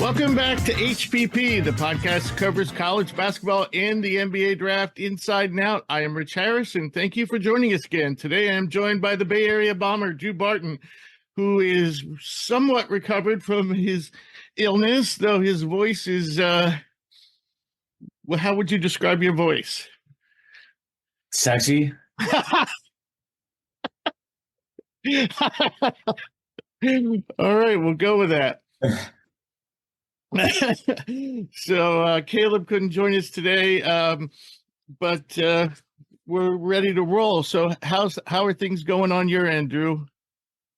Welcome back to HPP, the podcast that covers college basketball and the NBA draft inside and out. I am Rich Harris, and thank you for joining us again. Today I am joined by the Bay Area Bomber, Drew Barton, who is somewhat recovered from his illness, though his voice is, well, how would you describe your voice? Sexy. All right, we'll go with that. So Caleb couldn't join us today, but we're ready to roll. So how are things going on your end, Drew?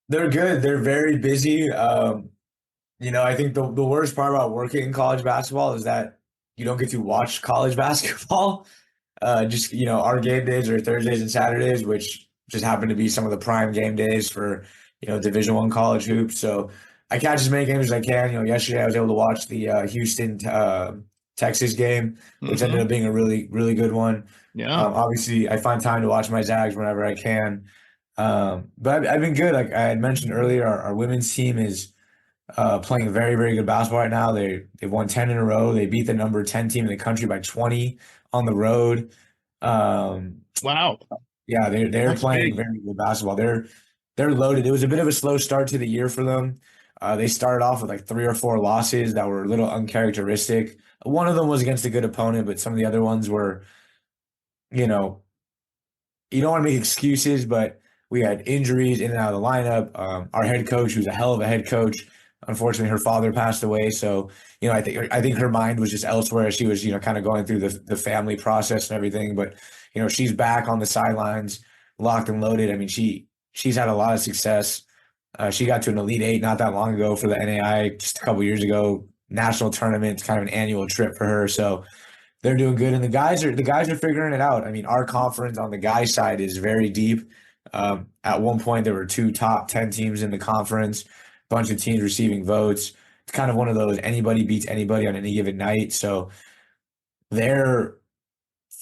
They're good. They're very busy. I think the worst part about working in college basketball is that you don't get to watch college basketball. Our game days are Thursdays and Saturdays, which just happen to be some of the prime game days for, Division I college hoops. So I catch as many games as I can. Yesterday I was able to watch the Houston Texas game, which ended up being a really, really good one. Yeah. Obviously, I find time to watch my Zags whenever I can. But I've been good. Like I had mentioned earlier, our women's team is playing very, very good basketball right now. They've won 10 in a row. They beat the number 10 team in the country by 20 on the road. Wow. Yeah, they're That's playing big. very good basketball. They're loaded. It was a bit of a slow start to the year for them. They started off with like 3 or 4 losses that were a little uncharacteristic. One of them was against a good opponent, but some of the other ones were, you don't want to make excuses, but we had injuries in and out of the lineup. Our head coach, who's a hell of a head coach, unfortunately, her father passed away. So, I think her mind was just elsewhere. She was, kind of going through the family process and everything. But, she's back on the sidelines, locked and loaded. I mean, she's had a lot of success. She got to an Elite Eight not that long ago for the NAI, just a couple years ago. National tournament, it's kind of an annual trip for her. So they're doing good, and the guys are figuring it out. I mean, our conference on the guys' side is very deep. At one point, there were 2 top 10 teams in the conference, a bunch of teams receiving votes. It's kind of one of those anybody beats anybody on any given night. So they're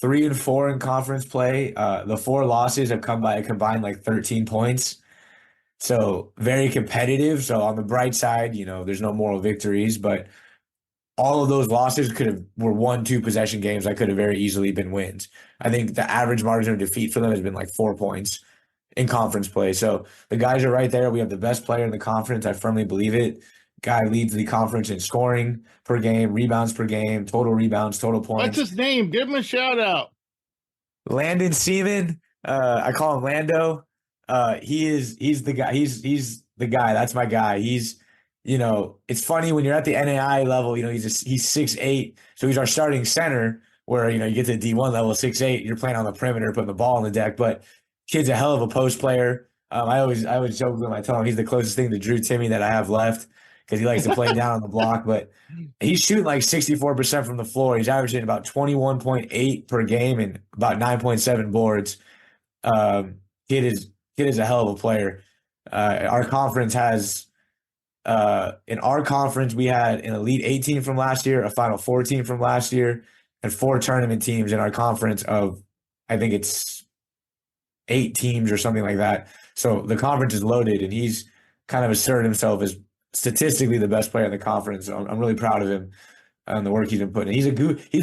3-4 in conference play. The 4 losses have come by a combined like 13 points. So very competitive. So on the bright side, there's no moral victories, but all of those losses were 1-2 possession games that could have very easily been wins. I think the average margin of defeat for them has been like 4 points in conference play. So the guys are right there. We have the best player in the conference. I firmly believe it. Guy leads the conference in scoring per game, rebounds per game, total rebounds, total points. What's his name? Give him a shout out. Landon Seaman. I call him Lando. He's the guy. He's the guy. That's my guy. It's funny when you're at the NAI level, he's 6'8", so he's our starting center, where, you get to the D1 level, 6'8", you're playing on the perimeter, putting the ball on the deck, but kid's a hell of a post player. I always joke with him. I tell him he's the closest thing to Drew Timmy that I have left, because he likes to play down on the block, but he's shooting like 64% from the floor. He's averaging about 21.8 per game and about 9.7 boards. Kid is a hell of a player. Our conference has in our conference, we had an Elite 18 from last year, a Final 14 from last year, and 4 tournament teams in our conference of, I think it's 8 teams or something like that. So the conference is loaded, and he's kind of asserted himself as statistically the best player in the conference. So I'm really proud of him and the work he's been putting in. He's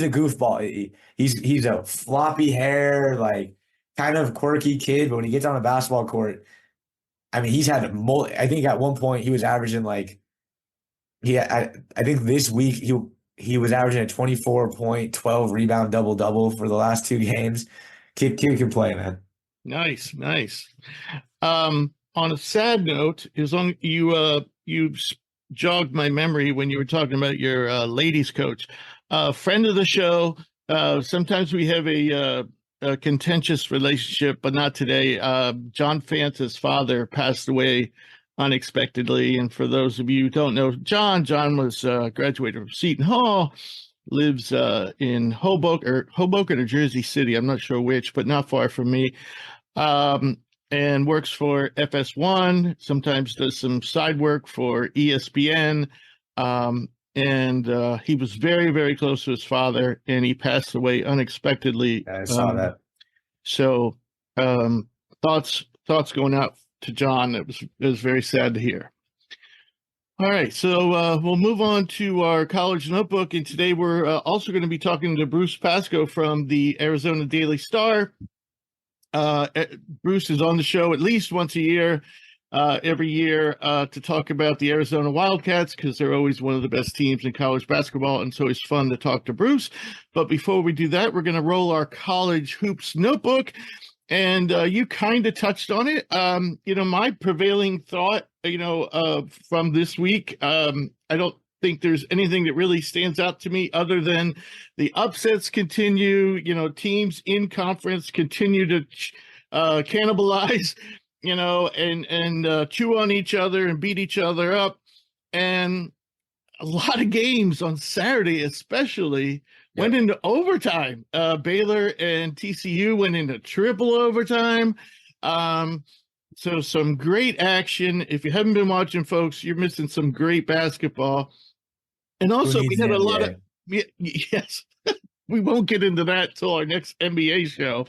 a goofball. He's a floppy hair, like kind of quirky kid, but when he gets on a basketball court, I mean, he's had I think at one point he was averaging like I think this week he was averaging a 24.12 rebound double for the last 2 games. Kid can play, man. Nice. On a sad note, you jogged my memory when you were talking about your ladies coach, friend of the show. Sometimes we have a contentious relationship, but not today. John Fanta's father passed away unexpectedly, and for those of you who don't know, John was graduated from Seton Hall, lives in Hoboken or Jersey City, I'm not sure which, but not far from me, and works for FS1, sometimes does some side work for ESPN, and he was very, very close to his father, and he passed away unexpectedly. I saw that. So thoughts going out to John. It was very sad to hear. All right, so we'll move on to our college notebook, and today we're also going to be talking to Bruce Pascoe from the Arizona Daily Star. Bruce is on the show at least once a year, every year, to talk about the Arizona Wildcats because they're always one of the best teams in college basketball, and so it's fun to talk to Bruce. But before we do that, we're going to roll our college hoops notebook. And you kind of touched on it. My prevailing thought, from this week, I don't think there's anything that really stands out to me other than the upsets continue. Teams in conference continue to cannibalize, and chew on each other and beat each other up. And a lot of games on Saturday, especially, went into overtime. Baylor and TCU went into triple overtime. So some great action. If you haven't been watching, folks, you're missing some great basketball. And also, we had a lot of yes. We won't get into that till our next NBA show.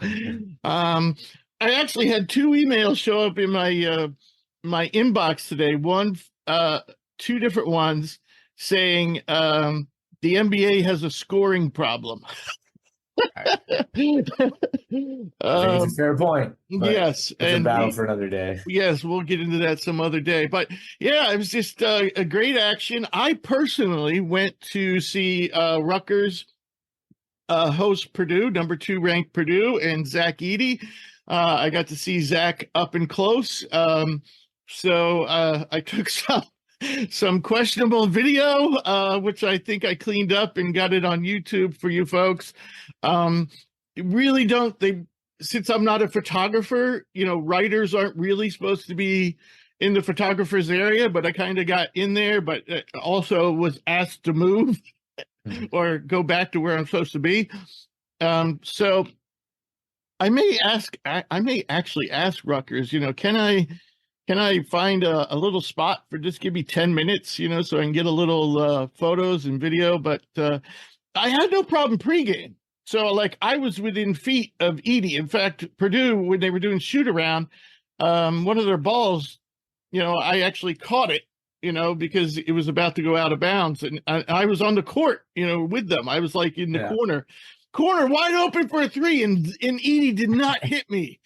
I actually had 2 emails show up in my inbox today. One, 2 different ones saying the NBA has a scoring problem. I think it's a fair point. Yes. It's a battle for another day. Yes, we'll get into that some other day. But yeah, it was just a great action. I personally went to see Rutgers host Purdue, number 2 ranked Purdue, and Zach Edey. I got to see Zach up and close. So I took some questionable video, which I think I cleaned up and got it on YouTube for you folks. Since I'm not a photographer, writers aren't really supposed to be in the photographer's area, but I kind of got in there, but also was asked to move or go back to where I'm supposed to be. So I may actually ask Rutgers, can I find a little spot for just give me 10 minutes, so I can get a little photos and video? But I had no problem pregame. So, I was within feet of Edey. In fact, Purdue, when they were doing shoot around, one of their balls, I actually caught it, because it was about to go out of bounds. And I was on the court, with them. I was in the corner wide open for a 3, and Edey did not hit me.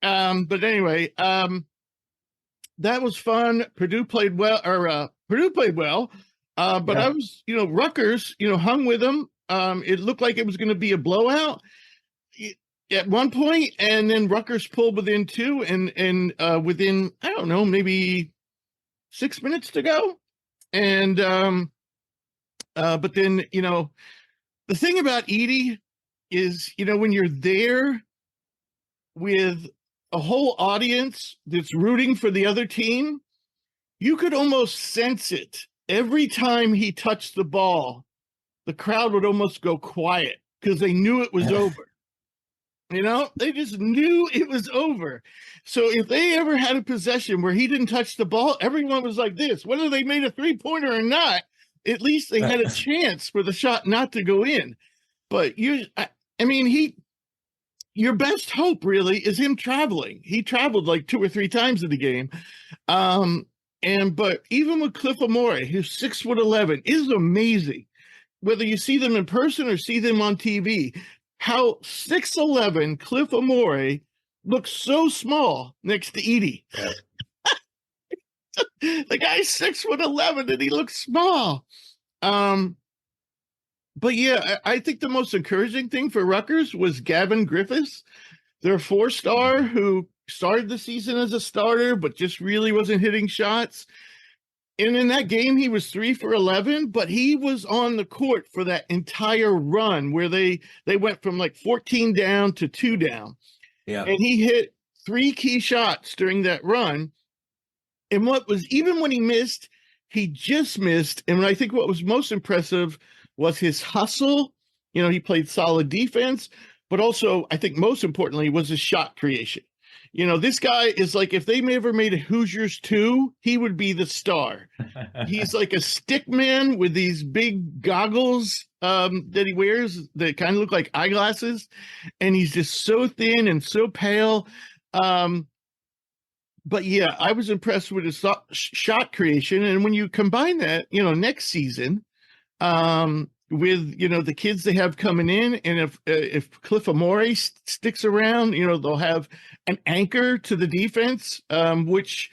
But anyway, that was fun. Purdue played well, but I was, Rutgers, hung with them. It looked like it was going to be a blowout at one point, and then Rutgers pulled within 2, and within, I don't know, maybe 6 minutes to go. And but then, the thing about Edey is, when you're there with a whole audience that's rooting for the other team, you could almost sense it. Every time he touched the ball, the crowd would almost go quiet because they knew it was over. They just knew it was over. So if they ever had a possession where he didn't touch the ball, everyone was like this. Whether they made a 3-pointer or not, at least they had a chance for the shot not to go in. But your best hope really is him traveling. He traveled 2 or 3 times in the game. But even with Cliff Amore, who's 6'11", is amazing. Whether you see them in person or see them on TV, how 6'11" Cliff Amore looks so small next to Edey. Yeah. The guy's 6'11" and he looks small. But yeah, I think the most encouraging thing for Rutgers was Gavin Griffiths, their 4-star who started the season as a starter, but just really wasn't hitting shots. And in that game, he was 3 for 11, but he was on the court for that entire run where they went from 14 down to 2 down. Yeah. And he hit 3 key shots during that run. And even when he missed, he just missed. And I think what was most impressive was his hustle. He played solid defense, but also I think most importantly was his shot creation. This guy is if they ever made a Hoosiers 2, he would be the star. He's like a stick man with these big goggles that he wears that kind of look like eyeglasses. And he's just so thin and so pale. but yeah, I was impressed with his shot creation. And when you combine that, next season, with the kids they have coming in, and if Cliff Amore sticks around, they'll have an anchor to the defense, which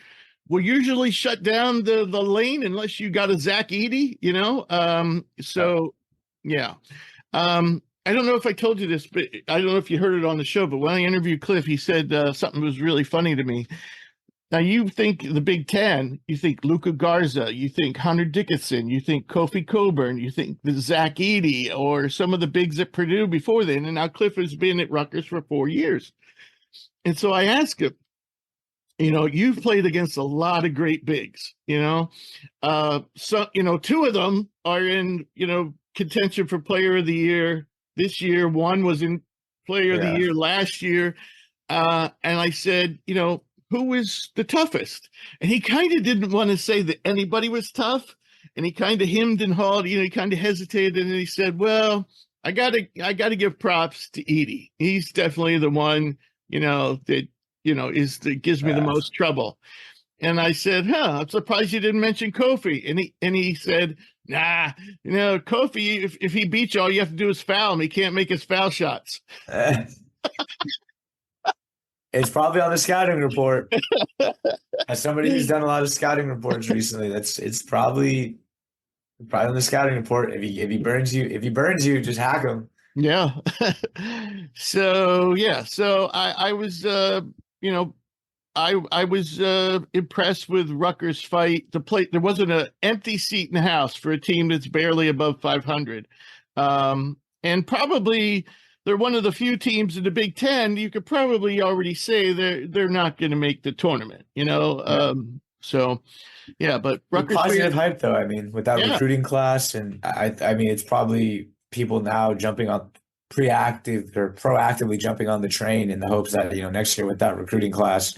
will usually shut down the lane unless you got a Zach Edey, So yeah. I don't know if I told you this, but I don't know if you heard it on the show, but when I interviewed Cliff, he said something was really funny to me. Now, you think the Big Ten, you think Luka Garza, you think Hunter Dickinson, you think Kofi Coburn, you think the Zach Edey, or some of the bigs at Purdue before then. And now Cliff has been at Rutgers for 4 years. And so I asked him, you've played against a lot of great bigs, so, two of them are in, contention for player of the year this year. One was in player of the year last year. And I said, who was the toughest? And he kind of didn't want to say that anybody was tough. And he kind of hemmed and hawed, he kind of hesitated. And he said, well, I gotta give props to Edey. He's definitely the one, that, that gives me the most trouble. And I said, I'm surprised you didn't mention Kofi. And he said, nah, Kofi, if he beats you, all you have to do is foul him. He can't make his foul shots. It's probably on the scouting report. As somebody who's done a lot of scouting reports recently, it's probably on the scouting report. If he burns you, just hack him. Yeah. So I was I was impressed with Rutgers' fight. There wasn't an empty seat in the house for a team that's barely above 500, and probably they're one of the few teams in the Big Ten. You could probably already say they're not going to make the tournament. So yeah, but Rutgers positive hype though. I mean, with that recruiting class, and I mean, it's probably people now jumping on proactively jumping on the train in the hopes that next year with that recruiting class,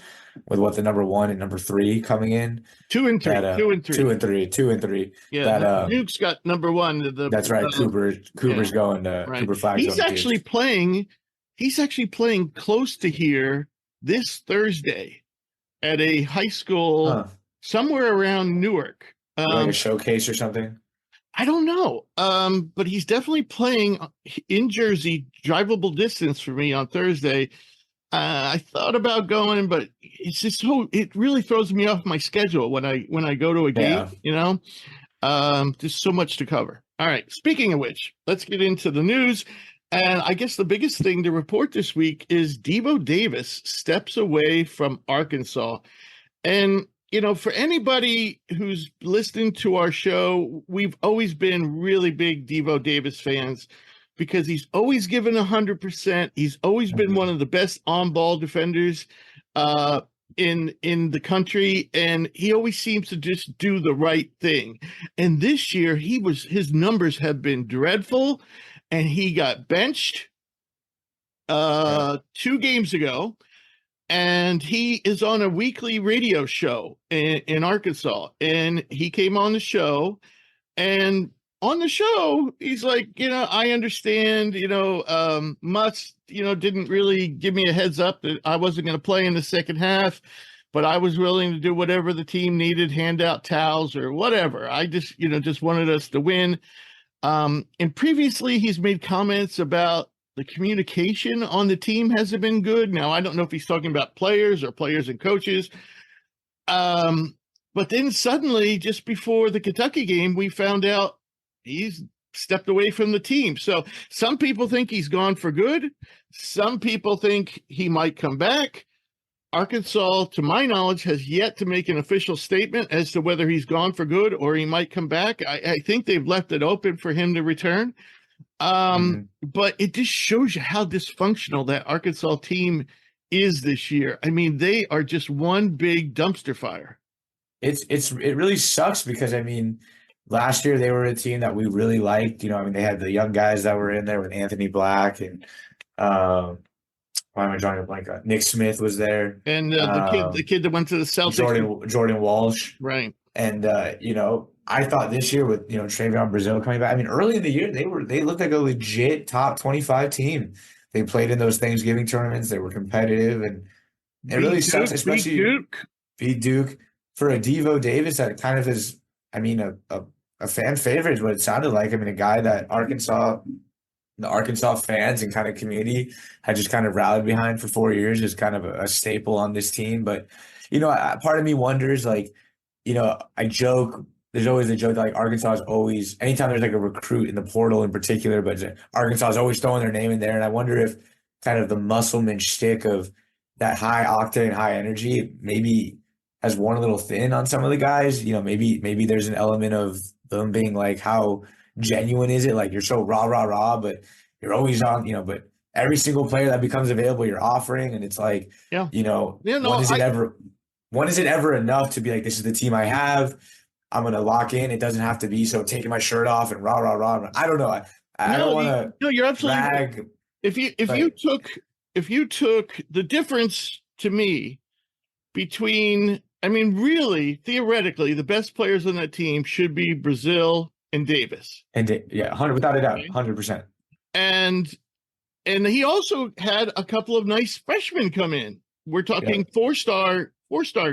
with what the number 1 and number 3 coming in, 2 and 3, 2 and 3. Yeah, that Duke's got number 1. That's right. Cooper's going to Cooper Flag's. He's actually playing. He's actually playing close to here this Thursday at a high school somewhere around Newark. Like a showcase or something. I don't know. But he's definitely playing in Jersey, drivable distance for me on Thursday. I thought about going, but it's just it really throws me off my schedule when I go to a game, just so much to cover. All right. Speaking of which, let's get into the news. And I guess the biggest thing to report this week is Devo Davis steps away from Arkansas. And for anybody who's listening to our show, we've always been really big Devo Davis fans because he's always given 100%. He's always been one of the best on-ball defenders in the country, and he always seems to just do the right thing. And this year, his numbers have been dreadful, and he got benched 2 games ago. And he is on a weekly radio show in Arkansas. And he came on the show. And on the show, he's like, I understand, Mutz, didn't really give me a heads up that I wasn't going to play in the second half. But I was willing to do whatever the team needed, hand out towels or whatever. I just wanted us to win. And previously, he's made comments about the communication on the team hasn't been good. Now, I don't know if he's talking about players or players and coaches. But then suddenly, just before the Kentucky game, we found out he's stepped away from the team. So some people think he's gone for good. Some people think he might come back. Arkansas, to my knowledge, has yet to make an official statement as to whether he's gone for good or he might come back. I think they've left it open for him to return. But it just shows you how dysfunctional that Arkansas team is this year. I mean, they are just one big dumpster fire. It really sucks because last year they were a team that we really liked. They had the young guys that were in there with Anthony Black and why am I drawing a blank? Nick Smith was there, and the kid that went to the Celtics, Jordan Walsh, right? And I thought this year with Travion Brazil coming back. Early in the year they looked like a legit top 25 team. They played in those Thanksgiving tournaments. They were competitive, and it really sucks, especially Duke. beat Duke for a Devo Davis that kind of is, I mean, a fan favorite is what it sounded like. I mean, a guy that the Arkansas fans and kind of community had just kind of rallied behind for 4 years is kind of a staple on this team. But, part of me wonders, like, I joke, there's always a joke that like Arkansas is always, anytime there's like a recruit in the portal in particular, but Arkansas is always throwing their name in there. And I wonder if kind of the muscleman shtick of that high octane, high energy maybe has worn a little thin on some of the guys. Maybe there's an element of them being like, how genuine is it? Like you're so rah, rah, rah, but you're always on, but every single player that becomes available, you're offering. And it's like, Yeah. Yeah, no, when is it ever enough to be like, this is the team I have? I'm going to lock in. It doesn't have to be so taking my shirt off and rah, rah, rah. I don't know. I don't want to No, you're absolutely right. brag. If you took the difference to me between, I mean, really, theoretically, the best players on that team should be Brazil and Davis. And yeah, 100, without a doubt, 100%. And he also had a couple of nice freshmen come in. We're talking four-star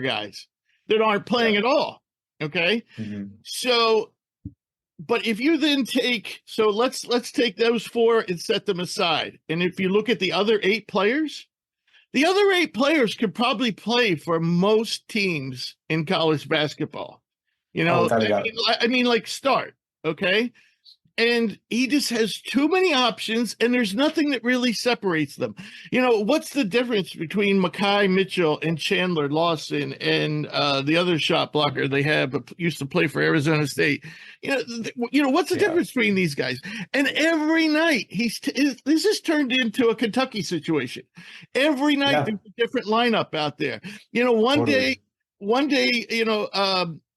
guys that aren't playing at all. Okay. Mm-hmm. So, but if you then let's take those four and set them aside. And if you look at the other 8 players could probably play for most teams in college basketball. I mean, like start. Okay. And he just has too many options, and there's nothing that really separates them. What's the difference between Makai Mitchell and Chandler Lawson and the other shot blocker they have used to play for Arizona State? What's the difference between these guys? And every night this has turned into a Kentucky situation. Every night there's a different lineup out there. One day,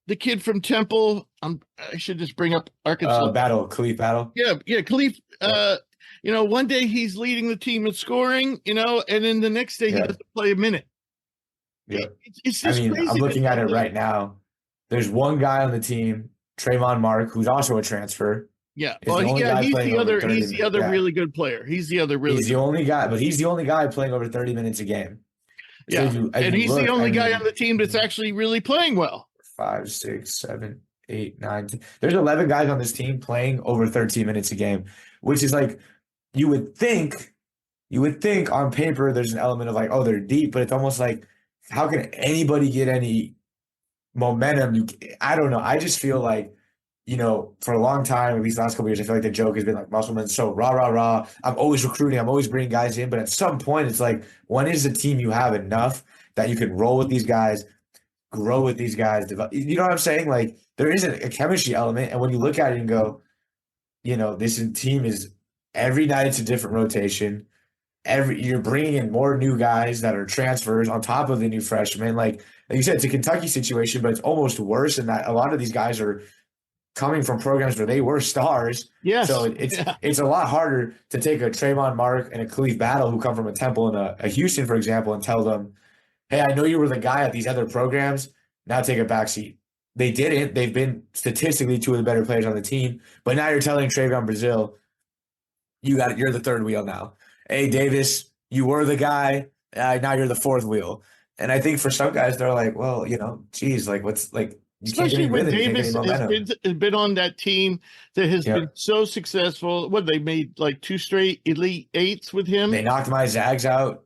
the kid from Temple, I should just bring up Arkansas. Khalif Battle. Yeah, Khalif. One day he's leading the team in scoring, and then the next day he doesn't play a minute. Yeah. It's just crazy. I'm looking at it right now. There's one guy on the team, Trayvon Mark, who's also a transfer. Yeah. He's the other really good player. He's the only guy, but he's the only guy playing over 30 minutes a game. So he's the only guy on the team that's actually really playing well. 5, 6, 7, 8, 9, 10. There's 11 guys on this team playing over 13 minutes a game, which is like, you would think on paper there's an element of like, oh, they're deep, but it's almost like, how can anybody get any momentum? I don't know. I just feel like, for a long time, at least the last couple of years, I feel like the joke has been like, Musselman's so rah, rah, rah. I'm always recruiting. I'm always bringing guys in. But at some point, it's like, when is the team you have enough that you can roll with these guys, grow with these guys? You know what I'm saying? Like, there isn't a chemistry element. And when you look at it and go, this team is every night it's a different rotation. You're bringing in more new guys that are transfers on top of the new freshmen. Like you said, it's a Kentucky situation, but it's almost worse in that a lot of these guys are coming from programs where they were stars. Yes. So it's a lot harder to take a Trayvon Mark and a Khalif Battle who come from a Temple and a Houston, for example, and tell them, hey, I know you were the guy at these other programs. Now take a backseat. They didn't. They've been statistically 2 of the better players on the team. But now you're telling Trayvon Brazil, you're the third wheel now. Hey, Davis, you were the guy. Now you're the fourth wheel. And I think for some guys, they're like, well, geez, like what's like, you especially when Davis has been on that team that has been so successful. What, they made like 2 straight Elite Eights with him. They knocked my Zags out,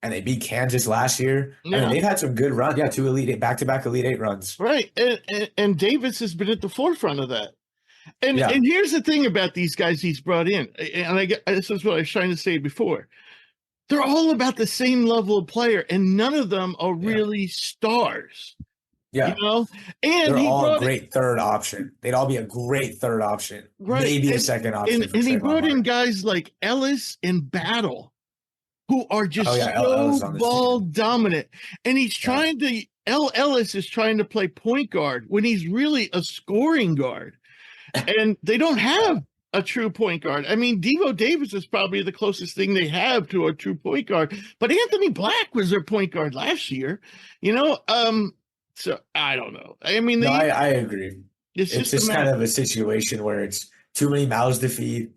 and they beat Kansas last year. Yeah. I mean, they've had some good runs. Yeah, 2 back-to-back Elite Eight runs. Right, and Davis has been at the forefront of that. And here's the thing about these guys he's brought in, and this is what I was trying to say before. They're all about the same level of player, and none of them are really stars. Yeah. And they're all a great third option. They'd all be a great third option. Right. Maybe a second option. And he brought in guys like Ellis and Battle, who are just so ball dominant. And he's trying to Ellis is trying to play point guard when he's really a scoring guard. And they don't have a true point guard. I mean, Devo Davis is probably the closest thing they have to a true point guard. But Anthony Black was their point guard last year. So I don't know. I mean, I agree. It's just kind of a situation where it's too many mouths to feed.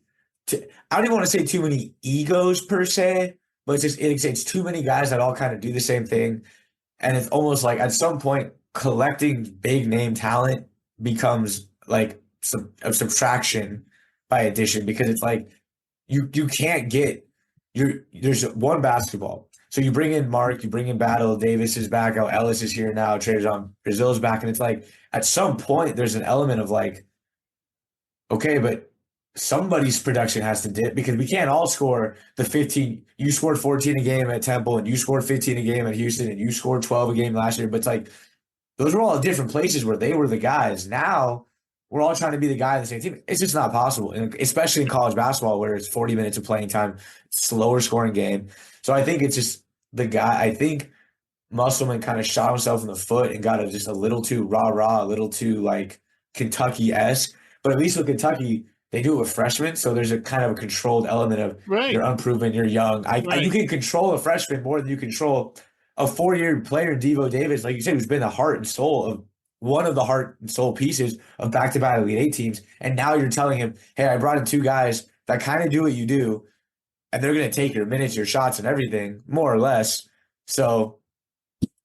I don't even want to say too many egos per se, but it's too many guys that all kind of do the same thing. And it's almost like at some point, collecting big name talent becomes like a subtraction by addition because it's like you can't get there's one basketball. So you bring in Mark, you bring in Battle, Davis is back, oh, Ellis is here now, Trajan Brazil's back, and it's like at some point there's an element of like, okay, but somebody's production has to dip because we can't all score the 15. You scored 14 a game at Temple, and you scored 15 a game at Houston, and you scored 12 a game last year. But it's like those were all different places where they were the guys. Now we're all trying to be the guy in the same team. It's just not possible, and especially in college basketball where it's 40 minutes of playing time, slower scoring game. So I think it's just the guy. I think Musselman kind of shot himself in the foot and got just a little too rah-rah, a little too like Kentucky-esque. But at least with Kentucky, they do it with freshmen, so there's a kind of a controlled element of you're unproven, you're young. You can control a freshman more than you control a 4-year player, Devo Davis, like you said, who's been the heart and soul of one of the heart and soul pieces of back-to-back Elite Eight teams. And now you're telling him, hey, I brought in 2 guys that kind of do what you do, and they're going to take your minutes, your shots, and everything, more or less. So,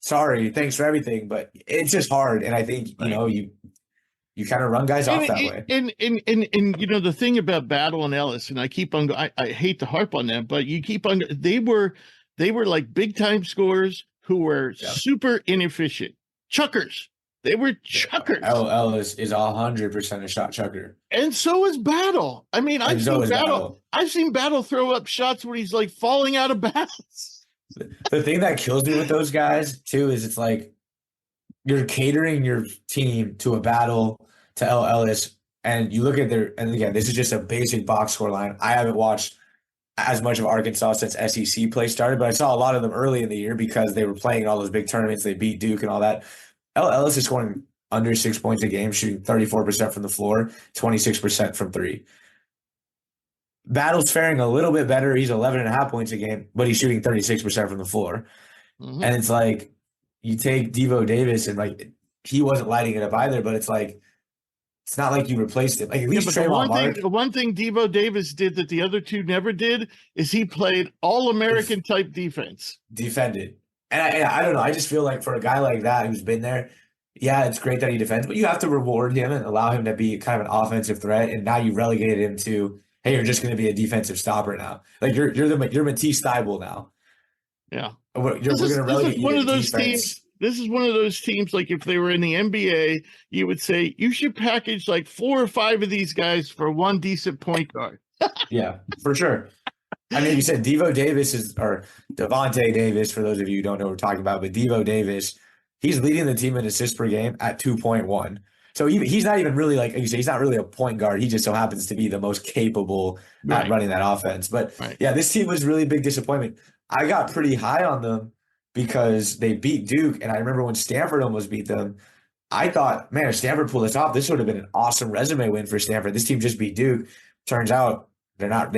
sorry, thanks for everything, but it's just hard. And I think, you kind of run guys off that way. And the thing about Battle and Ellis, and I keep on, I hate to harp on them, but you keep on, they were like big time scorers who were super inefficient chuckers. They were chuckers. Ellis is 100% a shot chucker. And so is Battle. I mean, I've seen Battle throw up shots where he's like falling out of bounds. The thing that kills me with those guys too is it's like you're catering your team to a Battle, to Ellis, and you look at and again, this is just a basic box score line. I haven't watched as much of Arkansas since SEC play started, but I saw a lot of them early in the year because they were playing in all those big tournaments. They beat Duke and all that. Ellis is scoring under 6 points a game, shooting 34% from the floor, 26% from 3. Battle's faring a little bit better. He's 11.5 points a game, but he's shooting 36% from the floor. Mm-hmm. And it's like, you take Devo Davis and like, he wasn't lighting it up either, but it's like, it's not like you replaced him. Like at least one thing Devo Davis did that the other 2 never did is he played all-American type defense. Defended. And I don't know. I just feel like for a guy like that who's been there, yeah, it's great that he defends, but you have to reward him and allow him to be kind of an offensive threat. And now you relegated him to, hey, you're just going to be a defensive stopper now. Like you're Matisse Thybulle now. Yeah, we're going to relegate you to those teams. This is one of those teams. Like if they were in the NBA, you would say you should package like 4 or 5 of these guys for one decent point guard. Yeah, for sure. I mean, you said Devo Davis or Devontae Davis, for those of you who don't know what we're talking about, but Devo Davis, he's leading the team in assists per game at 2.1. So he's not even really like you say, he's not really a point guard. He just so happens to be the most capable at running that offense. But yeah, this team was really big disappointment. I got pretty high on them because they beat Duke. And I remember when Stanford almost beat them, I thought, man, if Stanford pulled this off, this would have been an awesome resume win for Stanford. This team just beat Duke. Turns out they're not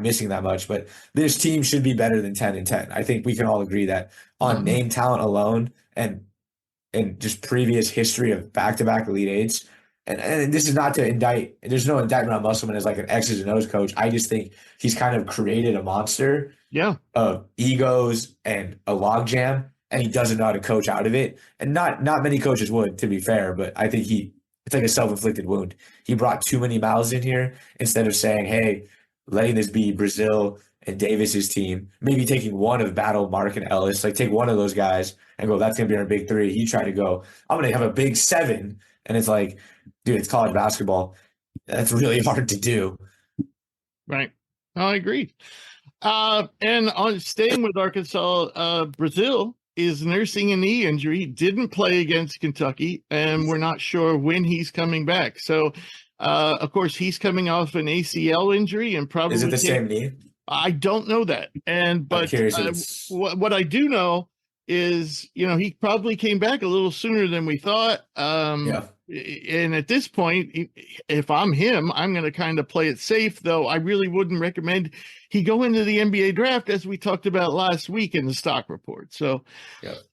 missing that much, but this team should be better than 10-10. I think we can all agree that on name talent alone and just previous history of back-to-back Elite Eights. And this is not to indict. There's no indictment on Musselman as like an X's and O's coach. I just think he's kind of created a monster of egos and a logjam, and he doesn't know how to coach out of it. And not many coaches would, to be fair, but I think it's like a self-inflicted wound. He brought too many mouths in here instead of saying, hey, letting this be Brazil and Davis's team, maybe taking one of Battle, Mark, and Ellis, like take one of those guys and go, that's going to be our big 3. He tried to go, I'm going to have a big 7. And it's like, dude, it's college basketball. That's really hard to do. Right. I agree. And on staying with Arkansas, Brazil is nursing a knee injury, didn't play against Kentucky, and we're not sure when he's coming back. So, of course, he's coming off an ACL injury and probably is it the same knee? I don't know that. But what I do know is, he probably came back a little sooner than we thought. And at this point, if I'm him, I'm going to kind of play it safe, though I really wouldn't recommend he go into the NBA draft, as we talked about last week in the stock report. So,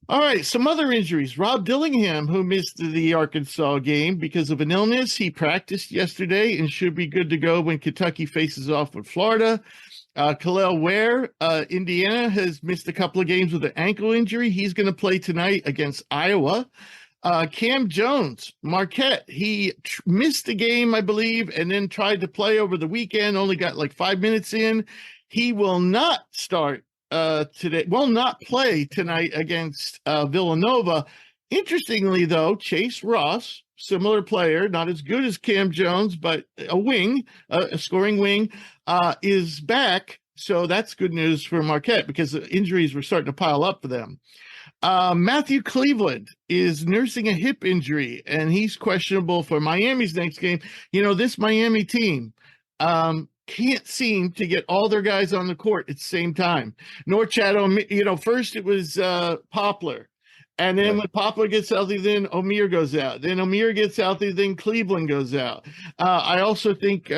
all right, some other injuries. Rob Dillingham, who missed the Arkansas game because of an illness, he practiced yesterday and should be good to go when Kentucky faces off with Florida. Khalil Ware, Indiana, has missed a couple of games with an ankle injury. He's going to play tonight against Iowa. Cam Jones, Marquette, he missed a game, I believe, and then tried to play over the weekend, only got like 5 minutes in. He will not start today, will not play tonight against Villanova. Interestingly, though, Chase Ross, similar player, not as good as Cam Jones, but a wing, a scoring wing, is back. So that's good news for Marquette because the injuries were starting to pile up for them. Matthew Cleveland is nursing a hip injury, and he's questionable for Miami's next game. You know, this Miami team can't seem to get all their guys on the court at the same time. Nor Chad, you know, first it was Poplar. And then when Poplar gets healthy, then Omier goes out. Then Omier gets healthy, then Cleveland goes out. I also think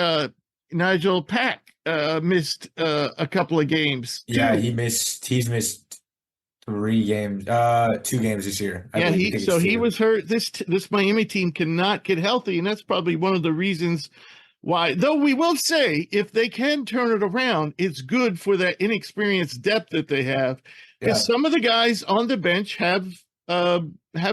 Nigel Pack missed a couple of games. Yeah, he's missed 3 games, 2 games this year. He was hurt. This Miami team cannot get healthy, and that's probably one of the reasons why. Though we will say, if they can turn it around, it's good for that inexperienced depth that they have. Because some of the guys on the bench have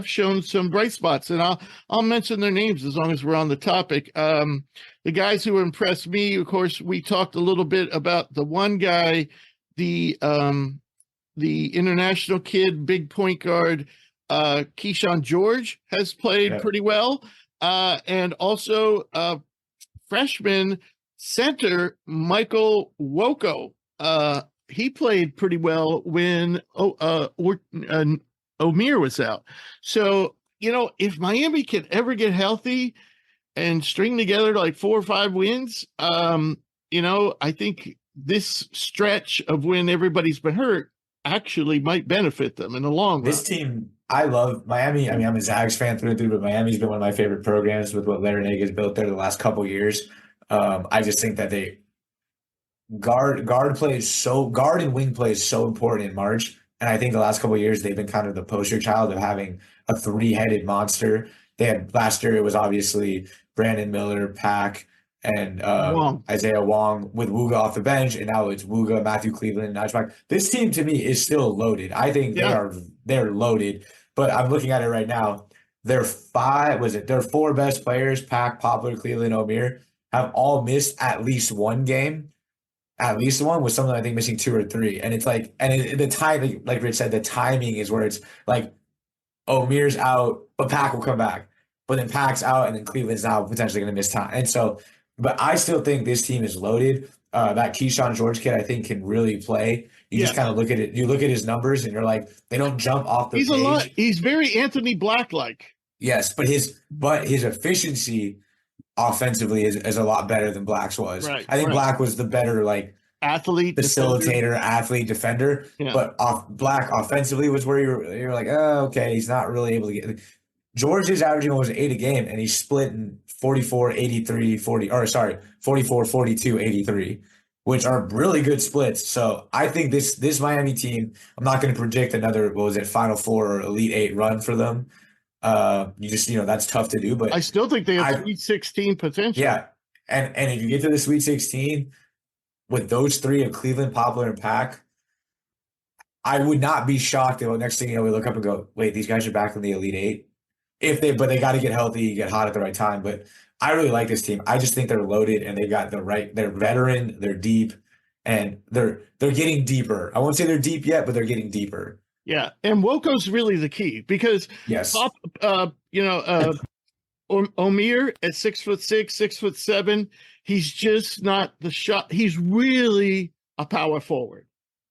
shown some bright spots, and I'll mention their names as long as we're on the topic. The guys who impressed me, of course, we talked a little bit about the one guy, the international kid, big point guard, Keyshawn George has played pretty well. And also freshman center, Michael Woko. He played pretty well when Omier was out. So, you know, if Miami can ever get healthy and string together like 4 or 5 wins, you know, I think this stretch of when everybody's been hurt actually might benefit them in the long run. This team, I love Miami. I mean, I'm a Zags fan through and through, but Miami's been one of my favorite programs with what Larranaga has built there the last couple of years. I just think that they guard and wing play is so important in March. And I think the last couple of years they've been kind of the poster child of having a 3-headed monster. They had last year, it was obviously Brandon Miller, Pack, and Isaiah Wong with Wooga off the bench, and now it's Wooga, Matthew Cleveland, and Najmak. This team to me is still loaded. I think they're loaded, but I'm looking at it right now. Their 4 best players, Pack, Poplar, Cleveland, Omier, have all missed at least one game. At least one, with someone I think missing 2 or 3. And it's like, the timing, like Rich said, the timing is where it's like Omier's out, but Pack will come back. But then Pack's out, and then Cleveland's now potentially going to miss time. And so, but I still think this team is loaded. That Keyshawn George kid, I think, can really play. You just kind of look at it. You look at his numbers, and you're like, they don't jump off the page. He's very Anthony Black-like. Yes, but his efficiency offensively is a lot better than Black's was. Right, I think Black was the better athlete, facilitator, defender. Yeah. But Black offensively was where you're like, oh, okay, he's not really able to get. George is averaging almost 8 a game, and he's split in 44, 83, 44, 42, 83, which are really good splits. So I think this Miami team, I'm not going to predict another, Final Four or Elite 8 run for them. That's tough to do, but I still think they have Sweet 16 potential. Yeah. And if you get to the Sweet 16 with those 3 of Cleveland, Poplar, and Pack, I would not be shocked if next thing you know, we look up and go, wait, these guys are back in the Elite 8. But they got to get healthy, get hot at the right time. But I really like this team. I just think they're loaded, and they got they're veteran, they're deep, and they're getting deeper. I won't say they're deep yet, but they're getting deeper. Yeah, and Woko's really the key because Omier at 6'6", 6'7", he's just not the shot. He's really a power forward,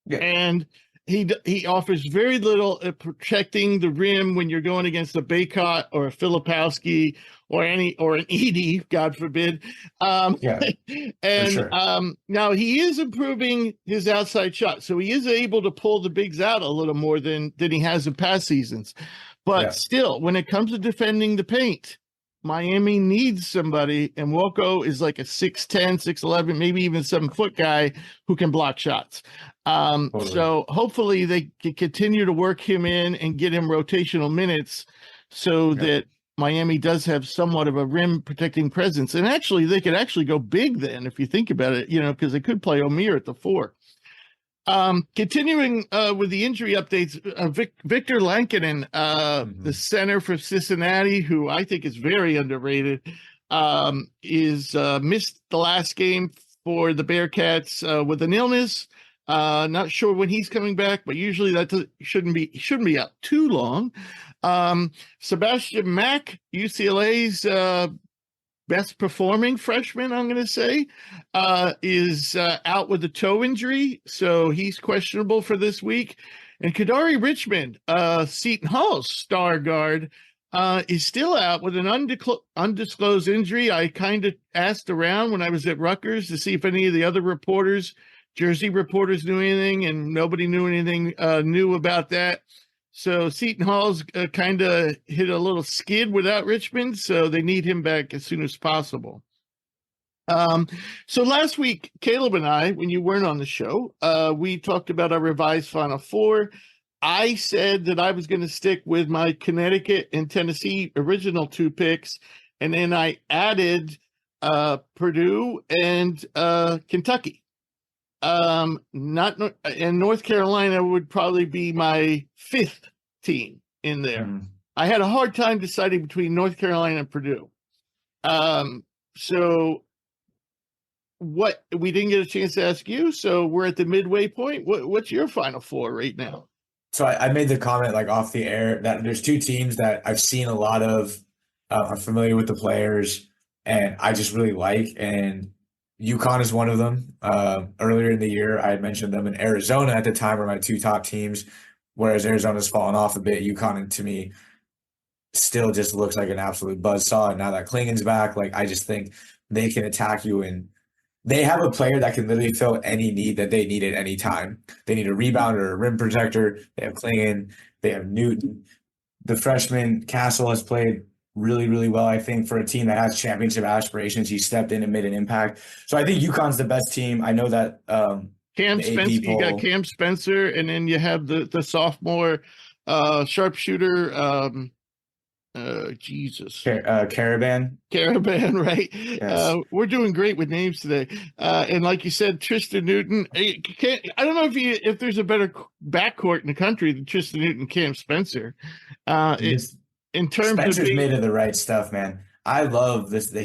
and he offers very little at protecting the rim when you're going against a Baycott or a Filipowski or an Edie, God forbid. Now he is improving his outside shot, so he is able to pull the bigs out a little more than he has in past seasons. But still, when it comes to defending the paint, Miami needs somebody, and Woko is like a 6'10", 6'11", maybe even 7-foot guy who can block shots. So hopefully they can continue to work him in and get him rotational minutes so that Miami does have somewhat of a rim protecting presence. And actually, they could actually go big then, if you think about it, because they could play Omier at the 4. Continuing with the injury updates, Victor Lankinen, the center for Cincinnati, who I think is very underrated, is missed the last game for the Bearcats with an illness. Not sure when he's coming back, but usually that shouldn't be out too long. Sebastian Mack, UCLA's best performing freshman, I'm going to say, is out with a toe injury, so he's questionable for this week. And Kadari Richmond, Seton Hall's star guard, is still out with an undisclosed injury. I kind of asked around when I was at Rutgers to see if any of the other Jersey reporters knew anything, and nobody knew anything new about that. So Seton Hall's kind of hit a little skid without Richmond, so they need him back as soon as possible. So last week, Caleb and I, when you weren't on the show, we talked about our revised Final Four. I said that I was going to stick with my Connecticut and Tennessee original 2 picks, and then I added Purdue and Kentucky. And North Carolina would probably be my 5th team in there. I had a hard time deciding between North Carolina and Purdue. So what we didn't get a chance to ask you, so we're at the midway point. What's your Final Four right now? So I made the comment like off the air that there's 2 teams that I've seen a lot of. I'm familiar with the players, and I just really like, and UConn is one of them. Earlier in the year, I had mentioned them, and Arizona at the time were my 2 top teams, whereas Arizona's fallen off a bit. UConn, to me, still just looks like an absolute buzzsaw. And now that Klingen's back, like I just think they can attack you, and they have a player that can literally fill any need that they need at any time. They need a rebounder, a rim protector. They have Klingen. They have Newton. The freshman Castle has played really, really well, I think, for a team that has championship aspirations. He stepped in and made an impact. So I think UConn's the best team. I know that Cam Spencer, you got Cam Spencer, and then you have the sophomore sharpshooter, Caravan, right? Yes. We're doing great with names today. And like you said, Tristan Newton. I don't know if there's a better backcourt in the country than Tristan Newton, Cam Spencer. In terms Spencer's of made of the right stuff, man. I love this.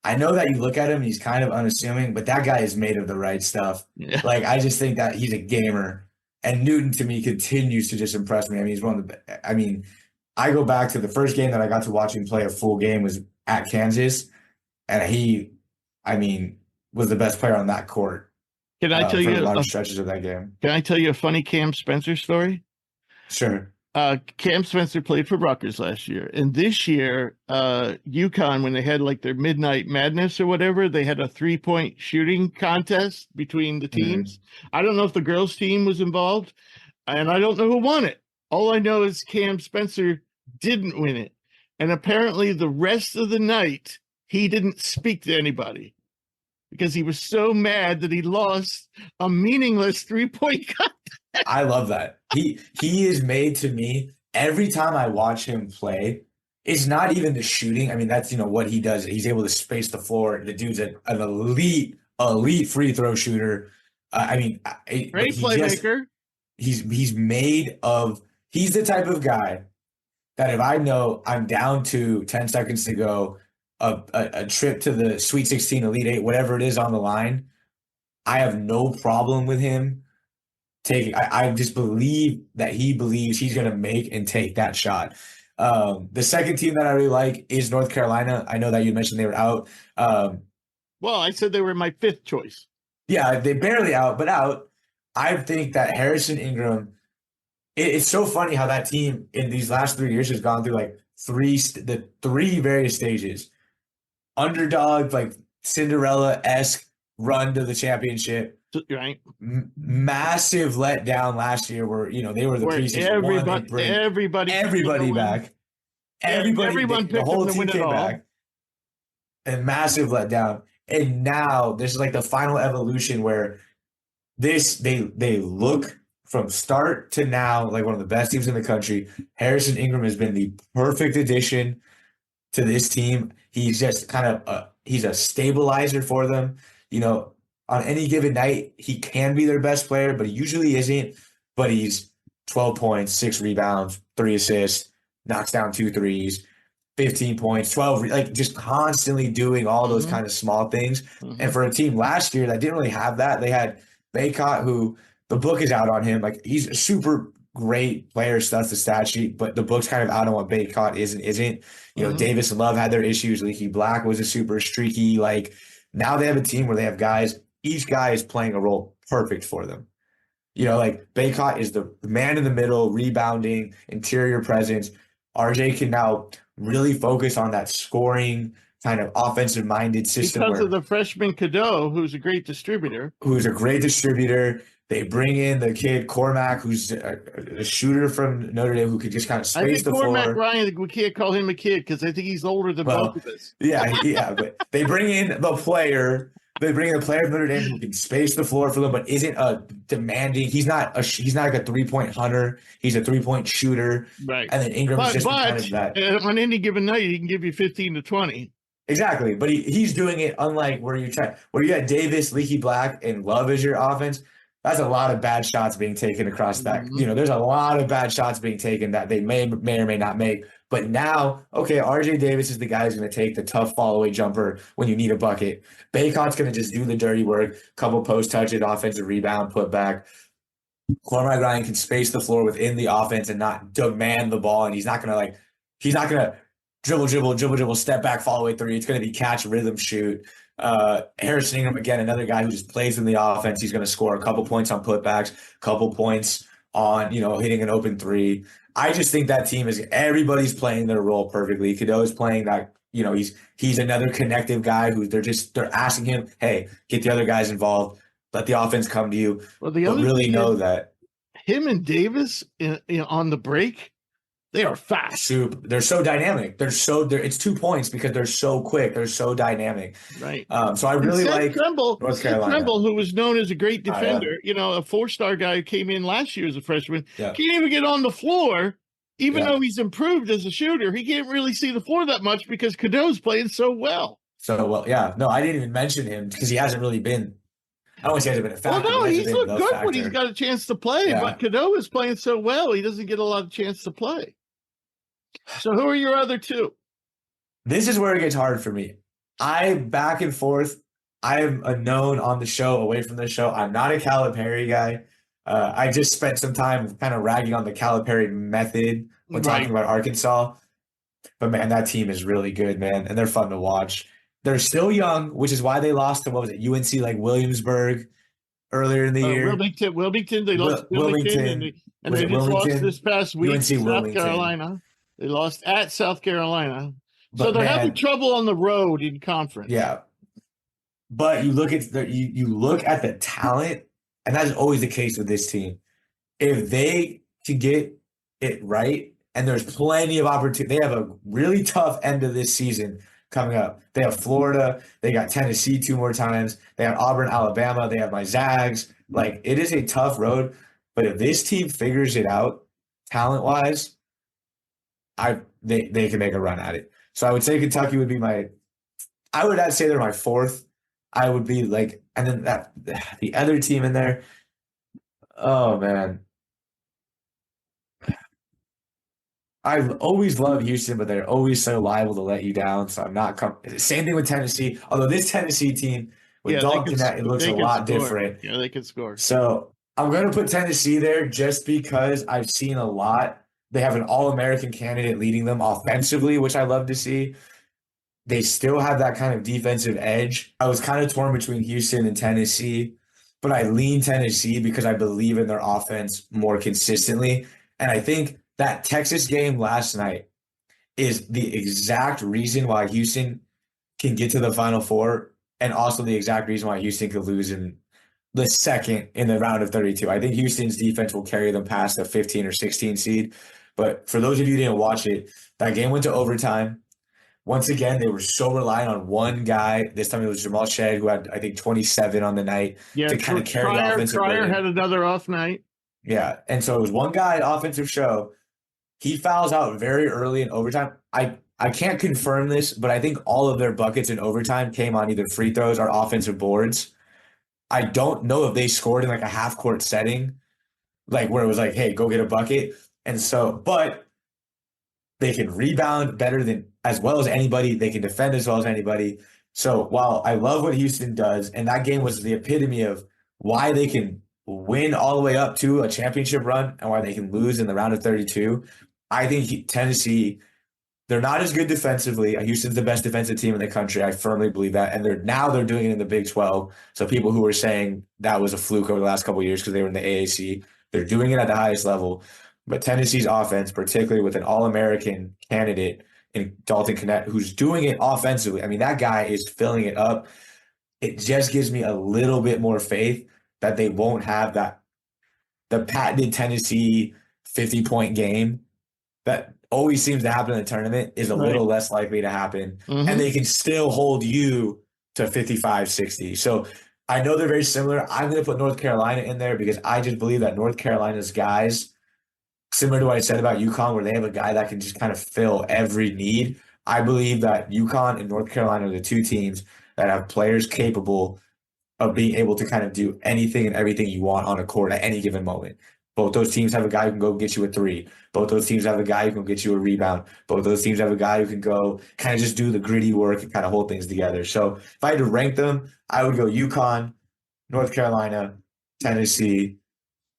I know that you look at him, he's kind of unassuming, but that guy is made of the right stuff. Yeah. Like, I just think that he's a gamer. And Newton, to me, continues to just impress me. I mean, he's one of the – I mean, I go back to the first game that I got to watch him play a full game was at Kansas, and he, I mean, was the best player on that court. Can I tell you large stretches of that game? Can I tell you a funny Cam Spencer story? Sure. Cam Spencer played for Rutgers last year, and this year, UConn, when they had like their Midnight Madness or whatever, they had a 3-point shooting contest between the teams. I don't know if the girls' team was involved, and I don't know who won it. All I know is Cam Spencer didn't win it, and apparently the rest of the night he didn't speak to anybody because he was so mad that he lost a meaningless 3-point contest. I love that. He is made, to me, every time I watch him play, it's not even the shooting. I mean, that's, what he does. He's able to space the floor. The dude's an elite free throw shooter. Great playmaker. He's made of – he's the type of guy that if I know I'm down to 10 seconds to go, a trip to the Sweet 16, Elite 8, whatever it is on the line, I have no problem with him taking. I just believe that he believes he's going to make and take that shot. The second team that I really like is North Carolina. I know that you mentioned they were out. Well, I said they were my 5th choice. Yeah, they barely out, but out. I think that Harrison Ingram, it's so funny how that team in these last 3 years has gone through like the three various stages. Underdog, like Cinderella-esque run to the championship. Right. Massive letdown last year where, they were the preseason one. Everybody back. Everyone picked the whole team came back. And massive letdown. And now this is like the final evolution where they look from start to now like one of the best teams in the country. Harrison Ingram has been the perfect addition. to this team. He's just kind of he's a stabilizer for them. You know, on any given night, he can be their best player, but he usually isn't. But he's 12 points, 6 rebounds, 3 assists, knocks down 2 threes, 15 points, 12, like just constantly doing all those kind of small things. And for a team last year that didn't really have that, they had Baycott, who the book is out on him. Like he's a super great player, stuff the stat sheet, but the book's kind of out on what Baycott is and isn't. You know, Davis and Love had their issues. Leaky Black was a super streaky. Like now they have a team where they have guys, each guy is playing a role perfect for them. You know, like Baycott is the man in the middle, rebounding, interior presence. RJ can now really focus on that scoring, kind of offensive minded system. Because of the freshman Cadeau, who's a great distributor. They bring in the kid Cormac, who's a shooter from Notre Dame, who could just kind of space the floor. Cormac Ryan, we can't call him a kid because I think he's older than both of us. Yeah, but they bring in the player. They bring in a player from Notre Dame who can space the floor for them, but isn't a demanding. He's not like a 3-point hunter. He's a 3-point shooter. Right. And then Ingram's just kind of that. On any given night, he can give you 15 to 20. Exactly, but he's doing it unlike where you got Davis, Leaky Black, and Love as your offense. That's a lot of bad shots being taken across that. You know, there's a lot of bad shots being taken that they may or may not make. But now, okay, RJ Davis is the guy who's going to take the tough fall-away jumper when you need a bucket. Baycott's going to just do the dirty work, couple post touches, offensive rebound, put back. Cormac Ryan can space the floor within the offense and not demand the ball, and he's not going to dribble, step back, fall away three. It's going to be catch, rhythm, shoot. Harrison Ingram, again, another guy who just plays in the offense. He's going to score a couple points on putbacks, couple points on, hitting an open three. I just think that team everybody's playing their role perfectly. Cadeau is playing that, he's another connective guy who they're asking him, hey, get the other guys involved. Let the offense come to you. Well, the other really know that him and Davis on the break, they are fast. They're so dynamic. It's 2 points because they're so quick. They're so dynamic. Right. So I really like Tremble, who was known as a great defender, a 4-star guy who came in last year as a freshman, can't even get on the floor, even though he's improved as a shooter. He can't really see the floor that much because Cadeau's playing so well. No, I didn't even mention him because he hasn't really been. I don't want to say he hasn't been a factor. Well, no, he's looked good when he's got a chance to play, but Cadeau is playing so well, he doesn't get a lot of chance to play. So who are your other two? This is where it gets hard for me. Back and forth. I am a known on the show, away from the show. I'm not a Calipari guy. I just spent some time kind of ragging on the Calipari method when talking about Arkansas. But, man, that team is really good, man, and they're fun to watch. They're still young, which is why they lost to, UNC, like Williamsburg earlier in the year. Wilmington. They lost Wilmington. And they just lost this past week to South Carolina. They lost at South Carolina. So they're having trouble on the road in conference. Yeah. But you look at the talent, and that's always the case with this team. If they can get it right, and there's plenty of opportunity, they have a really tough end of this season coming up. They have Florida. They got Tennessee 2 more times. They have Auburn, Alabama. They have my Zags. Like, it is a tough road. But if this team figures it out, talent-wise, they can make a run at it. So I would say Kentucky would be I'd say they're my fourth. I would be like, and then the other team in there. Oh man, I've always loved Houston, but they're always so liable to let you down. So I'm not same thing with Tennessee. Although this Tennessee team with Dalton, it looks a lot different. Yeah, they can score. So I'm going to put Tennessee there just because I've seen a lot. They have an All-American candidate leading them offensively, which I love to see. They still have that kind of defensive edge. I was kind of torn between Houston and Tennessee, but I lean Tennessee because I believe in their offense more consistently. And I think that Texas game last night is the exact reason why Houston can get to the Final Four, and also the exact reason why Houston could lose in the second in the round of 32. I think Houston's defense will carry them past the 15 or 16 seed. But for those of you who didn't watch it, that game went to overtime. Once again, they were so reliant on one guy. This time it was Jamal Shead, who had, I think, 27 on the night to kind of carry the offensive play. Pryor had another off night. Yeah, and so it was one guy, offensive show. He fouls out very early in overtime. I can't confirm this, but I think all of their buckets in overtime came on either free throws or offensive boards. I don't know if they scored in like a half court setting, like where it was like, hey, go get a bucket. And so, but they can rebound better than as well as anybody. They can defend as well as anybody. So while I love what Houston does, and that game was the epitome of why they can win all the way up to a championship run and why they can lose in the round of 32, I think Tennessee, they're not as good defensively. Houston's the best defensive team in the country. I firmly believe that. And they're doing it in the Big 12. So people who were saying that was a fluke over the last couple of years because they were in the AAC, they're doing it at the highest level. But Tennessee's offense, particularly with an All-American candidate in Dalton Knecht, who's doing it offensively, I mean, that guy is filling it up. It just gives me a little bit more faith that they won't have the patented Tennessee 50-point game that always seems to happen in the tournament is a little less likely to happen. And they can still hold you to 55, 60. So I know they're very similar. I'm going to put North Carolina in there because I just believe that North Carolina's guys, similar to what I said about UConn, where they have a guy that can just kind of fill every need. I believe that UConn and North Carolina are the two teams that have players capable of being able to kind of do anything and everything you want on a court at any given moment. Both those teams have a guy who can go get you a three. Both those teams have a guy who can get you a rebound. Both those teams have a guy who can go kind of just do the gritty work and kind of hold things together. So if I had to rank them, I would go UConn, North Carolina, Tennessee,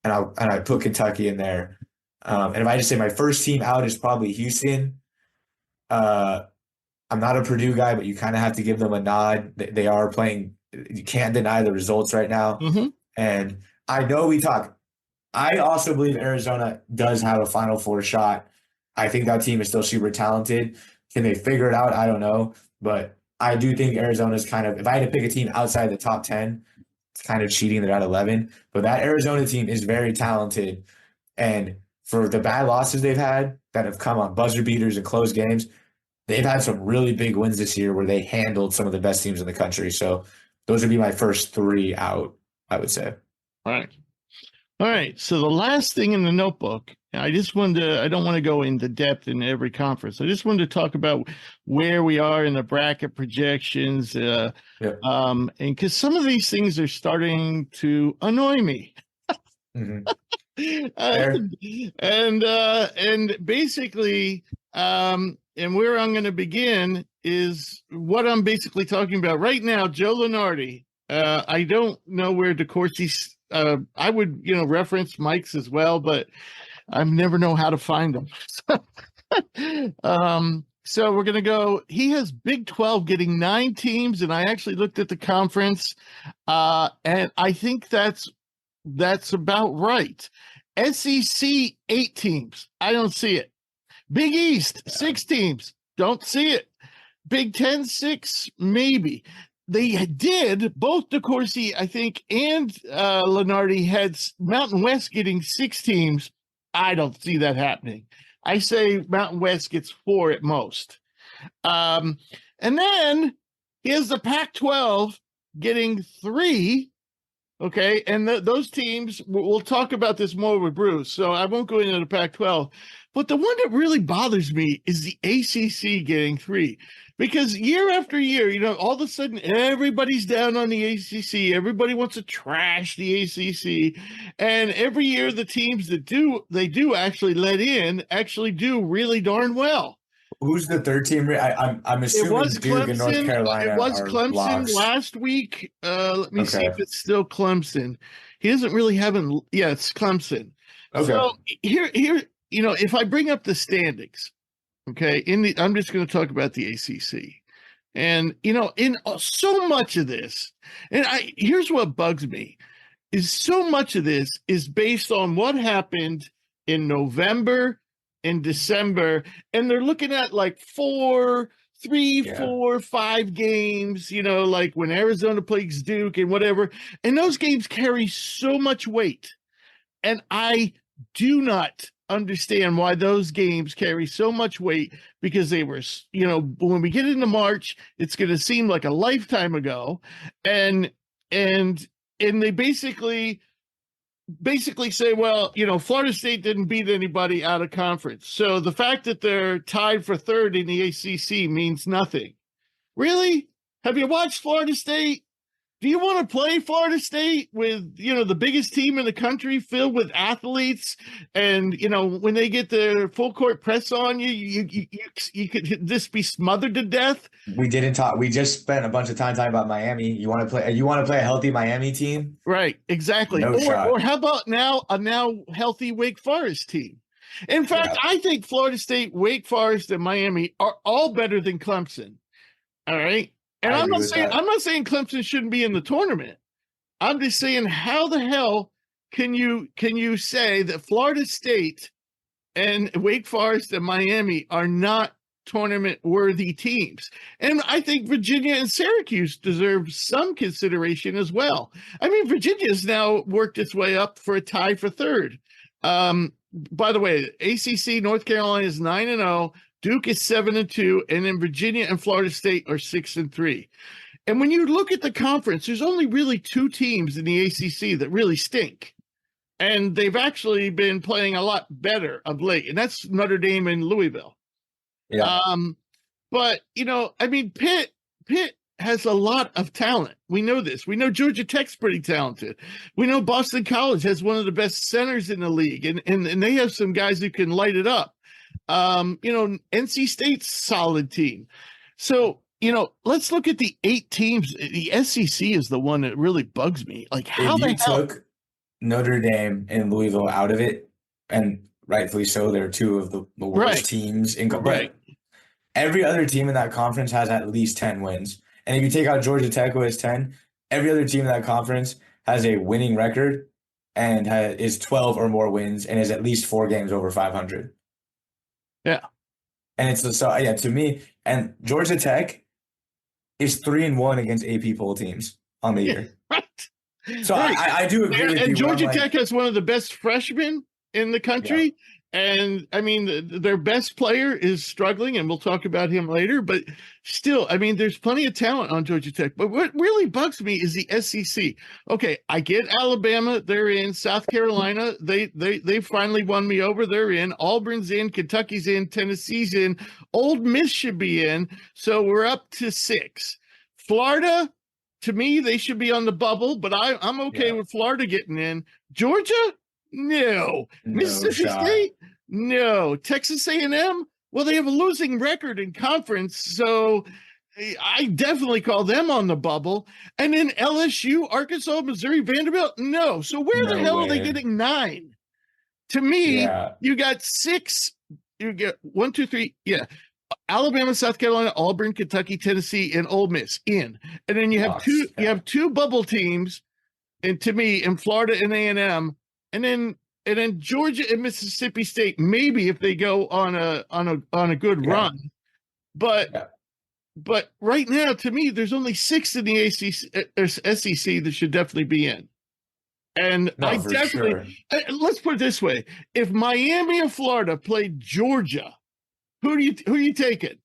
and I put Kentucky in there. And if I just say my first team out is probably Houston. I'm not a Purdue guy, but you kind of have to give them a nod. They are playing. You can't deny the results right now. And I know we talk. I also believe Arizona does have a Final Four shot. I think that team is still super talented. Can they figure it out? I don't know. But I do think Arizona's kind of, if I had to pick a team outside the top 10, it's kind of cheating. They're at 11. But that Arizona team is very talented. And for the bad losses they've had that have come on buzzer beaters and close games, they've had some really big wins this year where they handled some of the best teams in the country. So those would be my first three out, I would say. All right. So the last thing in the notebook, I don't want to go into depth in every conference. I just wanted to talk about where we are in the bracket projections. And because some of these things are starting to annoy me. And basically, and where I'm going to begin is what I'm basically talking about right now. Joe Lunardi. I don't know where DeCourcy's. I would, reference Mike's as well, but I never know how to find them. So we're going to go. He has Big 12 getting 9 teams, and I actually looked at the conference, and I think that's about right. SEC 8 teams. I don't see it. Big East 6 teams. Don't see it. Big 10 6 maybe. They did, both DeCourcy, I think, and Lunardi had Mountain West getting 6 teams. I don't see that happening. I say Mountain West gets 4 at most. And then here's the Pac-12 getting 3. Okay, and those teams, we'll talk about this more with Bruce, so I won't go into the Pac-12. But the one that really bothers me is the ACC getting 3. Because year after year, all of a sudden everybody's down on the ACC. Everybody wants to trash the ACC. And every year the teams that do actually let in actually do really darn well. Who's the third team? I'm assuming Duke and North Carolina. It was Clemson blocks. last week. Let me see if it's still Clemson. He doesn't really have an. Yeah, it's Clemson. Okay. So here, if I bring up the standings, okay, I'm just going to talk about the ACC, and in so much of this, and here's what bugs me, is so much of this is based on what happened in November. In December, and they're looking at like 4, 5 games, like when Arizona plays Duke and whatever, and those games carry so much weight. And I do not understand why those games carry so much weight, because they were, when we get into March, it's going to seem like a lifetime ago. And they basically, basically say, well, Florida State didn't beat anybody out of conference. So the fact that they're tied for third in the ACC means nothing. Really? Have you watched Florida State? Do you want to play Florida State with, the biggest team in the country filled with athletes? And, when they get the full court press on you, you could just be smothered to death. We didn't talk. We just spent a bunch of time talking about Miami. You want to play? You want to play a healthy Miami team? Right. Exactly. No shot. Or how about a now healthy Wake Forest team? In fact, I think Florida State, Wake Forest, and Miami are all better than Clemson. All right. And I'm not saying Clemson shouldn't be in the tournament. I'm just saying, how the hell can you say that Florida State and Wake Forest and Miami are not tournament worthy teams? And I think Virginia and Syracuse deserve some consideration as well. I mean, Virginia's now worked its way up for a tie for third. By the way, ACC North Carolina is 9-0. Duke is 7-2, and then Virginia and Florida State are 6-3. And when you look at the conference, there's only really two teams in the ACC that really stink. And they've actually been playing a lot better of late, and that's Notre Dame and Louisville. Yeah. But, Pitt has a lot of talent. We know this. We know Georgia Tech's pretty talented. We know Boston College has one of the best centers in the league, and they have some guys who can light it up. NC State's solid team. So, let's look at the 8 teams. The SEC is the one that really bugs me. Like, how if you took Notre Dame and Louisville out of it, and rightfully so, they're two of the worst teams in right. Every other team in that conference has at least 10 wins. And if you take out Georgia Tech, who has 10, every other team in that conference has a winning record and is 12 or more wins and is at least 4 games over 500. Yeah. And to me, and Georgia Tech is 3-1 against AP poll teams on the year. Right. So right. I do agree with you. And Georgia Tech has one of the best freshmen in the country. Yeah. And their best player is struggling, and we'll talk about him later. But still, there's plenty of talent on Georgia Tech. But what really bugs me is the SEC. Okay, I get Alabama; they're in. South Carolina, they finally won me over. They're in. Auburn's in. Kentucky's in. Tennessee's in. Ole Miss should be in. So we're up to 6. Florida, to me, they should be on the bubble. But I'm okay with Florida getting in. Georgia. No. Mississippi State? No. Texas A&M? Well, they have a losing record in conference, so I definitely call them on the bubble. And then LSU, Arkansas, Missouri, Vanderbilt? No. So where the hell are they getting 9? To me, you got 6. You get 1, 2, 3. Yeah. Alabama, South Carolina, Auburn, Kentucky, Tennessee, and Ole Miss in. And then you have two bubble teams, and to me, in Florida and A&M. And then Georgia and Mississippi State, maybe if they go on a good run, but right now, to me, there's only 6 in the SEC that should definitely be in. And let's put it this way: if Miami and Florida played Georgia, who are you taking?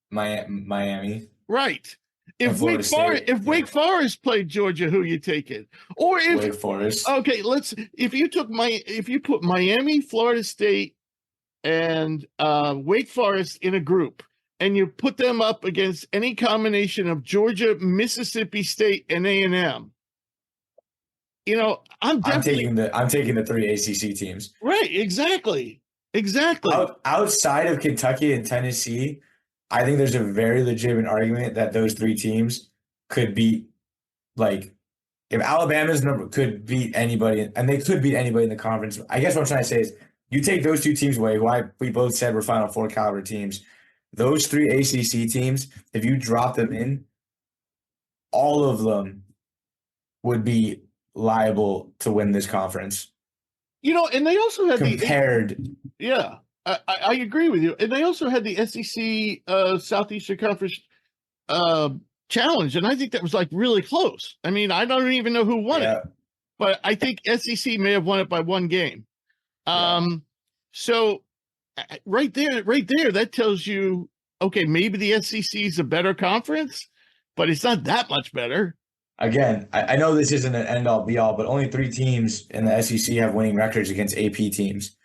Miami, right? If Wake Forest played Georgia, who you taking? Or if Wake Forest. Okay, if you put Miami, Florida State, and Wake Forest in a group, and you put them up against any combination of Georgia, Mississippi State, and A&M, I'm taking the 3 ACC teams. Right, exactly. Outside of Kentucky and Tennessee, I think there's a very legitimate argument that those 3 teams could beat, if Alabama's number could beat anybody, and they could beat anybody in the conference. I guess what I'm trying to say is, you take those 2 teams away, we both said were Final Four caliber teams. Those 3 ACC teams, if you drop them in, all of them would be liable to win this conference. And they also had Yeah. I agree with you. And they also had the SEC Southeastern Conference challenge, and I think that was really close. I don't even know who won it, but I think SEC may have won it by 1 game. So right there, that tells you, okay, maybe the SEC is a better conference, but it's not that much better. again, I know this isn't an end all be all, but only three teams in the SEC have winning records against AP teams.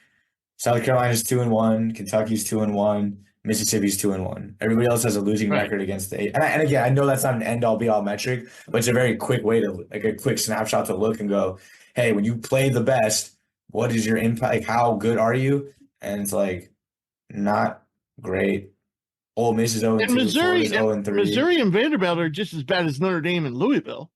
South Carolina's 2-1, Kentucky's 2-1, Mississippi's 2-1. Everybody else has a losing Right. record against the. And again, I know that's not an end all be all metric, but it's a very quick way to like a quick snapshot to look and go, hey, when you play the best, what is your impact? Like, how good are you? And it's like not great. Ole Miss is And 0-2, Florida's 0-3. Missouri and Vanderbilt are just as bad as Notre Dame and Louisville.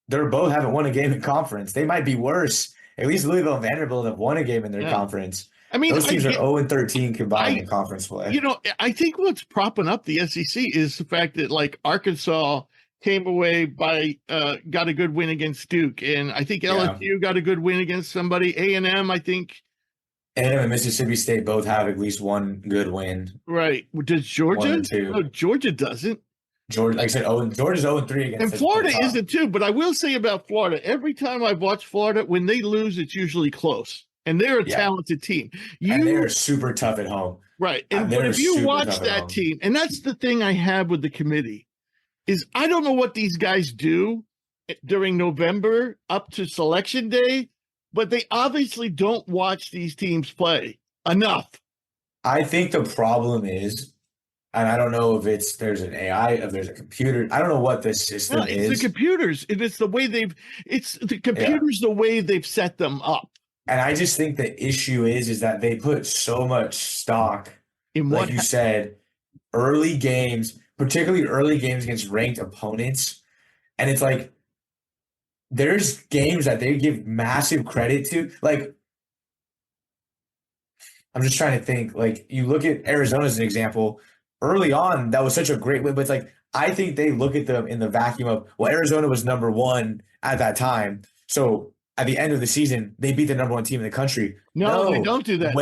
They're both haven't won a game in conference. They might be worse. At least Louisville and Vanderbilt have won a game in their conference. I mean, those teams are 0-13 combined in conference play. You know, I think what's propping up the SEC is the fact that like Arkansas came away by got a good win against Duke, and I think LSU got a good win against somebody. A&M, I think. A&M and Mississippi State both have at least one good win. Right? Does Georgia? 1 or 2. No, Georgia doesn't. Georgia, like I said, Georgia's 0-3 against. And Florida isn't too. But I will say about Florida, every time I've watched Florida, when they lose, it's usually close. And they're a talented team. And they're super tough at home. Right. And but if you watch that team, and that's the thing I have with the committee, is I don't know what these guys do during November up to selection day, but they obviously don't watch these teams play enough. I think the problem is, and I don't know if there's an AI, if there's a computer. I don't know what this system is. It's the computers. It's the way the way they've set them up. And I just think the issue is that they put so much stock in what you said, early games, particularly early games against ranked opponents. And it's like there's games that they give massive credit to. Like, I'm just trying to think. Like, you look at Arizona as an example. Early on, that was such a great win. But it's like I think they look at them in the vacuum of, well, Arizona was number one at that time. So at the end of the season, they beat the number one team in the country. No, they don't do that.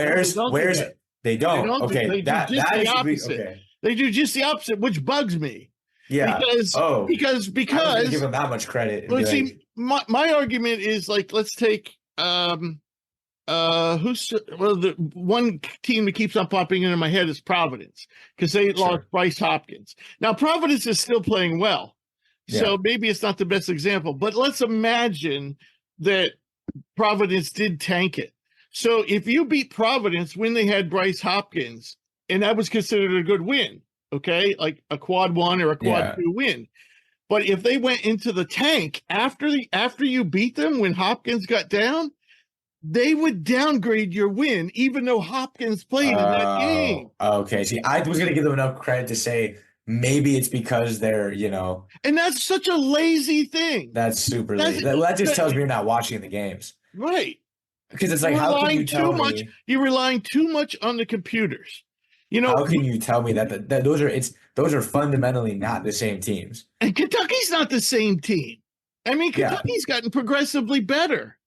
They don't. Okay. They do just the opposite. Okay. They do just the opposite, which bugs me. Yeah. Because I was gonna give them that much credit. Let's see. My argument is like, let's take the one team that keeps on popping into my head is Providence, because they lost Bryce Hopkins. Now Providence is still playing well, so maybe it's not the best example. But let's imagine that Providence did tank it. So if you beat Providence when they had Bryce Hopkins, and that was considered a good win, okay, like a quad 1 or a quad 2 win. But if they went into the tank after you beat them when Hopkins got down, they would downgrade your win, even though Hopkins played in that game. Okay. See, I was going to give them enough credit to say maybe it's because they're, And that's such a lazy thing. That's super lazy. That just tells me you're not watching the games. Right. Because it's like, how can you tell me? You're relying too much on the computers. How can you tell me that those are fundamentally not the same teams? And Kentucky's not the same team. I mean, Kentucky's gotten progressively better.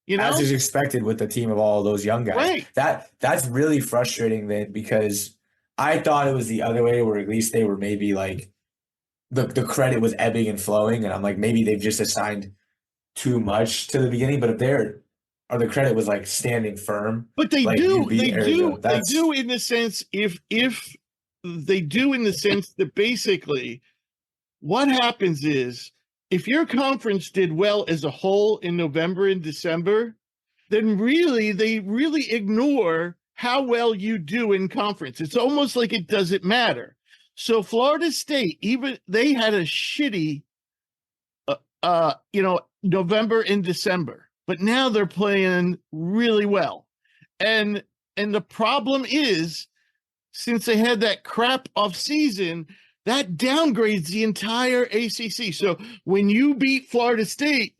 As is expected with the team of all those young guys. Right. That's really frustrating then, because I thought it was the other way, where at least they were maybe like the credit was ebbing and flowing, and I'm like, maybe they've just assigned too much to the beginning. But if the credit was like standing firm. But they do in the sense if they do in the sense that basically what happens is, if your conference did well as a whole in November and December, then they really ignore how well you do in conference. It's almost like it doesn't matter. So Florida State, even they had a shitty, November and December, but now they're playing really well. And the problem is, since they had that crap off season, that downgrades the entire ACC. So when you beat Florida State,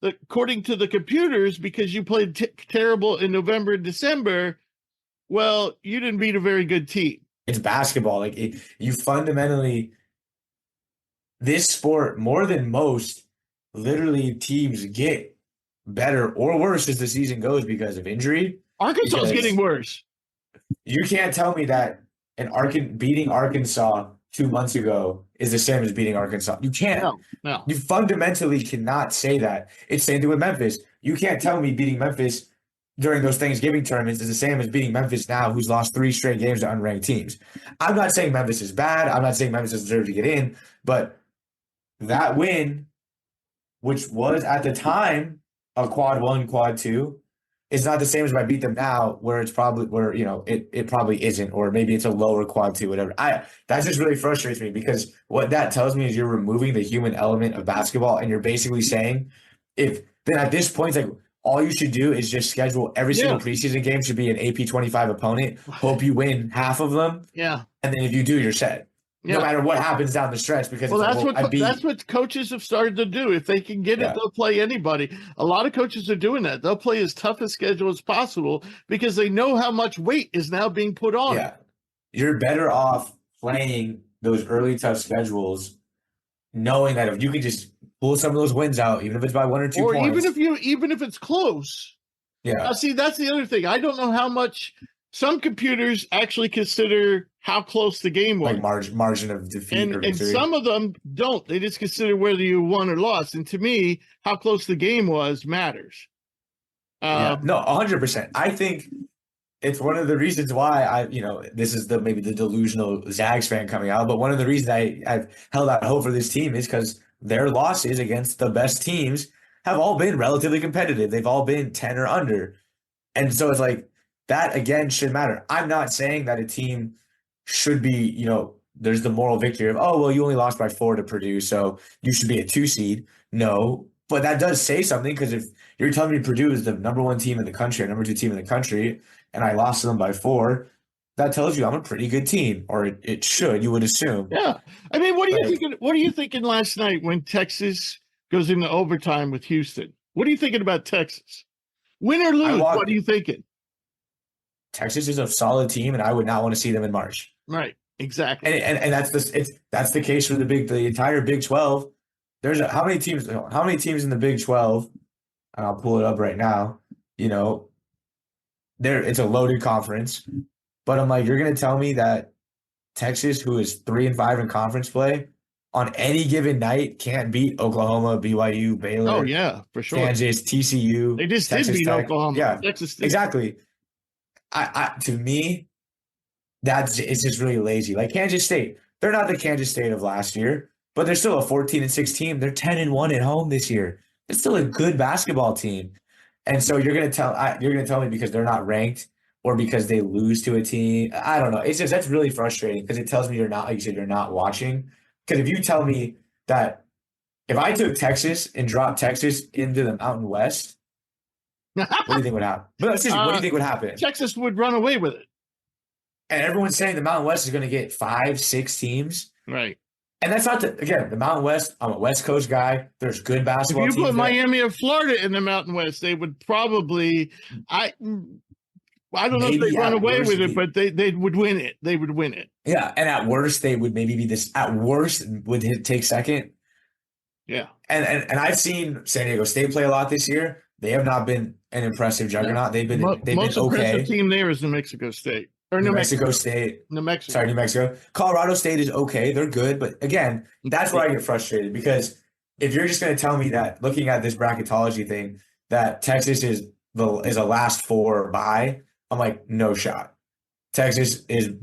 according to the computers, because you played terrible in November and December, well, you didn't beat a very good team. It's basketball. Like you fundamentally, this sport more than most, literally teams get better or worse as the season goes because of injury. Arkansas is getting worse. You can't tell me that beating Arkansas 2 months ago is the same as beating Arkansas. You can't. No. You fundamentally cannot say that. It's the same thing with Memphis. You can't tell me beating Memphis during those Thanksgiving tournaments is the same as beating Memphis now, who's lost 3 straight games to unranked teams. I'm not saying Memphis is bad. I'm not saying Memphis deserves to get in, but that win which was at the time a quad 1, quad 2, is not the same as if I beat them now, where it's probably it probably isn't, or maybe it's a lower quad 2, whatever. That just really frustrates me because what that tells me is you're removing the human element of basketball, and you're basically saying if then at this point, it's like all you should do is just schedule every single preseason game should be an AP 25 opponent. Hope you win half of them. Yeah. And then if you do, you're set. No matter what happens down the stretch, because that's what coaches have started to do. If they can get it, they'll play anybody. A lot of coaches are doing that. They'll play as tough a schedule as possible because they know how much weight is now being put on. Yeah, you're better off playing those early tough schedules, knowing that if you can just pull some of those wins out, even if it's by 1 or 2 points, or even if it's close. Yeah. Now, see, that's the other thing. I don't know how much some computers actually consider how close the game was, like margin of defeat or victory. And some of them don't. They just consider whether you won or lost. And to me, how close the game was matters. No, 100%. I think it's one of the reasons why this is maybe the delusional Zags fan coming out, but one of the reasons I've held out hope for this team is because their losses against the best teams have all been relatively competitive. They've all been 10 or under. And so it's like that, again, should matter. I'm not saying that a team should be, there's the moral victory of, oh, well, you only lost by 4 to Purdue, so you should be a 2 seed. No, but that does say something, because if you're telling me Purdue is the number 1 team in the country, or number 2 team in the country, and I lost to them by 4, that tells you I'm a pretty good team, or it should, you would assume. Yeah. I mean, what are you thinking last night when Texas goes into overtime with Houston? What are you thinking about Texas? Win or lose, what are you thinking? Texas is a solid team, and I would not want to see them in March. Right, exactly. And that's the case for the entire Big 12. There's how many teams in the Big 12? And I'll pull it up right now. It's a loaded conference, but I'm like, you're gonna tell me that Texas, who is 3-5 in conference play, on any given night can't beat Oklahoma, BYU, Baylor? Oh yeah, for sure. Kansas, TCU. They just Texas did beat Tech. Oklahoma. Yeah, Texas exactly. To me, it's just really lazy. Like Kansas State, they're not the Kansas State of last year, but they're still a 14-6 team. They're 10-1 at home this year. It's still a good basketball team. And so you're gonna tell me because they're not ranked or because they lose to a team. I don't know. It's just, that's really frustrating because it tells me you're not, like you said, you're not watching. Because if you tell me that if I took Texas and dropped Texas into the Mountain West, what do you think would happen? But seriously, what do you think would happen? Texas would run away with it. And everyone's saying the Mountain West is going to get 5-6 teams. Right. And that's not the Mountain West. I'm a West Coast guy. There's good basketball teams. If you put Miami or Florida in the Mountain West, they would probably I don't know if they'd run away with it, but they would win it. They would win it. Yeah. And at worst, they would maybe be this, at worst, would take second. Yeah. And I've seen San Diego State play a lot this year. They have not been an impressive juggernaut. They've been okay. Most impressive team there is New Mexico State. Or New Mexico State. New Mexico. Sorry, New Mexico. Colorado State is okay. They're good. But again, that's where I get frustrated, because if you're just going to tell me that, looking at this bracketology thing, that Texas is a last 4 bye, I'm like, no shot. Texas is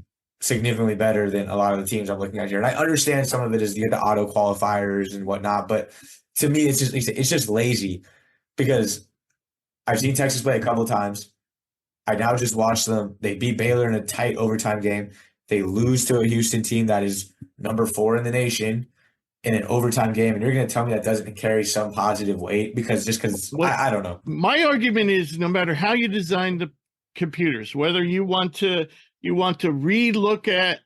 significantly better than a lot of the teams I'm looking at here. And I understand some of it is the auto qualifiers and whatnot, but to me, it's just lazy, because I've seen Texas play a couple of times. I now just watched them. They beat Baylor in a tight overtime game. They lose to a Houston team that is number 4 in the nation in an overtime game. And you're going to tell me that doesn't carry some positive weight because I don't know. My argument is, no matter how you design the computers, whether you want to relook at,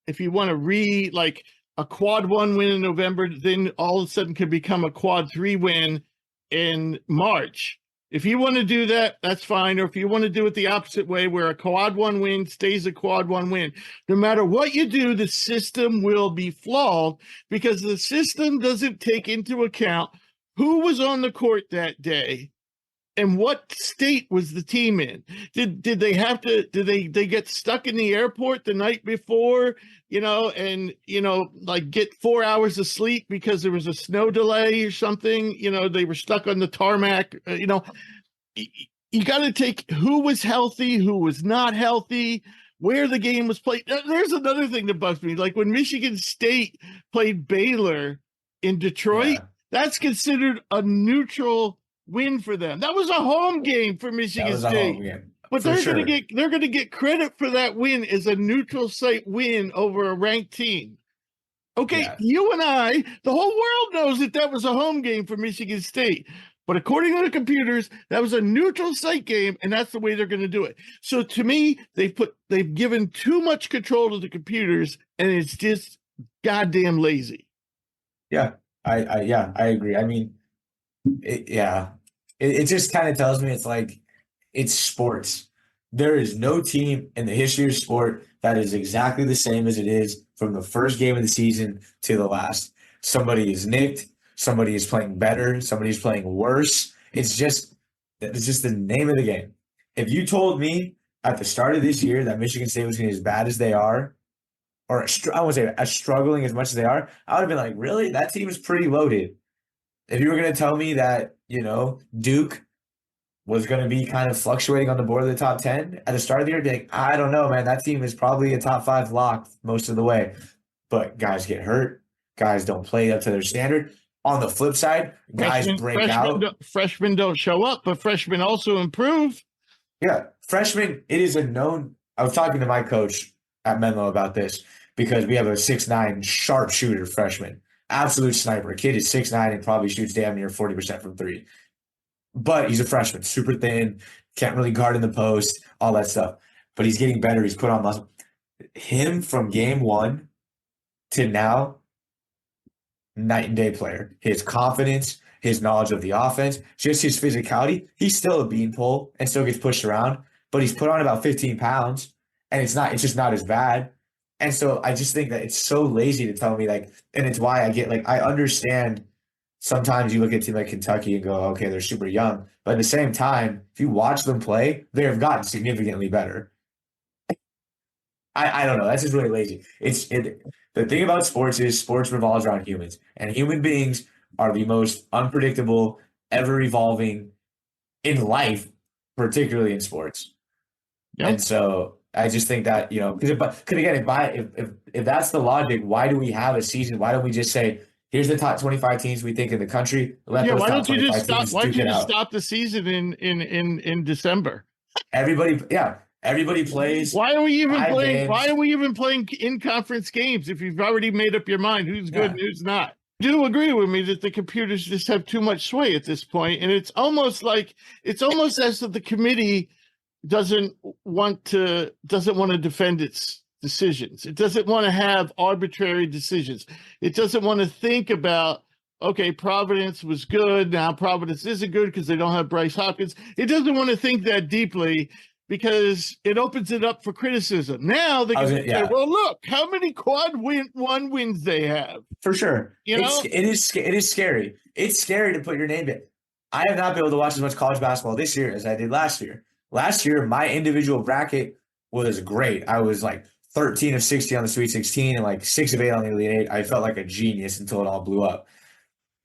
if you want to like a quad 1 win in November, then all of a sudden could become a quad 3 win in March. If you want to do that, that's fine. Or if you want to do it the opposite way, where a quad 1 win stays a quad 1 win, no matter what you do, the system will be flawed, because the system doesn't take into account who was on the court that day and what state was the team in. Did they get stuck in the airport the night before, and like get 4 hours of sleep because there was a snow delay or something? They were stuck on the tarmac. You got to take who was healthy, who was not healthy, where the game was played. There's another thing that bugs me. Like when Michigan State played Baylor in Detroit, That's considered a neutral win for them. That was a home game for That Michigan was a State. home game. But For sure. they're gonna get credit for that win as a neutral site win over a ranked team. Okay, Yeah. you and I, the whole world knows that was a home game for Michigan State. But according to the computers, that was a neutral site game, and that's the way they're going to do it. So to me, they've given too much control to the computers, and it's just goddamn lazy. Yeah, I agree. I mean, it just kind of tells me it's like it's sports. There is no team in the history of sport that is exactly the same as it is from the first game of the season to the last. Somebody is nicked, somebody is playing better, somebody's playing worse. It's just the name of the game. If you told me at the start of this year that Michigan State was going to be as bad as they are, or I won't say as struggling as much as they are, I would have been like, really? That team is pretty loaded. If you were going to tell me that, Duke was going to be kind of fluctuating on the board of the top 10 at the start of the year, I'd be like, I don't know, man. That team is probably a top 5 lock most of the way. But guys get hurt. Guys don't play up to their standard. On the flip side, guys break out. Freshmen don't show up, but freshmen also improve. Yeah, freshmen, it is a known. I was talking to my coach at Menlo about this because we have a 6'9" sharpshooter freshman. Absolute sniper. Kid is 6'9" and probably shoots damn near 40% from three. But he's a freshman, super thin, can't really guard in the post, all that stuff. But he's getting better. He's put on muscle. Him from game one to now, night and day player. His confidence, his knowledge of the offense, just his physicality. He's still a beanpole and still gets pushed around, but he's put on about 15 pounds, and it's just not as bad. And so I just think that it's so lazy to tell me, like, and it's why I get, like, I understand sometimes you look at a team like Kentucky and go, okay, they're super young. But at the same time, if you watch them play, they have gotten significantly better. I don't know. That's just really lazy. The thing about sports is sports revolves around humans, and human beings are the most unpredictable, ever evolving in life, particularly in sports. Yep. And so I just think that, because again, if that's the logic, why do we have a season? Why don't we just say, here's the top 25 teams we think in the country? Why don't you just stop the season in December? Everybody plays. Why are we even playing? Why are we even playing in-conference games if you've already made up your mind who's good and who's not? You do agree with me that the computers just have too much sway at this point, and it's almost as if the committee doesn't want to defend its decisions. It doesn't want to have arbitrary decisions. It doesn't want to think about, okay, Providence was good, now Providence isn't good because they don't have Bryce Hopkins. It doesn't want to think that deeply, because it opens it up for criticism. Now they can say, well, look, how many quad one wins they have. For sure. It is scary. It's scary to put your name in. I have not been able to watch as much college basketball this year as I did last year. Last year, my individual bracket was great. I was like 13 of 60 on the Sweet 16 and like 6 of 8 on the Elite 8. I felt like a genius until it all blew up.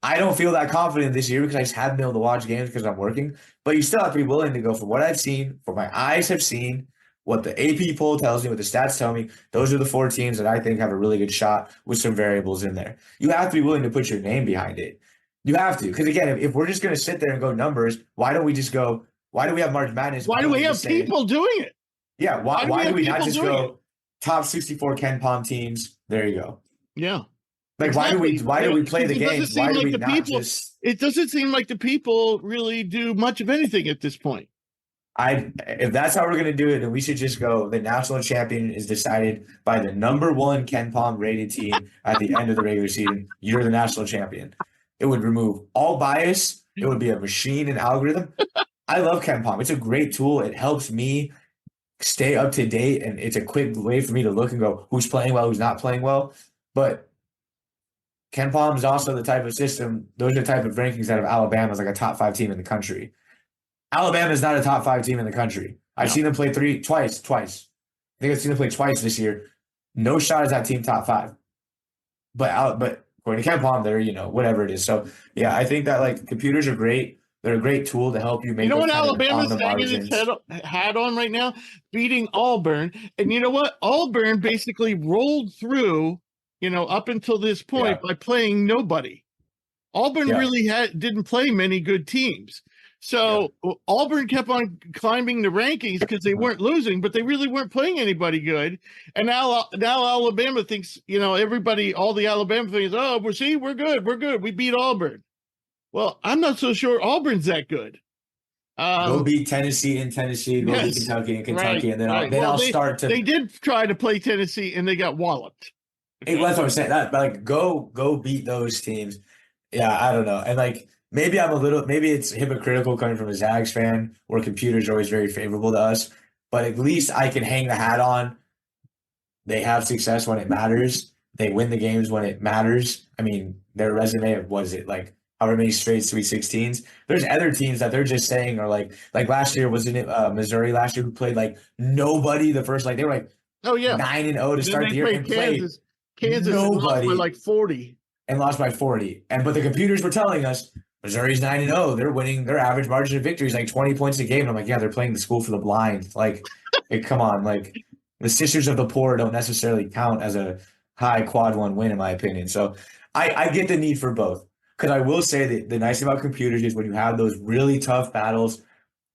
I don't feel that confident this year because I just haven't been able to watch games because I'm working. But you still have to be willing to go from what I've seen, what my eyes have seen, what the AP poll tells me, what the stats tell me. Those are the 4 teams that I think have a really good shot with some variables in there. You have to be willing to put your name behind it. You have to. Because again, if we're just going to sit there and go numbers, why don't we just go, why do we have March Madness? Why do we have people doing it? Yeah, why do we not just go top 64 Ken Palm teams? There you go. Yeah. Like, exactly. why do we play the games? Why do we not just... It doesn't seem like the people really do much of anything at this point. If that's how we're going to do it, then we should just go, the national champion is decided by the number 1 Ken Palm rated team at the end of the regular season. You're the national champion. It would remove all bias. It would be a machine and algorithm. I love Ken Palm. It's a great tool. It helps me stay up to date, and it's a quick way for me to look and go, who's playing well, who's not playing well. But Ken Palm is also the type of system, those are the type of rankings that have Alabama as like a top 5 team in the country. Alabama is not a top 5 team in the country. I've seen them play twice. I think I've seen them play twice this year. No shot is that team top 5. But according to Ken Palm, they're, whatever it is. So, yeah, I think that, like, computers are great. They're a great tool to help you make. You know what Alabama's hanging its hat on right now? Beating Auburn. And you know what? Auburn basically rolled through, up until this point by playing nobody. Auburn Yeah. really didn't play many good teams. Yeah. So Auburn kept on climbing the rankings because they weren't losing, but they really weren't playing anybody good. And now Alabama thinks, everybody, all the Alabama fans, oh, we're good. We beat Auburn. Well, I'm not so sure Auburn's that good. Go beat Tennessee in Tennessee. Go beat Yes, Kentucky in Kentucky, right, and then right. I'll Well, start to. they did try to play Tennessee and they got walloped. Hey, that's what I'm saying. That like go beat those teams. Yeah, I don't know. And like maybe it's hypocritical coming from a Zags fan where computers are always very favorable to us, but at least I can hang the hat on. They have success when it matters. They win the games when it matters. I mean, their resume of what is it like however many straight Sweet 16s. There's other teams that they're just saying are like last year, wasn't it Missouri last year who played like nobody the first, like they were like Oh yeah, 9-0 to then start they the year played and played Kansas and lost by nobody like 40. and lost by 40. But the computers were telling us Missouri's 9-0. They're winning. Their average margin of victory is like 20 points a game. And I'm like, yeah, they're playing the school for the blind. Like, hey, come on. Like, the Sisters of the Poor don't necessarily count as a high quad one win, in my opinion. So I get the need for both. Because I will say that the nice thing about computers is when you have those really tough battles,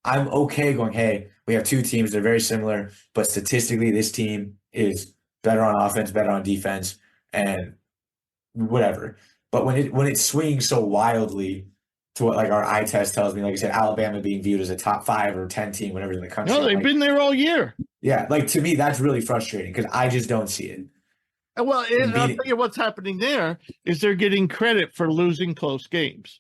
I'm okay going, hey, we have two teams. They're very similar. But statistically, this team is better on offense, better on defense, and whatever. But when it swings so wildly to what like our eye test tells me, like I said, Alabama being viewed as a top 5 or 10 team, whatever in the country. No, they've been there all year. Yeah, like to me, that's really frustrating because I just don't see it. Well, I'll tell you what's happening there is they're getting credit for losing close games.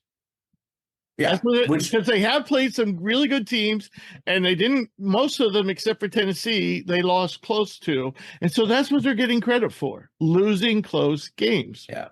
Yeah, because they have played some really good teams, and they didn't. Most of them, except for Tennessee, they lost close to, and so that's what they're getting credit for: losing close games. Yeah,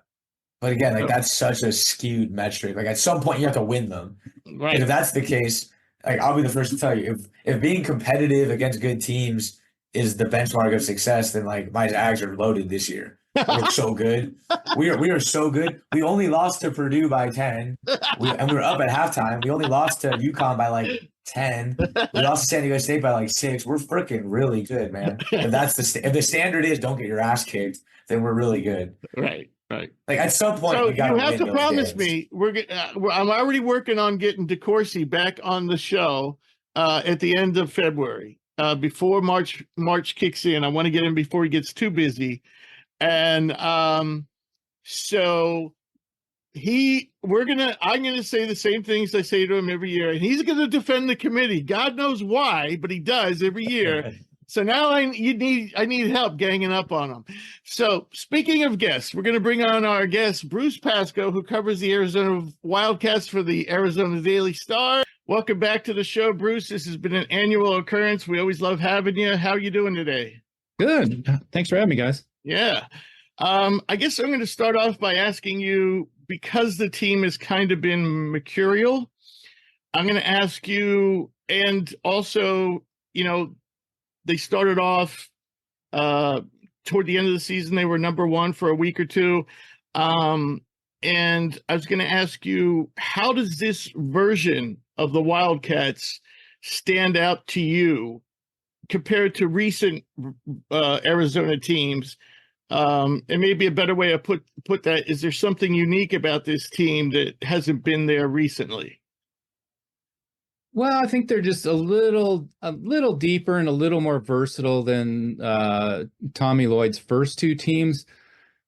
but again, like that's such a skewed metric. Like at some point, you have to win them. Right. If that's the case, like I'll be the first to tell you, if being competitive against good teams is the benchmark of success, then like my Zags are loaded this year. We're so good. We are so good. We only lost to Purdue by 10. We were up at halftime. We only lost to UConn by like 10. We lost to San Diego State by like 6. We're freaking really good, man. If the standard is don't get your ass kicked, then we're really good. Right. Like at some point, so you have to promise games. me I'm already working on getting DeCourcy back on the show at the end of February before March kicks in. I want to get him before he gets too busy. And so I'm gonna say the same things I say to him every year, and he's gonna defend the committee. God knows why, but he does every year. So now I need help ganging up on him. So speaking of guests, we're gonna bring on our guest, Bruce Pascoe, who covers the Arizona Wildcats for the Arizona Daily Star. Welcome back to the show, Bruce. This has been an annual occurrence. We always love having you. How are you doing today? Good. Thanks for having me, guys. Yeah. I guess I'm going to start off by asking you, because the team has kind of been mercurial, I'm going to ask you, and also, they started off toward the end of the season, they were number 1 for a week or two. And I was going to ask you, how does this version of the Wildcats stand out to you compared to recent Arizona teams? And maybe a better way to put that, is there something unique about this team that hasn't been there recently? Well, I think they're just a little deeper and a little more versatile than Tommy Lloyd's first 2 teams.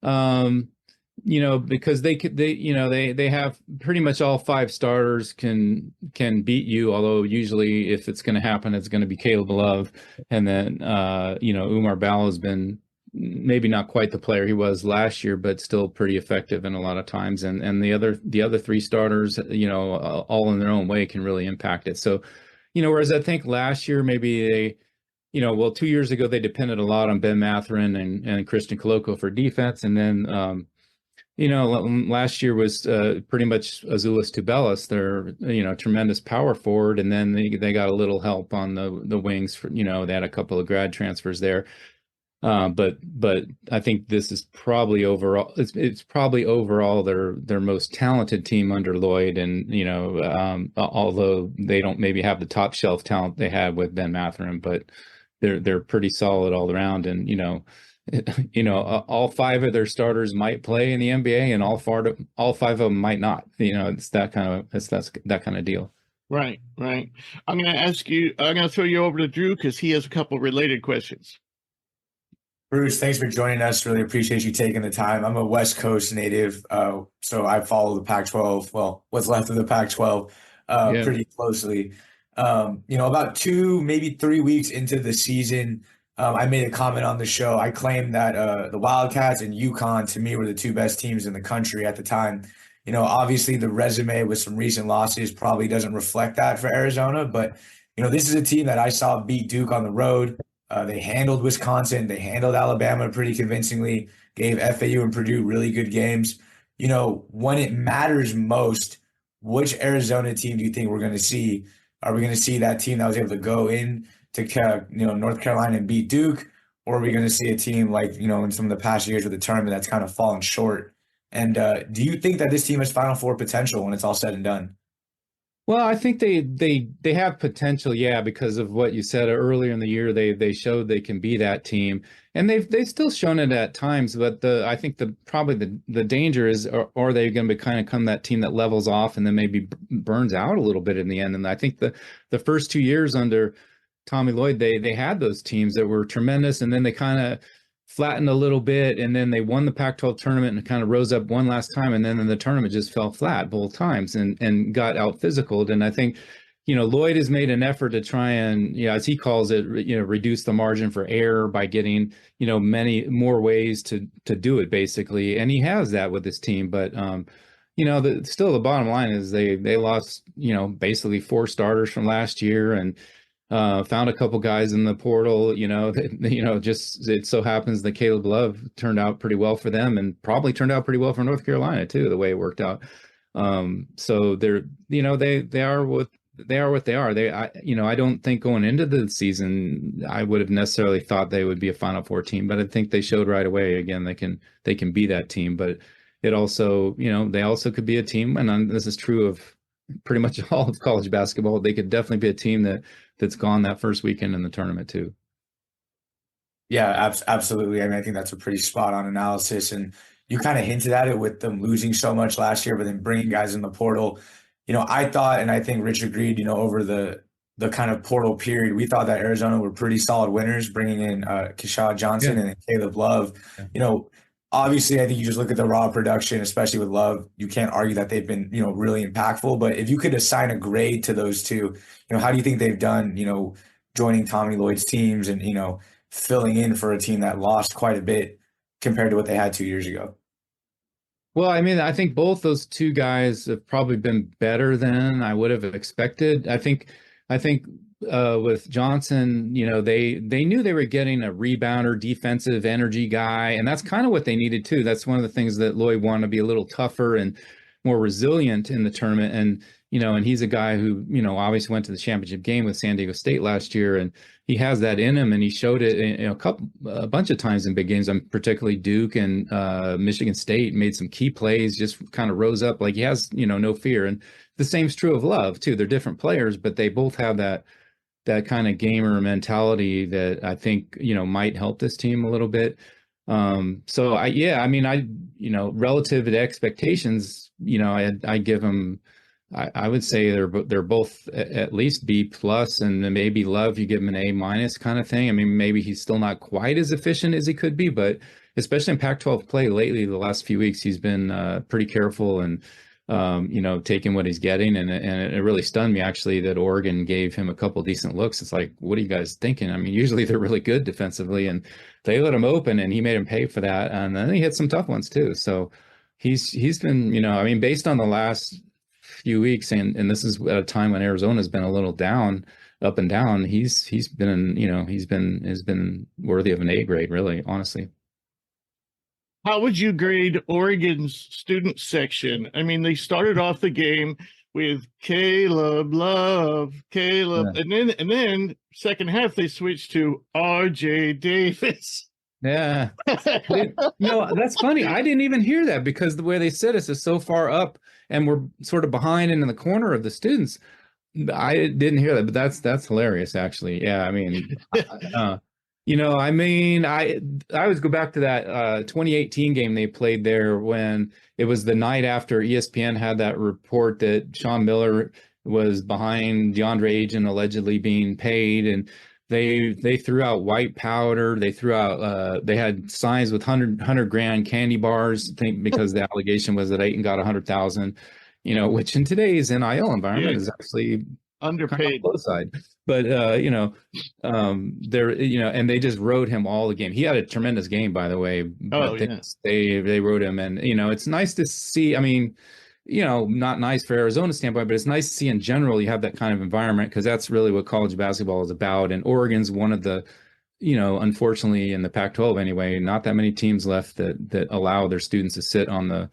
Because they have pretty much all 5 starters can beat you. Although usually, if it's going to happen, it's going to be Caleb Love, and then Umar Ballo's been maybe not quite the player he was last year, but still pretty effective in a lot of times. And the other 3 starters, all in their own way, can really impact it. So, whereas I think last year maybe they, 2 years ago they depended a lot on Ben Mathurin and Christian Coloco for defense, and then. Last year was pretty much Azuolas Tubelis, their tremendous power forward, and then they got a little help on the wings. They had a couple of grad transfers there, but I think this is probably overall it's probably overall their most talented team under Lloyd, and although they don't maybe have the top shelf talent they had with Ben Mathurin, but they're pretty solid all around, and all five of their starters might play in the NBA, and all five of them might not. It's that kind of deal. Right. I'm going to throw you over to Drew because he has a couple related questions. Bruce, thanks for joining us. Really appreciate you taking the time. I'm a West Coast native, so I follow the Pac-12, well, what's left of the Pac-12, pretty closely. About 2, maybe 3 weeks into the season, I made a comment on the show. I claimed that the Wildcats and UConn, to me, were the 2 best teams in the country at the time. Obviously the resume with some recent losses probably doesn't reflect that for Arizona, but this is a team that I saw beat Duke on the road. They handled Wisconsin. They handled Alabama pretty convincingly, gave FAU and Purdue really good games. When it matters most, which Arizona team do you think we're going to see? Are we going to see that team that was able to go in to North Carolina and beat Duke? Or are we going to see a team like, in some of the past years with the tournament that's kind of fallen short? And do you think that this team has Final Four potential when it's all said and done? Well, I think they have potential, yeah, because of what you said earlier in the year. They showed they can be that team, and they've still shown it at times. But I think the danger is, are they going to become that team that levels off and then maybe burns out a little bit in the end? And I think the first 2 years under Tommy Lloyd, they had those teams that were tremendous, and then they kind of flattened a little bit, and then they won the Pac-12 tournament and kind of rose up one last time, and then the tournament just fell flat both times and got out physicaled. And I think, Lloyd has made an effort to try and, as he calls it, reduce the margin for error by getting, many more ways to do it, basically. And he has that with his team, but still the bottom line is they lost, basically 4 starters from last year, and found a couple guys in the portal, just it so happens that Caleb Love turned out pretty well for them, and probably turned out pretty well for North Carolina too, the way it worked out. So they're, they are what they are. I don't think going into the season, I would have necessarily thought they would be a Final Four team, but I think they showed right away, again, they can be that team. But it also, they also could be a team, and this is true of pretty much all of college basketball. They could definitely be a team that's gone that first weekend in the tournament too. Yeah, absolutely. I mean, I think that's a pretty spot on analysis. And you kind of hinted at it with them losing so much last year, but then bringing guys in the portal. I thought, and I think Rich agreed, over the kind of portal period, we thought that Arizona were pretty solid winners, bringing in Keshad Johnson and Caleb Love. Obviously, I think you just look at the raw production, especially with Love, you can't argue that they've been, really impactful. But if you could assign a grade to those two, how do you think they've done, joining Tommy Lloyd's teams and, filling in for a team that lost quite a bit compared to what they had 2 years ago? Well, I mean, I think both those two guys have probably been better than I would have expected. I think with Johnson, they knew they were getting a rebounder, defensive energy guy, and that's kind of what they needed too. That's one of the things that Lloyd wanted to be a little tougher and more resilient in the tournament. And and he's a guy who obviously went to the championship game with San Diego State last year, and he has that in him, and he showed it a bunch of times in big games. Particularly Duke and Michigan State made some key plays, just kind of rose up like he has no fear. And the same's true of Love too. They're different players, but they both have that kind of gamer mentality that I think, might help this team a little bit. So relative to expectations, I give them, I would say they're both at least B plus, and maybe Love, you give him an A minus kind of thing. I mean, maybe he's still not quite as efficient as he could be, but especially in Pac-12 play lately, the last few weeks, he's been pretty careful and taking what he's getting. And it really stunned me, actually, that Oregon gave him a couple decent looks. It's like, what are you guys thinking? I mean, usually they're really good defensively, and they let him open, and he made him pay for that. And then he hit some tough ones too. So he's been, based on the last few weeks, and this is at a time when Arizona's been a little up and down, he's been worthy of an A grade, really, honestly. How would you grade Oregon's student section? I mean, they started off the game with Caleb Love, yeah. and then second half they switched to RJ Davis. Yeah. That's funny. I didn't even hear that, because the way they said it is so far up and we're sort of behind and in the corner of the students. I didn't hear that, but that's hilarious, actually. Yeah, I mean, I mean, I always go back to that 2018 game they played there when it was the night after ESPN had that report that Sean Miller was behind DeAndre Ayton allegedly being paid, and they threw out white powder. They threw out they had signs with 100 grand candy bars, I think, because the allegation was that Ayton got 100,000, which in today's NIL environment is actually underpaid, low side. But there, and they just rode him all the game. He had a tremendous game, by the way. They rode him, and it's nice to see. I mean, not nice for Arizona's standpoint, but it's nice to see in general you have that kind of environment, because that's really what college basketball is about. And Oregon's one of the, unfortunately in the Pac-12 anyway, not that many teams left that allow their students to sit on the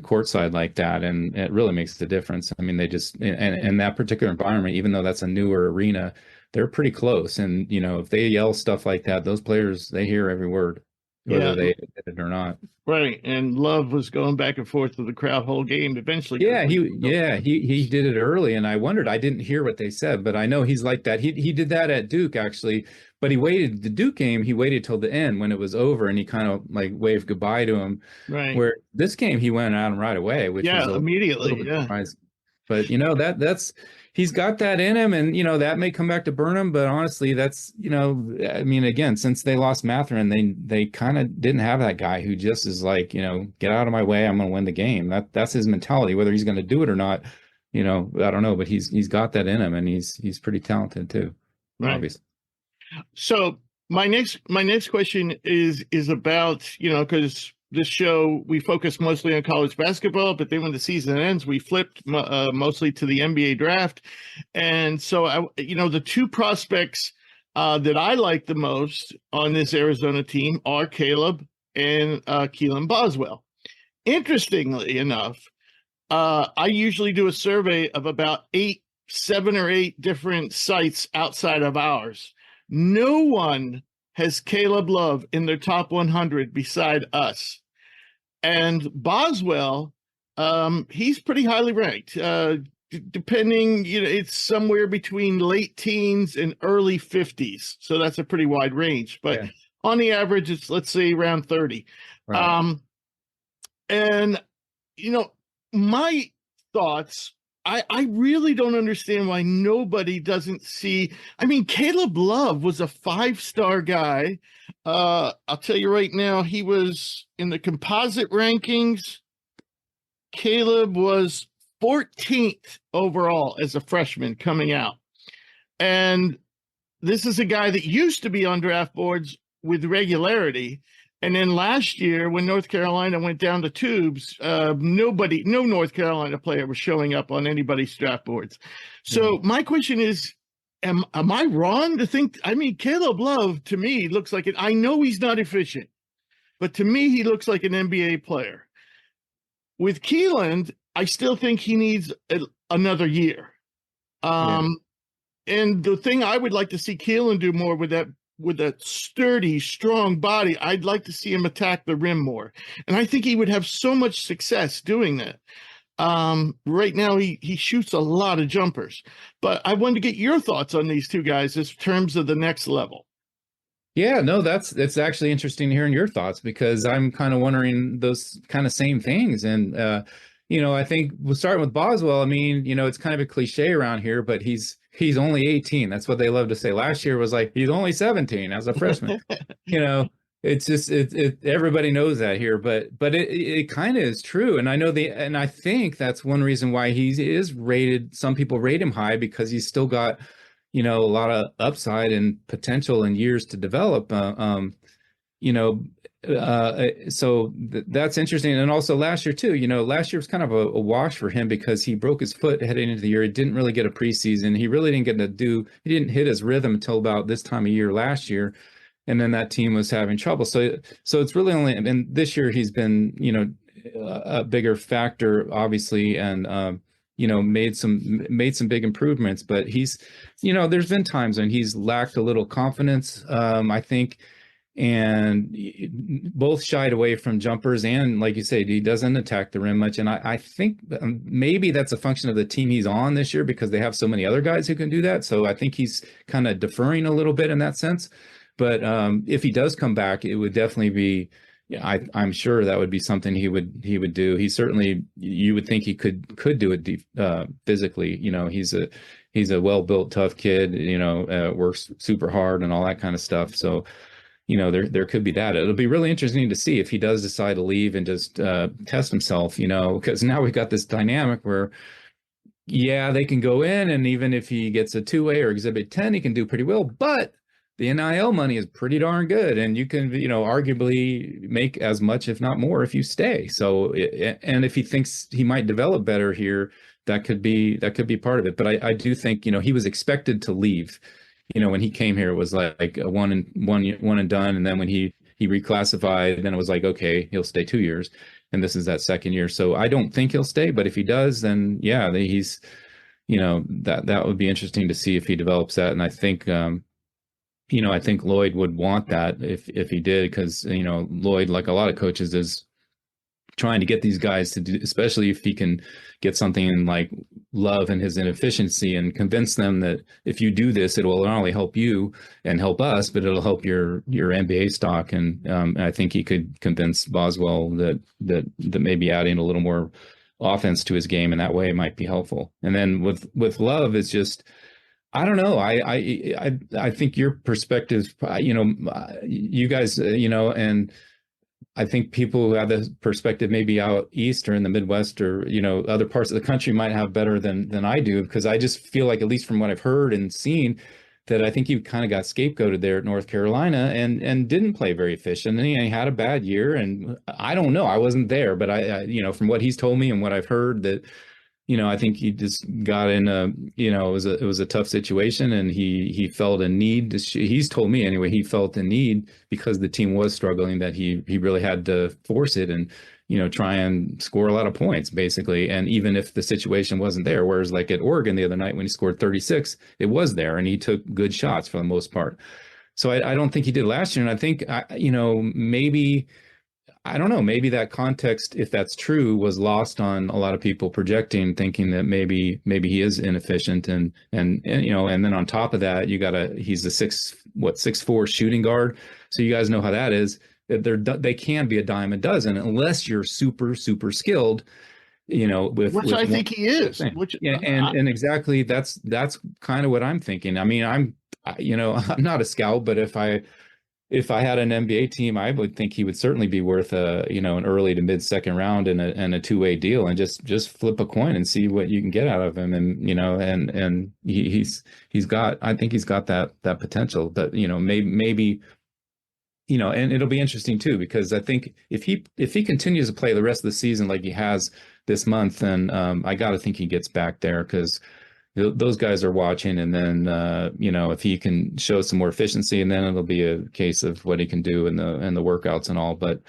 court side like that, and it really makes a difference. I mean, they just and that particular environment, even though that's a newer arena, they're pretty close. And if they yell stuff like that, those players, they hear every word, whether they admit it or not. Right. And Love was going back and forth with the crowd whole game eventually. He did it early, and I wondered, I didn't hear what they said, but I know he's like that. He did that at Duke actually, but he waited the Duke game. He waited till the end when it was over, and he kind of like waved goodbye to him. Right. Where this game he went at him right away, which was immediately. Surprising. But that's he's got that in him, and that may come back to burn him. But honestly, that's I mean, again, since they lost Mathurin, they kind of didn't have that guy who just is like, get out of my way, I'm going to win the game. That's his mentality. Whether he's going to do it or not, I don't know. But he's got that in him, and he's pretty talented too. Right. Obviously. So my next question is about because this show, we focus mostly on college basketball, but then when the season ends, we flipped mostly to the NBA draft. And so, the two prospects that I like the most on this Arizona team are Caleb and Keelan Boswell. Interestingly enough, I usually do a survey of about 7 or 8 different sites outside of ours. No one has Caleb Love in their top 100 beside us. And Boswell, he's pretty highly ranked. Depending, it's somewhere between late teens and early 50s. So that's a pretty wide range. But on the average, it's, let's say, around 30. Right. And, my thoughts, I really don't understand why nobody doesn't see. I mean, Caleb Love was a 5-star guy. I'll tell you right now, he was in the composite rankings. Caleb was 14th overall as a freshman coming out. And this is a guy that used to be on draft boards with regularity. And then last year, when North Carolina went down the tubes, no North Carolina player was showing up on anybody's draft boards. So my question is, am I wrong to think? I mean, Caleb Love to me looks like it. I know he's not efficient, but to me, he looks like an NBA player. With Keelan, I still think he needs another year. And the thing I would like to see Keelan do more with that sturdy, strong body, I'd like to see him attack the rim more. And I think he would have so much success doing that. Right now, he shoots a lot of jumpers. But I wanted to get your thoughts on these two guys in terms of the next level. Yeah, no, that's actually interesting hearing your thoughts, because I'm kind of wondering those kind of same things. And, I think we'll start with Boswell. I mean, it's kind of a cliche around here, but he's only 18. That's what they love to say. Last year was like, he's only 17 as a freshman. It's just, everybody knows that here, but it kind of is true. And and I think that's one reason why he is rated. Some people rate him high, because he's still got, a lot of upside and potential and years to develop. So that's interesting. And also last year too, last year was kind of a wash for him, because he broke his foot heading into the year. He didn't really get a preseason. He really didn't he didn't hit his rhythm until about this time of year last year. And then that team was having trouble. So it's really only, and this year he's been, a bigger factor, obviously, and, made some big improvements. But he's, there's been times when he's lacked a little confidence, I think, and both shied away from jumpers. And like you said, he doesn't attack the rim much. And I think maybe that's a function of the team he's on this year, because they have so many other guys who can do that. So I think he's kind of deferring a little bit in that sense. But if he does come back, it would definitely be. Yeah, I'm sure that would be something he would do. He certainly, you would think he could do it physically. He's a well-built, tough kid. Works super hard and all that kind of stuff. So, there could be that. It'll be really interesting to see if he does decide to leave and just test himself. Because now we've got this dynamic where, yeah, they can go in, and even if he gets a 2A or Exhibit 10, he can do pretty well. But the NIL money is pretty darn good, and you can, arguably make as much, if not more, if you stay. So, and if he thinks he might develop better here, that could be part of it. But I do think, he was expected to leave. When he came here, it was like a one and done, and then when he reclassified, then it was like, okay, he'll stay 2 years, and this is that second year. So I don't think he'll stay, but if he does, then yeah, he's, that would be interesting to see if he develops that, and I think. I think Lloyd would want that if he did, because, Lloyd, like a lot of coaches, is trying to get these guys to do, especially if he can get something like Love and his inefficiency and convince them that if you do this, it will not only help you and help us, but it'll help your NBA stock. And I think he could convince Boswell that maybe adding a little more offense to his game in that way might be helpful. And then with Love, it's just, I don't know. I think your perspective, you guys, and I think people who have the perspective maybe out east or in the Midwest or, other parts of the country might have better than I do, because I just feel like, at least from what I've heard and seen, that I think you kind of got scapegoated there at North Carolina and didn't play very efficient. And he had a bad year, and I don't know. I wasn't there, but I from what he's told me and what I've heard, that I think he just got in it was a tough situation, and he felt a need. He's told me anyway, he felt a need because the team was struggling, that he really had to force it and, try and score a lot of points, basically. And even if the situation wasn't there, whereas like at Oregon the other night when he scored 36, it was there, and he took good shots for the most part. So I don't think he did last year. And I think, maybe, I don't know, maybe that context, if that's true, was lost on a lot of people projecting, thinking that maybe he is inefficient, and then on top of that, he's a 6'4" shooting guard. So you guys know how that is. They can be a dime a dozen unless you're super, super skilled, which I think he is. And exactly, that's kind of what I'm thinking. I mean, I'm not a scout, but if I had an NBA team, I would think he would certainly be worth an early to mid second round and a 2-way deal, and just flip a coin and see what you can get out of him. And and he's got, I think he's got that potential. But maybe and it'll be interesting too, because I think if he continues to play the rest of the season like he has this month, then I got to think he gets back there, because those guys are watching. And then, if he can show some more efficiency, and then it'll be a case of what he can do in the workouts and all. But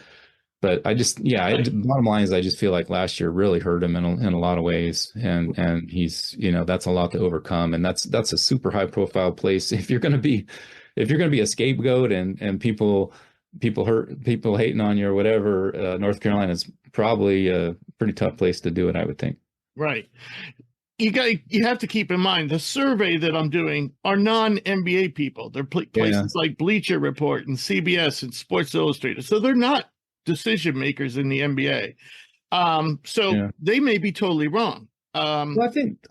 I just, bottom line is, I just feel like last year really hurt him in a lot of ways. And he's, that's a lot to overcome. And that's a super high profile place. If you're going to be a scapegoat and people hating on you or whatever, North Carolina is probably a pretty tough place to do it, I would think. Right. You have to keep in mind, the survey that I'm doing are non-NBA people. They're places like Bleacher Report and CBS and Sports Illustrated. So they're not decision makers in the NBA. They may be totally wrong. Well,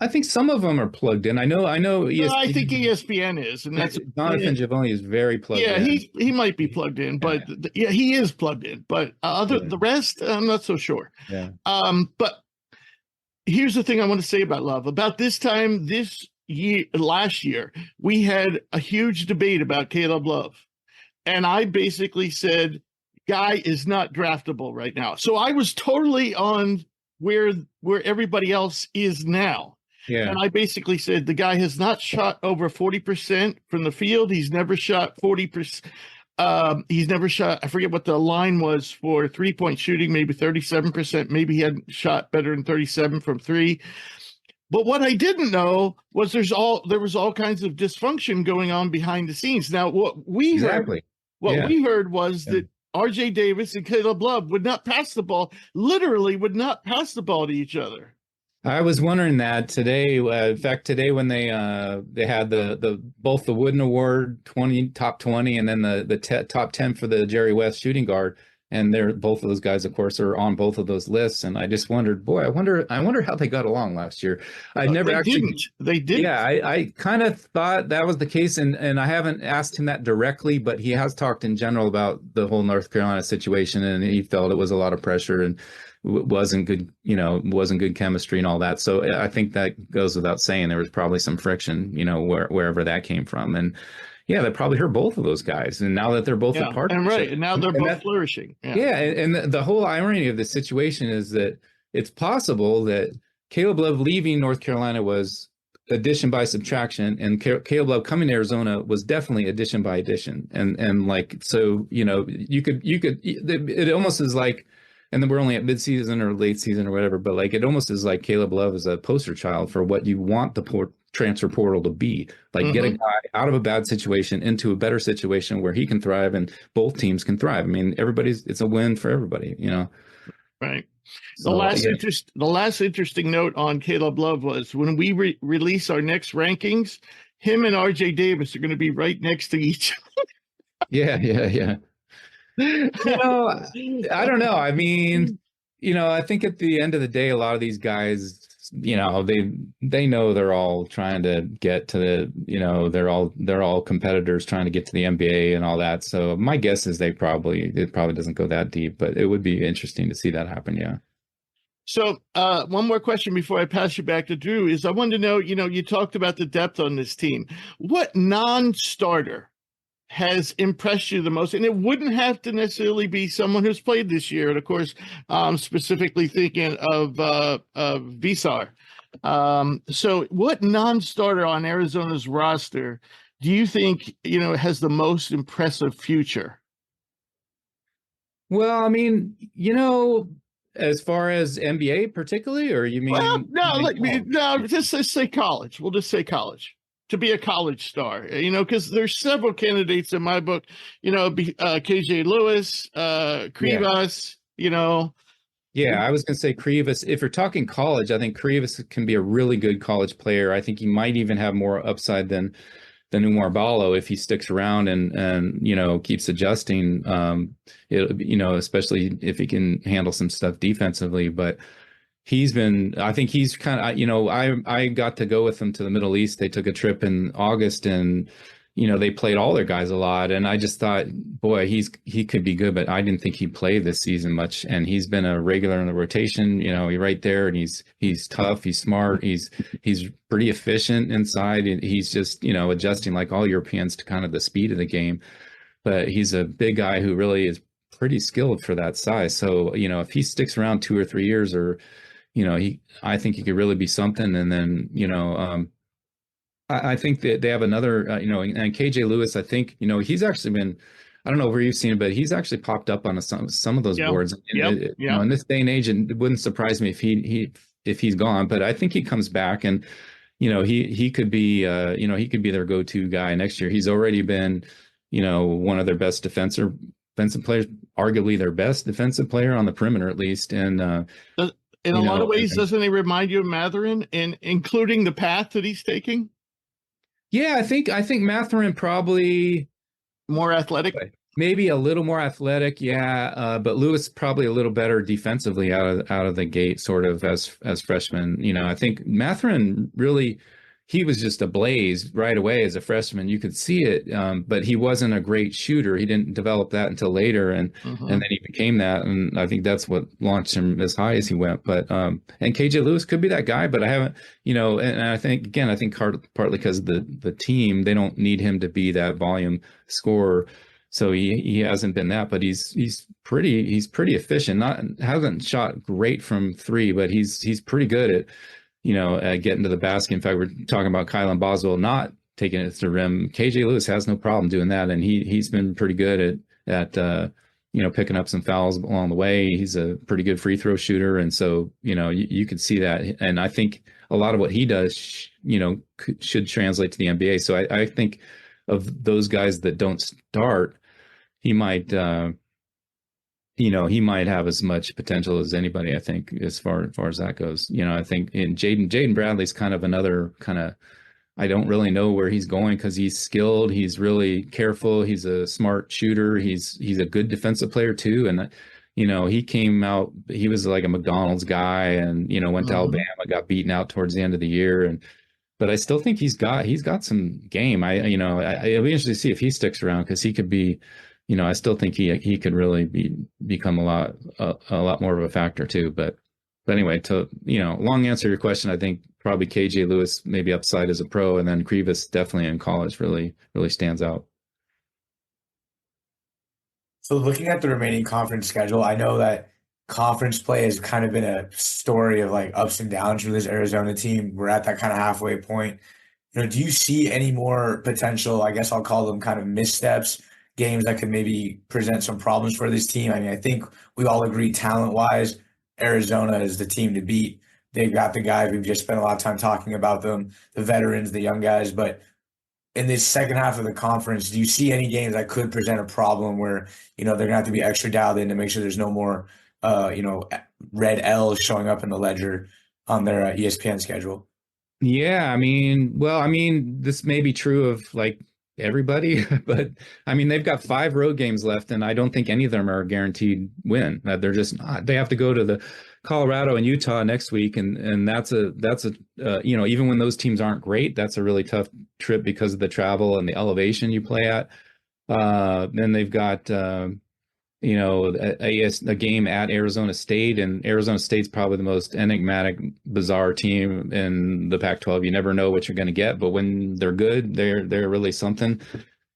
I think some of them are plugged in. I know. ESPN, I think ESPN is, and that's Jonathan Givony is very plugged in. Yeah, he might be plugged in, but he is plugged in. But the rest, I'm not so sure. Yeah. But here's the thing I want to say about Love. About this time last year, we had a huge debate about Caleb Love, and I basically said, "Guy is not draftable right now." So I was totally on where everybody else is now. Yeah. And I basically said the guy has not shot over 40% from the field. He's never shot 40%. He's never shot, I forget what the line was for 3-point shooting, maybe 37%. Maybe he hadn't shot better than 37 from three. But what I didn't know was there was all kinds of dysfunction going on behind the scenes. Now, what we heard was that RJ Davis and Caleb Love would not pass the ball, literally would not pass the ball to each other. I was wondering that today. In fact, today when they had the both the Wooden Award 20 top 20 and then the top 10 for the Jerry West shooting guard, and they're both of those guys, of course, are on both of those lists. And I just wondered, boy, I wonder how they got along last year. I never They actually. didn't. They didn't. Yeah, I kind of thought that was the case, and I haven't asked him that directly, but he has talked in general about the whole North Carolina situation, and he felt it was a lot of pressure and wasn't good, wasn't good chemistry and all that. So I think that goes without saying. There was probably some friction, wherever that came from, and yeah, that probably hurt both of those guys. And now that they're both Yeah, apart, and right, and now they're both flourishing. Yeah, yeah, and the whole irony of the situation is that it's possible that Caleb Love leaving North Carolina was addition by subtraction, and Caleb Love coming to Arizona was definitely addition by addition. And like, so, you could it almost is like, and then we're only at midseason or late season or whatever, but like it almost is like Caleb Love is a poster child for what you want the transfer portal to be. Like, get a guy out of a bad situation into a better situation where he can thrive and both teams can thrive. I mean, it's a win for everybody, right. So, the last interesting note on Caleb Love was when we release our next rankings, him and RJ Davis are going to be right next to each other. Yeah. I don't know. I mean, I think at the end of the day, a lot of these guys, they know they're all trying to get to they're all competitors trying to get to the NBA and all that. So my guess is it probably doesn't go that deep, but it would be interesting to see that happen. Yeah. So one more question before I pass you back to Drew is I wanted to know, you talked about the depth on this team. What non-starter has impressed you the most? And it wouldn't have to necessarily be someone who's played this year. And of course, specifically thinking of Visar. So what non-starter on Arizona's roster do you think, has the most impressive future? Well, I mean, as far as NBA particularly, or you mean? Well, no, just say college. We'll just say college. To be a college star, because there's several candidates in my book, KJ Lewis, Krivas, Yeah, I was going to say Krivas. If you're talking college, I think Krivas can be a really good college player. I think he might even have more upside than Umar Ballo if he sticks around and keeps adjusting. Especially if he can handle some stuff defensively, but. I think he's kind of, I got to go with them to the Middle East. They took a trip in August and, they played all their guys a lot. And I just thought, boy, he could be good, but I didn't think he'd play this season much. And he's been a regular in the rotation, he's right there and he's tough. He's smart. He's pretty efficient inside. And he's just, adjusting like all Europeans to kind of the speed of the game. But he's a big guy who really is pretty skilled for that size. So, if he sticks around 2 or 3 years or, I think he could really be something. And then, I think that they have another, and KJ Lewis, I think, he's actually been, I don't know where you've seen it, but he's actually popped up on some of those boards. In this day and age, and it wouldn't surprise me if he's gone, but I think he comes back and, he could be, he could be their go-to guy next year. He's already been, one of their best defensive players, arguably their best defensive player on the perimeter, at least. And, in a lot of ways, doesn't he remind you of Mathurin, including the path that he's taking? Yeah, I think Mathurin probably more athletic, maybe a little more athletic. Yeah, but Lewis probably a little better defensively out of the gate, sort of as freshman. I think Mathurin really. He was just ablaze right away as a freshman. You could see it, but he wasn't a great shooter. He didn't develop that until later, and then he became that. And I think that's what launched him as high as he went. But and KJ Lewis could be that guy, but I haven't, and I think partly because the team, they don't need him to be that volume scorer, so he hasn't been that. But he's pretty efficient. Hasn't shot great from three, but he's pretty good at. Getting to the basket. In fact, we're talking about Kylan Boswell not taking it to the rim. KJ Lewis has no problem doing that, and he's been pretty good at picking up some fouls along the way. He's a pretty good free throw shooter, and so you could see that. And I think a lot of what he does, should translate to the NBA. So I think of those guys that don't start, he might. he might have as much potential as anybody, I think, as far as that goes. I think in Jaden Bradley's kind of another kind of, I don't really know where he's going because he's skilled, he's really careful, he's a smart shooter, he's a good defensive player too, and he came out, he was like a McDonald's guy, and went to Alabama, got beaten out towards the end of the year, but I still think he's got some game. It'll be interesting to see if he sticks around because he could be. I still think he could really become a lot more of a factor too. But anyway, to long answer to your question, I think probably KJ Lewis maybe upside as a pro, and then Reeves definitely in college really stands out. So looking at the remaining conference schedule, I know that conference play has kind of been a story of like ups and downs for this Arizona team. We're at that kind of halfway point. Do you see any more potential, I guess I'll call them kind of missteps, games that could maybe present some problems for this team? I mean, I think we all agree talent-wise, Arizona is the team to beat. They've got the guys, we've just spent a lot of time talking about them, the veterans, the young guys, but in this second half of the conference, do you see any games that could present a problem where, they're going to have to be extra dialed in to make sure there's no more, red L's showing up in the ledger on their ESPN schedule? Yeah, this may be true of like everybody, but they've got 5 road games left, and I don't think any of them are a guaranteed win. They're just not. They have to go to the Colorado and Utah next week, and that's a even when those teams aren't great, that's a really tough trip because of the travel and the elevation you play at. Then they've got a game at Arizona State, and Arizona State's probably the most enigmatic, bizarre team in the Pac-12. You never know what you're going to get, but when they're good, they're really something.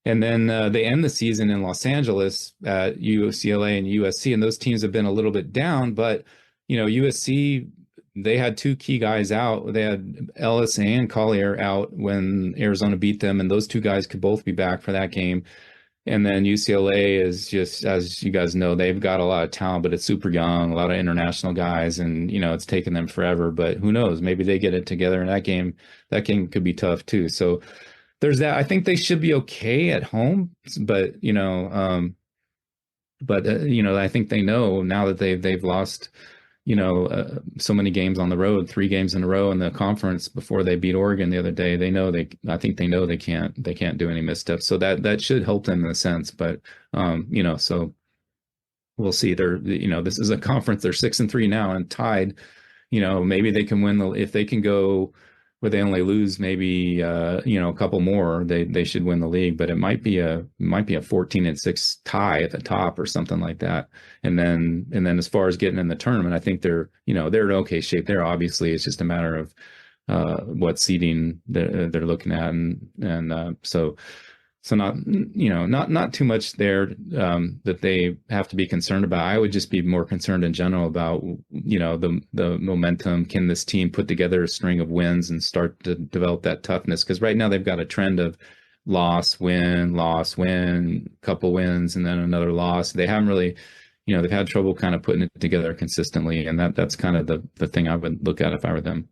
And then they end the season in Los Angeles at UCLA and USC, and those teams have been a little bit down, but USC, they had 2 key guys out. They had Ellis and Collier out when Arizona beat them, and those 2 guys could both be back for that game. And then UCLA is just, as you guys know, they've got a lot of talent, but it's super young, a lot of international guys, and it's taken them forever. But who knows? Maybe they get it together in that game. That game could be tough too. So there's that. I think they should be okay at home, but I think they know now that they've lost so many games on the road, 3 games in a row in the conference before they beat Oregon the other day. I think they know they can't do any missteps. So that should help them in a sense. But, so we'll see. This is a conference. They're 6-3 now and tied. Maybe they can win if they can go where they only lose maybe a couple more, they should win the league. But it might be a 14-6 tie at the top or something like that. And then as far as getting in the tournament, I think they're in okay shape there. Obviously, it's just a matter of what seeding they're looking at, and so not too much there that they have to be concerned about. I would just be more concerned in general about the momentum. Can this team put together a string of wins and start to develop that toughness? Because right now they've got a trend of loss, win, couple wins, and then another loss. They haven't really, they've had trouble kind of putting it together consistently, and that's kind of the thing I would look at if I were them.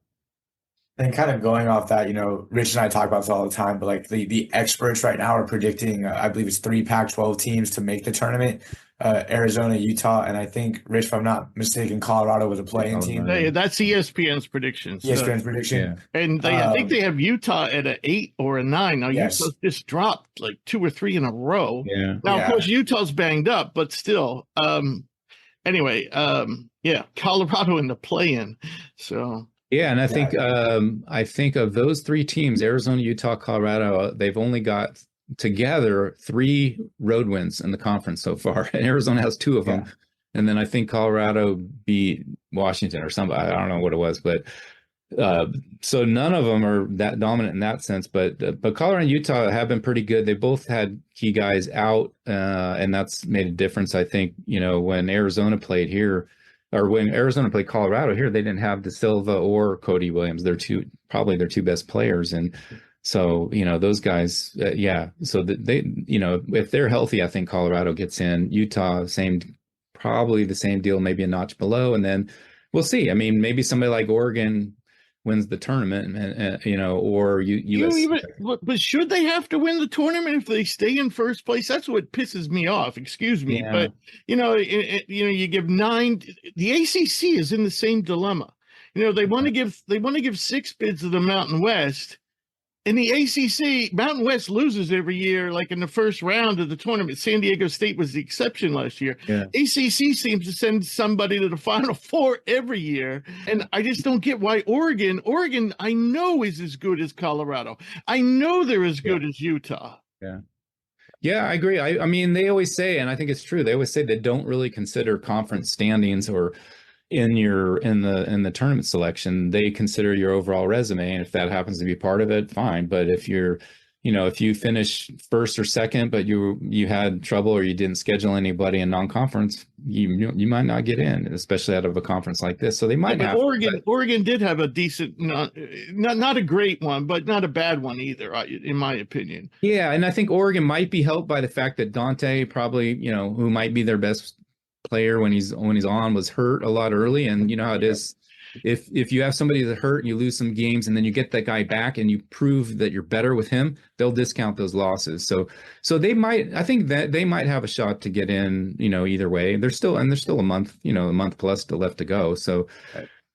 And kind of going off that, Rich and I talk about this all the time, but like the experts right now are predicting, I believe it's 3 Pac-12 teams to make the tournament, Arizona, Utah, and I think, Rich, if I'm not mistaken, Colorado was a play-in team. That's ESPN's predictions. ESPN's prediction. Yeah. And I think they have Utah at an 8 or a 9. Now, yes. Utah just dropped like 2 or 3 in a row. Yeah. Now, of course, Utah's banged up, but still. Anyway, Colorado in the play-in. So... Yeah, and I think of those 3 teams, Arizona, Utah, Colorado, they've only got together 3 road wins in the conference so far, and Arizona has 2 of them. Yeah. And then I think Colorado beat Washington or somebody. I don't know what it was, but so none of them are that dominant in that sense. But Colorado and Utah have been pretty good. They both had key guys out, and that's made a difference. I think when Arizona played here. Or when Arizona played Colorado here, they didn't have De Silva or Cody Williams. They're probably their 2 best players, and so those guys, So they, if they're healthy, I think Colorado gets in. Utah, probably the same deal, maybe a notch below, and then we'll see. Maybe somebody like Oregon wins the tournament, and you know, or USC. But should they have to win the tournament if they stay in first place? That's what pisses me off. Excuse me, but you know, you give 9. The ACC is in the same dilemma. You know, they want to give 6 bids to the Mountain West. In the ACC, Mountain West loses every year, like in the first round of the tournament. San Diego State was the exception last year. Yeah. ACC seems to send somebody to the Final Four every year. And I just don't get why Oregon, I know, is as good as Colorado. I know they're as good as Utah. Yeah. Yeah, I agree. I mean, they always say, and I think it's true, they always say they don't really consider conference standings or in the tournament selection. They consider your overall resume, and if that happens to be part of it, fine. But if you're, you know, if you finish first or second, but you had trouble or you didn't schedule anybody in non-conference, you might not get in, especially out of a conference like this. So they might have. Oregon did have a decent, not a great one, but not a bad one either, in my opinion. Yeah, and I think Oregon might be helped by the fact that Dante probably, you know, who might be their best player when he's on, was hurt a lot early, and you know how it is. If you have somebody that's hurt and you lose some games and then you get that guy back and you prove that you're better with him, they'll discount those losses. So they might, I think that they might have a shot to get in, you know, either way. There's still a month, you know, a month plus still left to go. So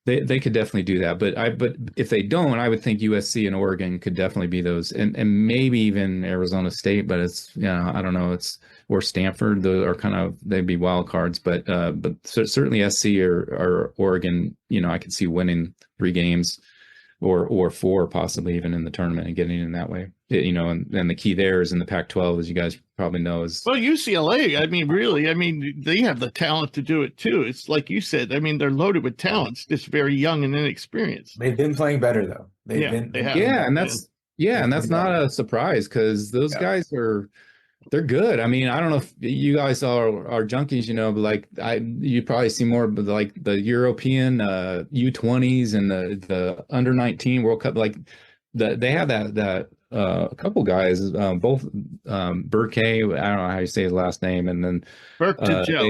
they could definitely do that. But if they don't, I would think USC and Oregon could definitely be those, and maybe even Arizona State, but it's, you know, I don't know, or Stanford, they'd be wild cards, but certainly SC or Oregon, you know, I could see winning 3 games or 4 possibly even in the tournament and getting in that way. You know, and the key there is in the Pac-12, as you guys probably know, is UCLA. I mean, really, they have the talent to do it too. It's like you said. I mean, they're loaded with talents, just very young and inexperienced. They've been playing better though. They have. And that's not a surprise, because those guys they're good. I mean, I don't know if you guys are junkies, you know, but like you probably see more of like the European U20s and the under 19 World Cup. Like they have that a couple guys, both Burke, I don't know how you say his last name, and then Burke to Joe.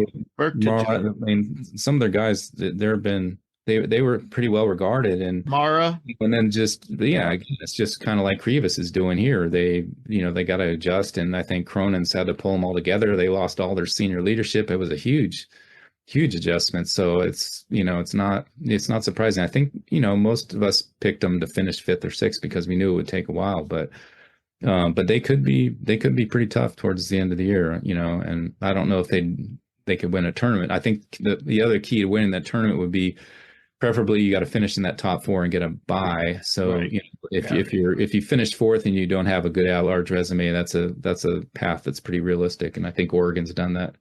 I mean, some of their guys, they were pretty well regarded, and Mara, and then it's just kind of like Reeves is doing here. They got to adjust, and I think Cronin's had to pull them all together. They lost all their senior leadership. It was a huge adjustment. So it's not surprising. I think, you know, most of us picked them to finish 5th or 6th because we knew it would take a while, but they could be pretty tough towards the end of the year, you know, and I don't know if they could win a tournament. I think the other key to winning that tournament would be, preferably you got to finish in that top 4 and get a bye. So right. You know, if you finish 4th and you don't have a good at-large resume, that's a path that's pretty realistic. And I think Oregon's done that.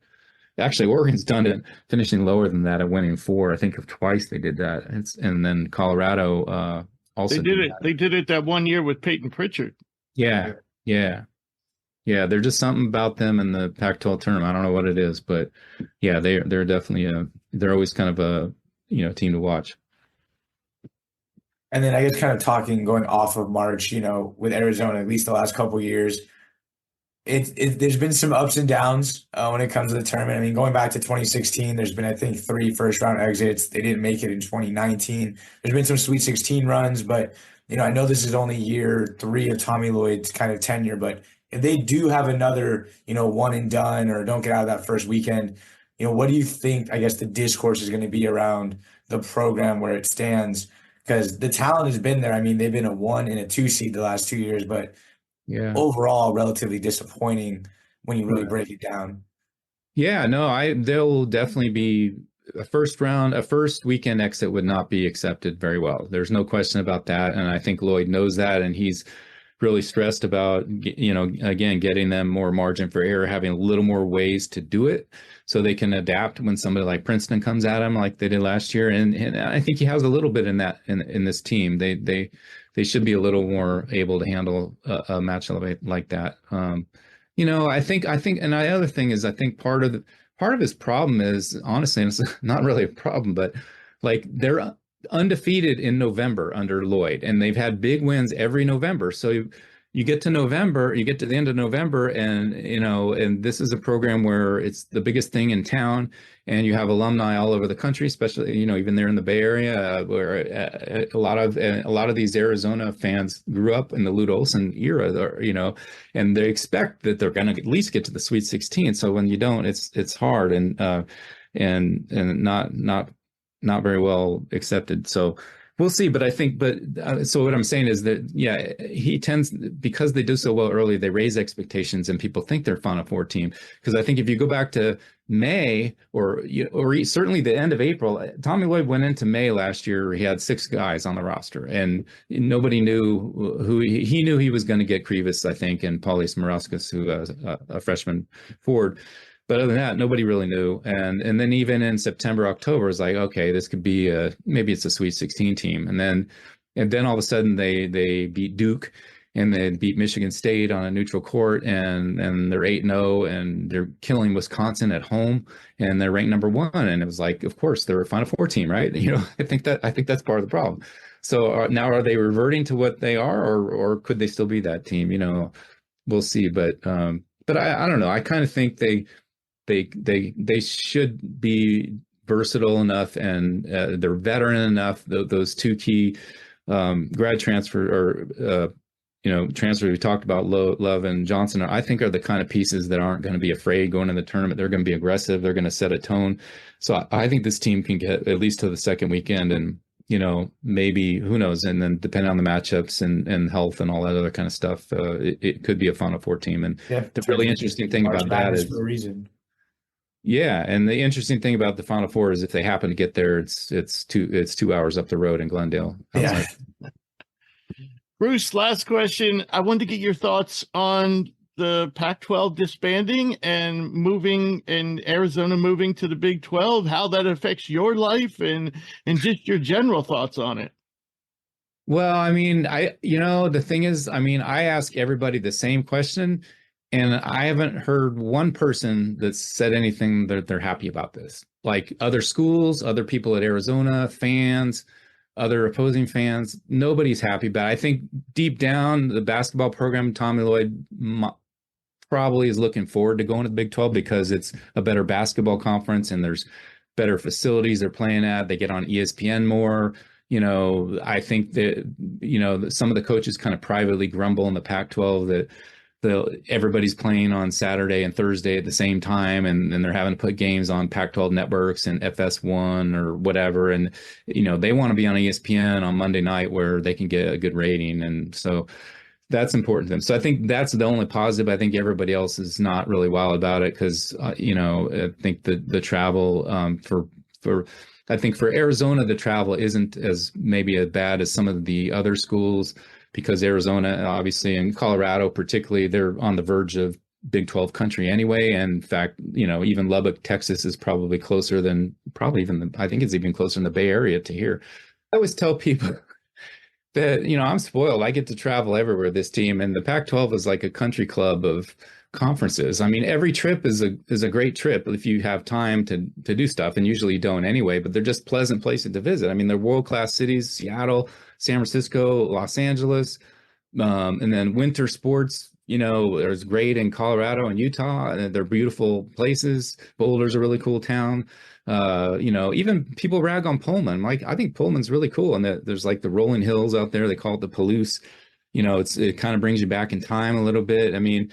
Actually, Oregon's done it, finishing lower than that and winning 4. I think twice they did that. And then Colorado also did it. They did it that one year with Peyton Pritchard. Yeah. There's just something about them in the Pac-12 tournament. I don't know what it is, but yeah, they're definitely they're always kind of a, you know, team to watch. And then I guess kind of going off of March, you know, with Arizona, at least the last couple of years, there's been some ups and downs when it comes to the tournament. I mean, going back to 2016, there's been, I think, 3 first-round exits. They didn't make it in 2019. There's been some Sweet 16 runs, but, you know, I know this is only year 3 of Tommy Lloyd's kind of tenure, but if they do have another, you know, one and done or don't get out of that first weekend, you know, what do you think, I guess, the discourse is going to be around the program where it stands? Because the talent has been there. I mean, they've been a 1 and a 2 seed the last 2 years, but overall relatively disappointing when you really break it down. Yeah, no, they'll definitely be a first weekend exit would not be accepted very well. There's no question about that. And I think Lloyd knows that, and he's really stressed about, you know, again, getting them more margin for error, having a little more ways to do it so they can adapt when somebody like Princeton comes at them like they did last year. And I think he has a little bit in that in this team. They should be a little more able to handle a match like that. You know, I think, and the other thing is, I think part of his problem is, honestly, and it's not really a problem, but like they're undefeated in November under Lloyd, and they've had big wins every November. So you get to November, you get to the end of November, and and this is a program where it's the biggest thing in town, and you have alumni all over the country, especially even there in the Bay Area, where a lot of these Arizona fans grew up in the Lute Olson era, and they expect that they're going to at least get to the Sweet 16. So when you don't, it's hard and not very well accepted. So we'll see. But I think, so what I'm saying is that, yeah, he tends, because they do so well early, they raise expectations and people think they're a Final Four team. Because I think if you go back to May or certainly the end of April, Tommy Lloyd went into May last year. He had 6 guys on the roster and nobody knew who he knew he was going to get Reeves, I think, and Paulius Morauskas, who a freshman forward. But other than that, nobody really knew. And then even in September, October, it's like, okay, this could be maybe it's a Sweet 16 team. And then all of a sudden they beat Duke and they beat Michigan State on a neutral court, and they're 8-0 and they're killing Wisconsin at home and they're ranked number 1. And it was like, of course, they're a Final Four team, right? I think that's part of the problem. So now are they reverting to what they are, or could they still be that team? We'll see. But I don't know. I kind of think they should be versatile enough, and they're veteran enough. Those 2 key grad transfer or transfer we talked about, Love and Johnson, I think are the kind of pieces that aren't going to be afraid going in the tournament. They're going to be aggressive. They're going to set a tone. So I think this team can get at least to the second weekend, and maybe, who knows, and then depending on the matchups and health and all that other kind of stuff, it could be a Final Four team. And the really interesting thing about that is for a reason. Yeah, and the interesting thing about the Final Four is if they happen to get there, it's 2 hours up the road in Glendale. Yeah. Bruce, last question. I wanted to get your thoughts on the Pac-12 disbanding and Arizona moving to the Big 12, how that affects your life and just your general thoughts on it. Well, I mean, the thing is, I mean, I ask everybody the same question, and I haven't heard one person that's said anything that they're happy about this. Like other schools, other people at Arizona, fans, other opposing fans, nobody's happy about it. I think deep down, the basketball program, Tommy Lloyd probably is looking forward to going to the Big 12 because it's a better basketball conference and there's better facilities they're playing at. They get on ESPN more. I think that, some of the coaches kind of privately grumble in the Pac-12 that everybody's playing on Saturday and Thursday at the same time, and they're having to put games on Pac-12 networks and FS1 or whatever. And, they want to be on ESPN on Monday night where they can get a good rating. And so that's important to them. So I think that's the only positive. I think everybody else is not really wild about it because, I think the travel I think for Arizona, the travel isn't as bad as some of the other schools, because Arizona, obviously, and Colorado particularly, they're on the verge of Big 12 country anyway. And in fact, even Lubbock, Texas is probably closer than I think it's even closer in the Bay Area to here. I always tell people that, I'm spoiled. I get to travel everywhere with this team, and the Pac-12 is like a country club of conferences. I mean, every trip is a great trip if you have time to do stuff, and usually you don't anyway, but they're just pleasant places to visit. I mean, they're world-class cities: Seattle, San Francisco, Los Angeles, and then winter sports, there's great in Colorado and Utah, and they're beautiful places. Boulder's a really cool town. Even people rag on Pullman. Like, I think Pullman's really cool, and there's like the rolling hills out there. They call it the Palouse. It kind of brings you back in time a little bit. I mean,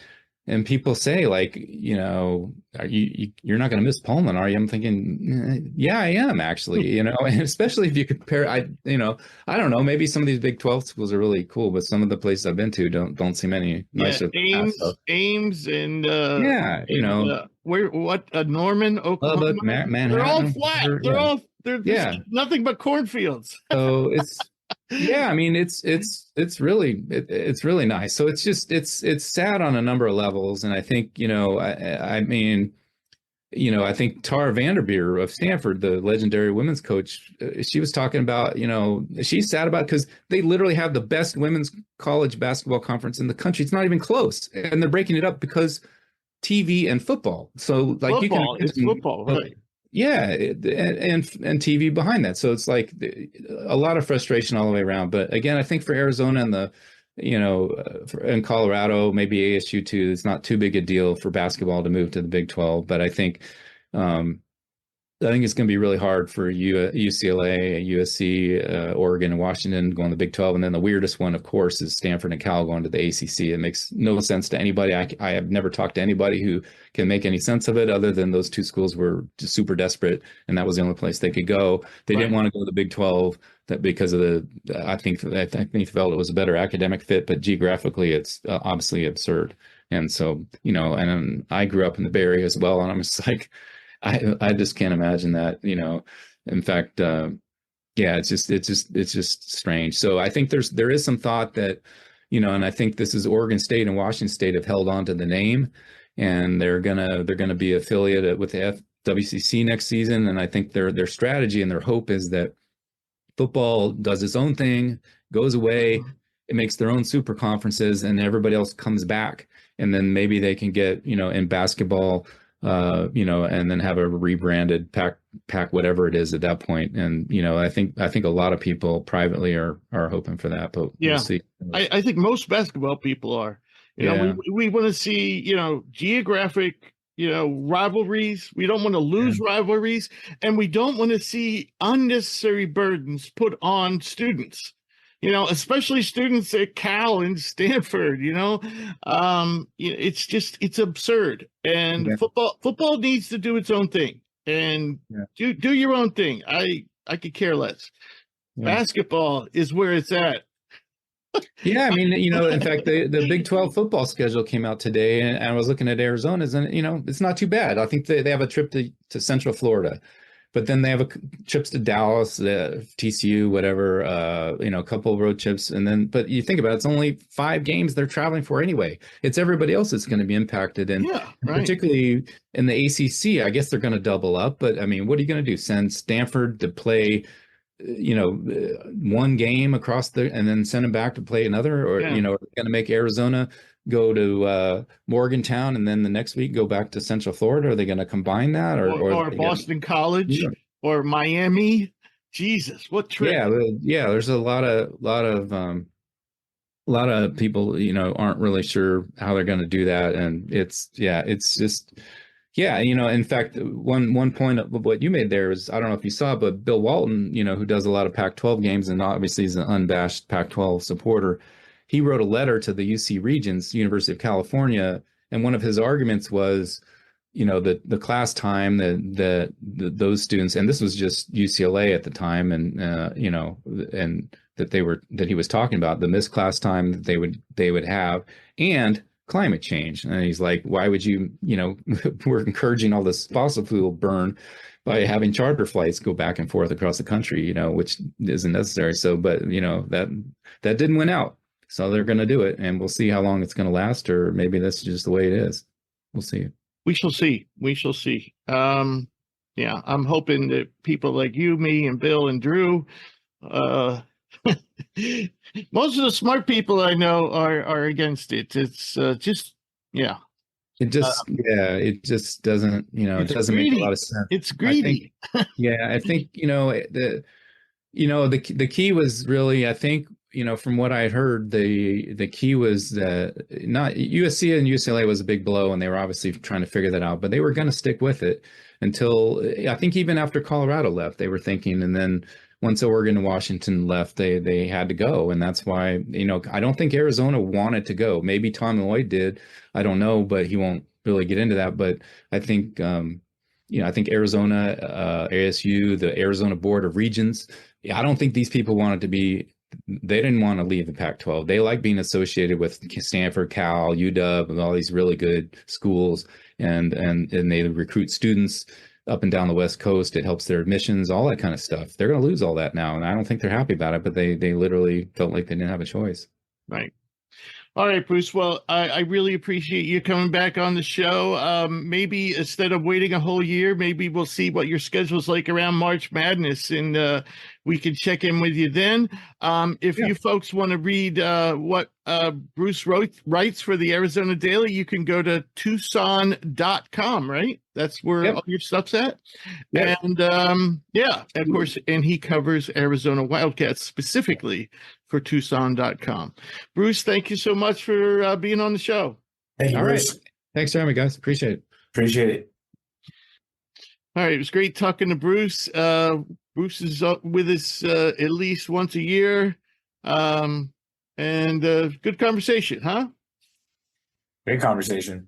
and people say, like, you're not going to miss Pullman, are you? I'm thinking, yeah, I am actually, and especially if you compare, I don't know, maybe some of these Big 12 schools are really cool, but some of the places I've been to don't seem any nicer. Ames and Norman, Oklahoma, Manhattan, they're all flat. They're nothing but cornfields. So yeah, I mean, it's really nice. So it's sad on a number of levels. And I think, I think Tara Vanderveer of Stanford, the legendary women's coach, she was talking about, she's sad about, because they literally have the best women's college basketball conference in the country. It's not even close. And they're breaking it up because TV and football. So like it's football, right? Yeah, and TV behind that. So it's like a lot of frustration all the way around. But again, I think for Arizona and the in Colorado, maybe ASU too, it's not too big a deal for basketball to move to the Big 12. But I think it's going to be really hard for UCLA, USC, Oregon, and Washington going to the Big 12. And then the weirdest one, of course, is Stanford and Cal going to the ACC. It makes no sense to anybody. I have never talked to anybody who can make any sense of it other than those two schools were just super desperate, and that was the only place they could go. They didn't want to go to the Big 12 because of I think they felt it was a better academic fit, but geographically, it's obviously absurd. And so, and I grew up in the Bay Area as well, and I'm just like, I just can't imagine that, in fact, it's just strange. So I think there is some thought that, and I think this is Oregon State and Washington State have held on to the name, and they're gonna be affiliated with the WCC next season. And I think their strategy and their hope is that football does its own thing, goes away, it makes their own super conferences, and everybody else comes back, and then maybe they can get, in basketball, and then have a rebranded pack whatever it is at that point. And I think a lot of people privately are hoping for that, but we'll see. I think most basketball people are. We want to see geographic rivalries. We don't want to lose rivalries, and we don't want to see unnecessary burdens put on students. Especially students at Cal and Stanford, it's absurd. And football needs to do its own thing, and do your own thing. I could care less. Basketball is where it's at. Yeah, I mean, in fact, the Big 12 football schedule came out today, and I was looking at Arizona's, and it's not too bad. I think they have a trip to Central Florida. But then they have trips to Dallas, TCU, whatever, a couple of road trips. But you think about it, it's only 5 games they're traveling for anyway. It's everybody else that's going to be impacted. And particularly in the ACC, I guess they're going to double up. But I mean, what are you going to do? Send Stanford to play, one game and then send them back to play another? Or, are they going to make Arizona go to Morgantown and then the next week go back to Central Florida? Are they going to combine that, or Boston College or Miami? Jesus, what trip? Yeah. There's a lot of people aren't really sure how they're going to do that, and it's just. Yeah, in fact, one point of what you made there is, I don't know if you saw, but Bill Walton, who does a lot of Pac-12 games and obviously is an unabashed Pac-12 supporter, he wrote a letter to the UC Regents, University of California, and one of his arguments was, the class time that those students, and this was just UCLA at the time, and and that he was talking about the missed class time that they would have, and climate change. And he's like, why would you, we're encouraging all this fossil fuel burn by having charter flights go back and forth across the country, which isn't necessary. So, but that didn't win out. So they're going to do it, and we'll see how long it's going to last, or maybe that's just the way it is. We'll see. We shall see. I'm hoping that people like you, me, and Bill and Drew, most of the smart people I know are against it. It's It just it just doesn't, it doesn't make a lot of sense. It's greedy. I think the key was really, I think, from what I heard, the key was that not USC and UCLA was a big blow, and they were obviously trying to figure that out, but they were going to stick with it until, I think, even after Colorado left, they were thinking, and then once Oregon and Washington left, they had to go. And that's why, I don't think Arizona wanted to go. Maybe Tom Lloyd did. I don't know, but he won't really get into that. But I think, I think Arizona, ASU, the Arizona Board of Regents, I don't think these people wanted to be, they didn't want to leave the Pac-12. They like being associated with Stanford, Cal, UW, and all these really good schools. And they recruit students up and down the West Coast. It helps their admissions, all that kind of stuff. They're going to lose all that now, and I don't think they're happy about it, but they literally felt like they didn't have a choice. Right. All right, Bruce. Well, I really appreciate you coming back on the show. Maybe instead of waiting a whole year, maybe we'll see what your schedule's like around March Madness, and we can check in with you then. If you folks want to read what Bruce writes for the Arizona Daily. You can go to Tucson.com, right? That's where all your stuff's at. Yep. And of course, and he covers Arizona Wildcats specifically for Tucson.com. Bruce, thank you so much for being on the show. Thank you, Bruce. Right. Thanks for having me, guys. Appreciate it. Appreciate it. All right. It was great talking to Bruce. Bruce is with us at least once a year. And good conversation, huh? Great conversation.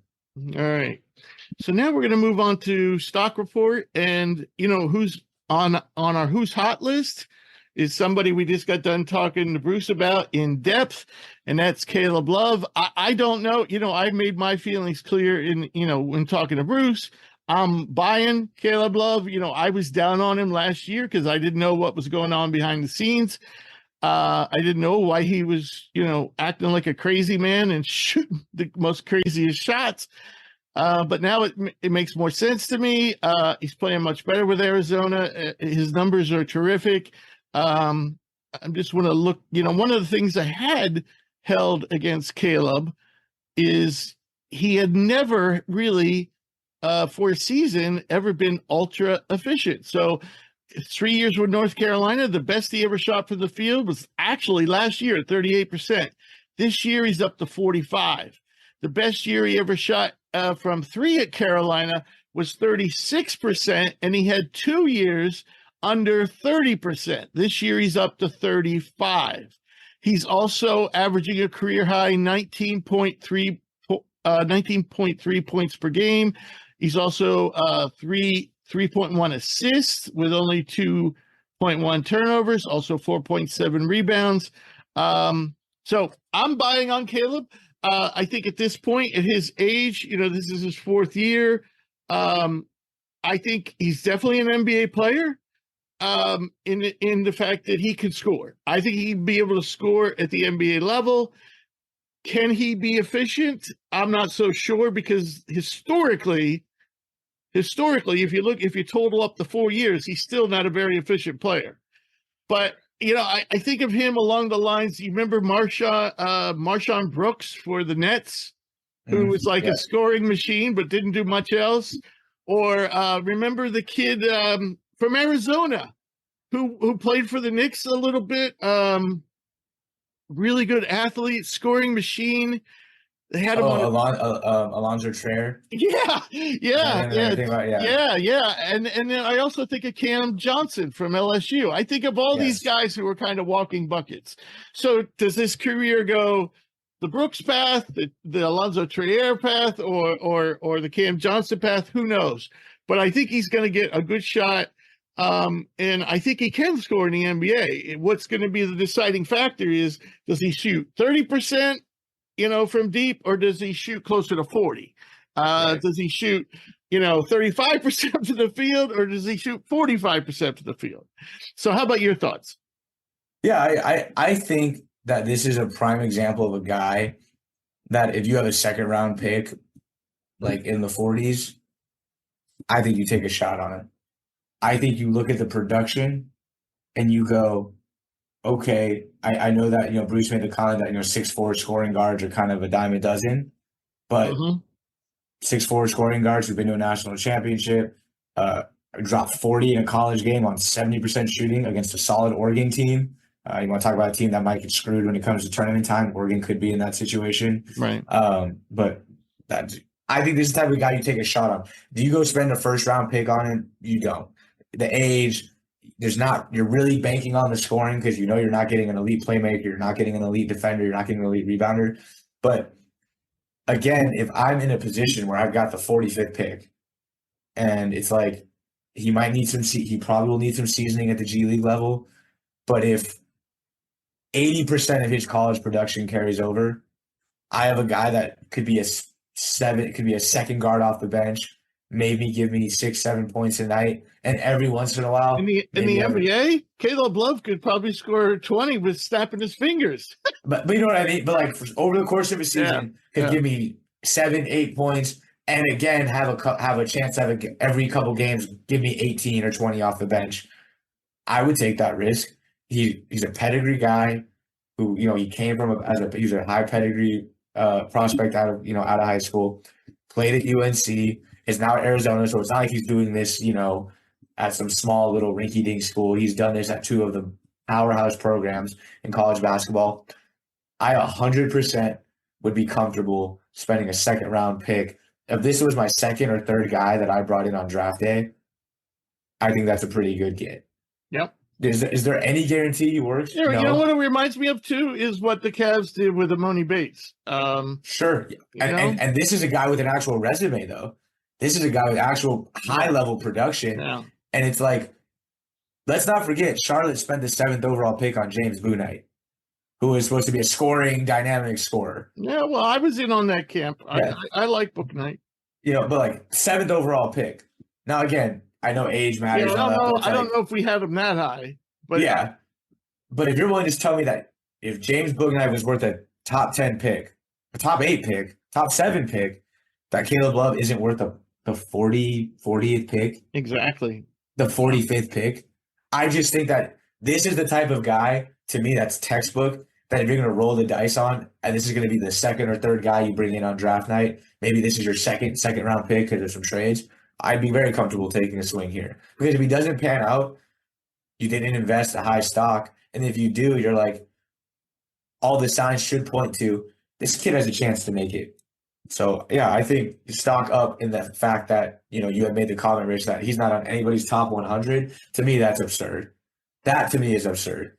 All right. So now we're going to move on to stock report. And, who's on our who's hot list is somebody we just got done talking to Bruce about in depth, and that's Caleb Love. I don't know. I made my feelings clear when talking to Bruce. I'm buying Caleb Love. I was down on him last year because I didn't know what was going on behind the scenes. I didn't know why he was, acting like a crazy man and shooting the most craziest shots. But now it makes more sense to me. He's playing much better with Arizona. His numbers are terrific. I just want to look, one of the things I had held against Caleb is he had never really, for a season, ever been ultra efficient. So 3 years with North Carolina, the best he ever shot from the field was actually last year at 38%. This year, he's up to 45. The best year he ever shot from three at Carolina was 36%, and he had 2 years under 30%. This year, he's up to 35. He's also averaging a career high 19.3 points per game. He's also 3.1 assists with only 2.1 turnovers, also 4.7 rebounds. So I'm buying on Caleb. I think at this point, at his age, this is his fourth year. I think he's definitely an NBA player in the fact that he can score. I think he'd be able to score at the NBA level. Can he be efficient? I'm not so sure because historically, if you total up the 4 years, he's still not a very efficient player. But, I think of him along the lines, you remember Marshawn Brooks for the Nets, who was like a scoring machine but didn't do much else? Or remember the kid from Arizona who played for the Knicks a little bit? Really good athlete, scoring machine. They had him on Alonzo Trier. Yeah. And then I also think of Cam Johnson from LSU. I think of all these guys who are kind of walking buckets. So does this career go the Brooks path, the Alonzo Trier path, or the Cam Johnson path? Who knows? But I think he's going to get a good shot. And I think he can score in the NBA. What's going to be the deciding factor is, does he shoot 30%? From deep, or does he shoot closer to 40? Does he shoot, 35% to the field, or does he shoot 45% to the field? So how about your thoughts? Yeah, I think that this is a prime example of a guy that if you have a second round pick, like in the 40s, I think you take a shot on it. I think you look at the production and you go, okay, I know that, Bruce made the comment that, 6'4" scoring guards are kind of a dime a dozen, but 6'4" scoring guards who've been to a national championship, dropped 40 in a college game on 70% shooting against a solid Oregon team. You want to talk about a team that might get screwed when it comes to tournament time? Oregon could be in that situation. Right. But I think this is the type of guy you take a shot on. Do you go spend a first round pick on him? You don't. The age, you're really banking on the scoring because you're not getting an elite playmaker, you're not getting an elite defender, you're not getting an elite rebounder. But again, if I'm in a position where I've got the 45th pick and it's like he probably will need some seasoning at the G League level, but if 80% of his college production carries over, I have a guy that could be a second guard off the bench, maybe give me 6-7 points a night, and every once in a while in the NBA, Caleb Love could probably score 20 with snapping his fingers. but you know what I mean. But like over the course of a season, could give me 7-8 points, and again have a chance to have every couple games give me 18 or 20 off the bench. I would take that risk. He's a pedigree guy. who, he came from he's a high pedigree prospect out of high school, played at UNC, is now at Arizona. So it's not like he's doing this, at some small little rinky-dink school. He's done this at two of the powerhouse programs in college basketball. I 100% would be comfortable spending a second round pick. If this was my second or third guy that I brought in on draft day, I think that's a pretty good get. Yep. Is there any guarantee he works? Yeah, No. You know what it reminds me of too is what the Cavs did with Amoni Bates. Sure. And this is a guy with an actual resume, though. This is a guy with actual high-level production. Yeah. And it's like, let's not forget, Charlotte spent the 7th overall pick on James Bouknight, who is supposed to be a scoring, dynamic scorer. Yeah, well, I was in on that camp. Yeah. I like Bouknight. But like 7th overall pick. Now, again, I know age matters. Yeah, I don't know if we had him that high. But yeah. But if you're willing to tell me that if James Bouknight was worth a top 10 pick, a top 8 pick, top 7 pick, that Caleb Love isn't worth the 40th pick. Exactly. The 45th pick. I just think that this is the type of guy, to me, that's textbook, that if you're going to roll the dice on, and this is going to be the second or third guy you bring in on draft night, maybe this is your second round pick because of some trades, I'd be very comfortable taking a swing here. Because if he doesn't pan out, you didn't invest a high stock. And if you do, you're like, all the signs should point to this kid has a chance to make it. So, yeah, I think stock up in the fact that, you have made the comment, Rich, that he's not on anybody's top 100. To me, that's absurd. That, to me, is absurd.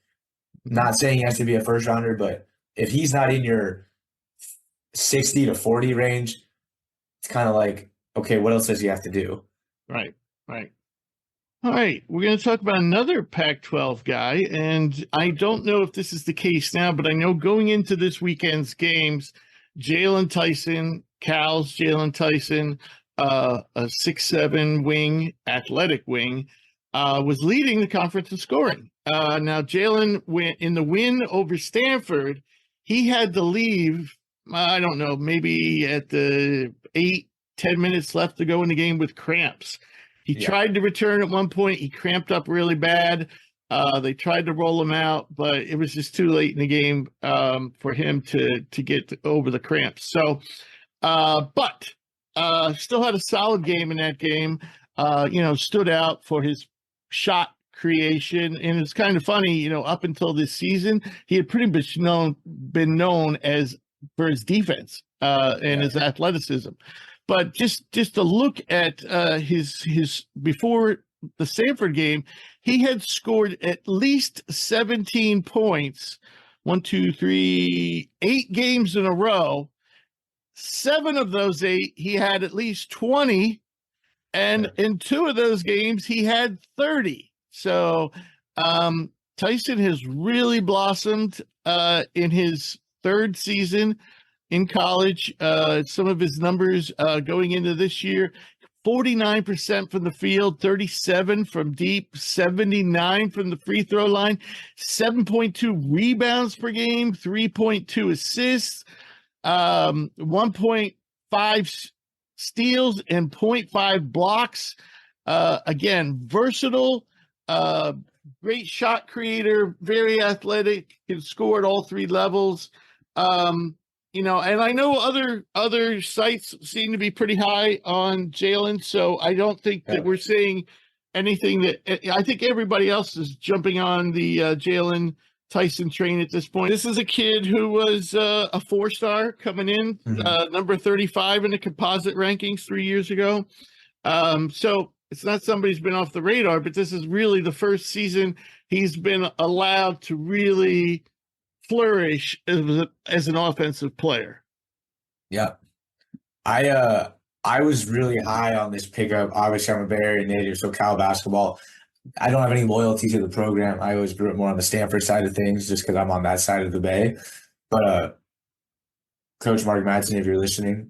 Not saying he has to be a first rounder, but if he's not in your 60 to 40 range, it's kind of like, okay, what else does he have to do? Right. All right, we're going to talk about another Pac-12 guy, and I don't know if this is the case now, but I know going into this weekend's games, Jaylon Tyson, Cal's Jaylon Tyson, a 6'7" wing, athletic wing, was leading the conference in scoring. Now, Jaylon went in the win over Stanford. He had to leave, I don't know, maybe at the 8-10 minutes left to go in the game with cramps. He tried to return at one point. He cramped up really bad. They tried to roll him out, but it was just too late in the game for him to get over the cramps. So, but still had a solid game in that game. Stood out for his shot creation, and it's kind of funny. Up until this season, he had pretty much been known as for his defense and his athleticism. But just to look at his before the Stanford game, he had scored at least 17 points, 8 games in a row. 7 of those 8, he had at least 20, and in 2 of those games, he had 30. So Tyson has really blossomed in his 3rd season in college. Some of his numbers going into this year: 49% from the field, 37 from deep, 79 from the free throw line, 7.2 rebounds per game, 3.2 assists, 1.5 steals, and 0.5 blocks. Again, versatile, great shot creator, very athletic, can score at all 3 levels. And I know other sites seem to be pretty high on Jaylon, so I don't think that we're seeing anything that I think everybody else is jumping on the Jaylon Tyson train at this point. This is a kid who was a 4-star coming in, number 35 in the composite rankings 3 years ago. So it's not somebody who's been off the radar, but this is really the first season he's been allowed to really flourish as an offensive player. Yeah. I was really high on this pickup. Obviously, I'm a Bay Area native, so Cal basketball. I don't have any loyalty to the program. I always grew up more on the Stanford side of things just because I'm on that side of the Bay. But Coach Mark Madsen, if you're listening,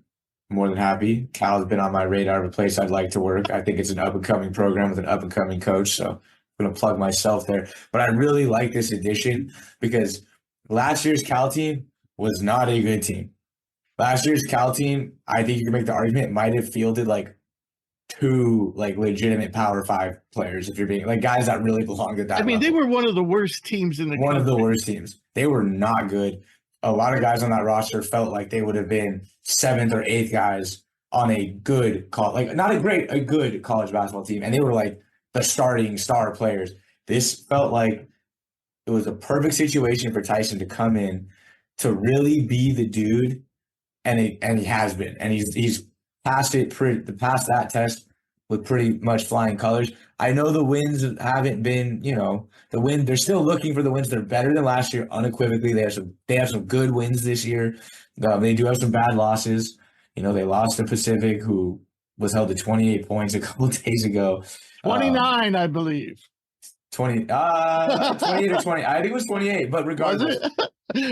more than happy. Cal has been on my radar of a place I'd like to work. I think it's an up-and-coming program with an up-and-coming coach, so I'm going to plug myself there. But I really like this addition because last year's Cal team was not a good team. Last year's Cal team, I think you can make the argument, might have fielded like two like legitimate Power 5 players, if you're being like guys that really belong at that I mean, level. they were one of the worst teams in the One of the country. worst teams. They were not good. A lot of guys on that roster felt like they would have been 7th or 8th guys on a good like not a good college basketball team, and they were like the starting star players. This felt like it was a perfect situation for Tyson to come in to really be the dude, and he has been, and he's passed that test with pretty much flying colors. I know the wins haven't been, the win. They're still looking for the wins. They're better than last year, unequivocally. They have some good wins this year. They do have some bad losses. They lost to Pacific, who was held to 28 points a couple of days ago. 29, I believe. 28 or 20. I think it was 28, but regardless.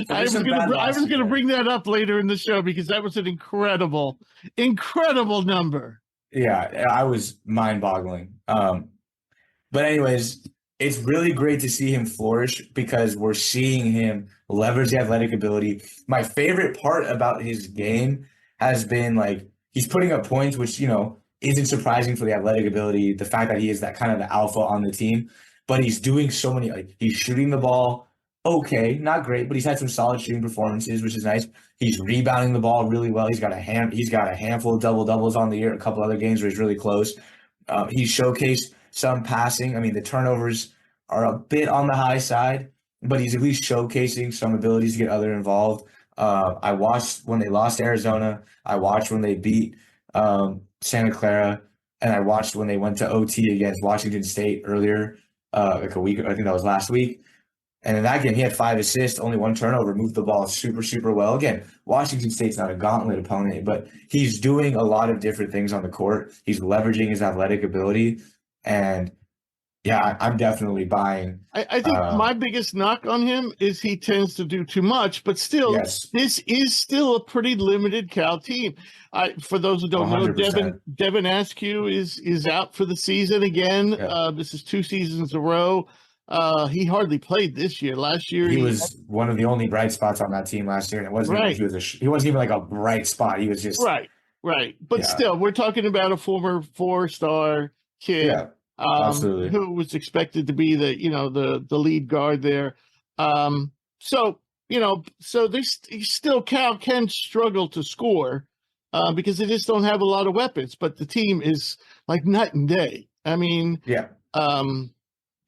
I was going to bring that up later in the show because that was an incredible number. Yeah, I was mind-boggling. But anyways, it's really great to see him flourish because we're seeing him leverage the athletic ability. My favorite part about his game has been like he's putting up points, which, isn't surprising for the athletic ability, the fact that he is that kind of the alpha on the team. But he's doing so many, like he's shooting the ball okay, not great, but he's had some solid shooting performances, which is nice. He's rebounding the ball really well. He's got a handful of double-doubles on the year, a couple other games where he's really close. He's showcased some passing. I mean, the turnovers are a bit on the high side, but he's at least showcasing some abilities to get other involved. I watched when they lost Arizona. I watched when they beat Santa Clara, and I watched when they went to OT against Washington State earlier, like a week. I think that was last week. And in that game, he had 5 assists, only 1 turnover, moved the ball super, super well. Again, Washington State's not a gauntlet opponent, but he's doing a lot of different things on the court. He's leveraging his athletic ability. And, yeah, I'm definitely buying. I think my biggest knock on him is he tends to do too much, but still, yes. This is still a pretty limited Cal team. For those who don't 100%. Know, Devin Askew is out for the season again. Yeah. This is 2 seasons in a row. He hardly played this year. Last year, he was one of the only bright spots on that team last year, and it wasn't right. He wasn't even like a bright spot. He was just right. But still, we're talking about a former 4-star kid, absolutely, who was expected to be the lead guard there. So there's still Cal can struggle to score because they just don't have a lot of weapons. But the team is like night and day. I mean,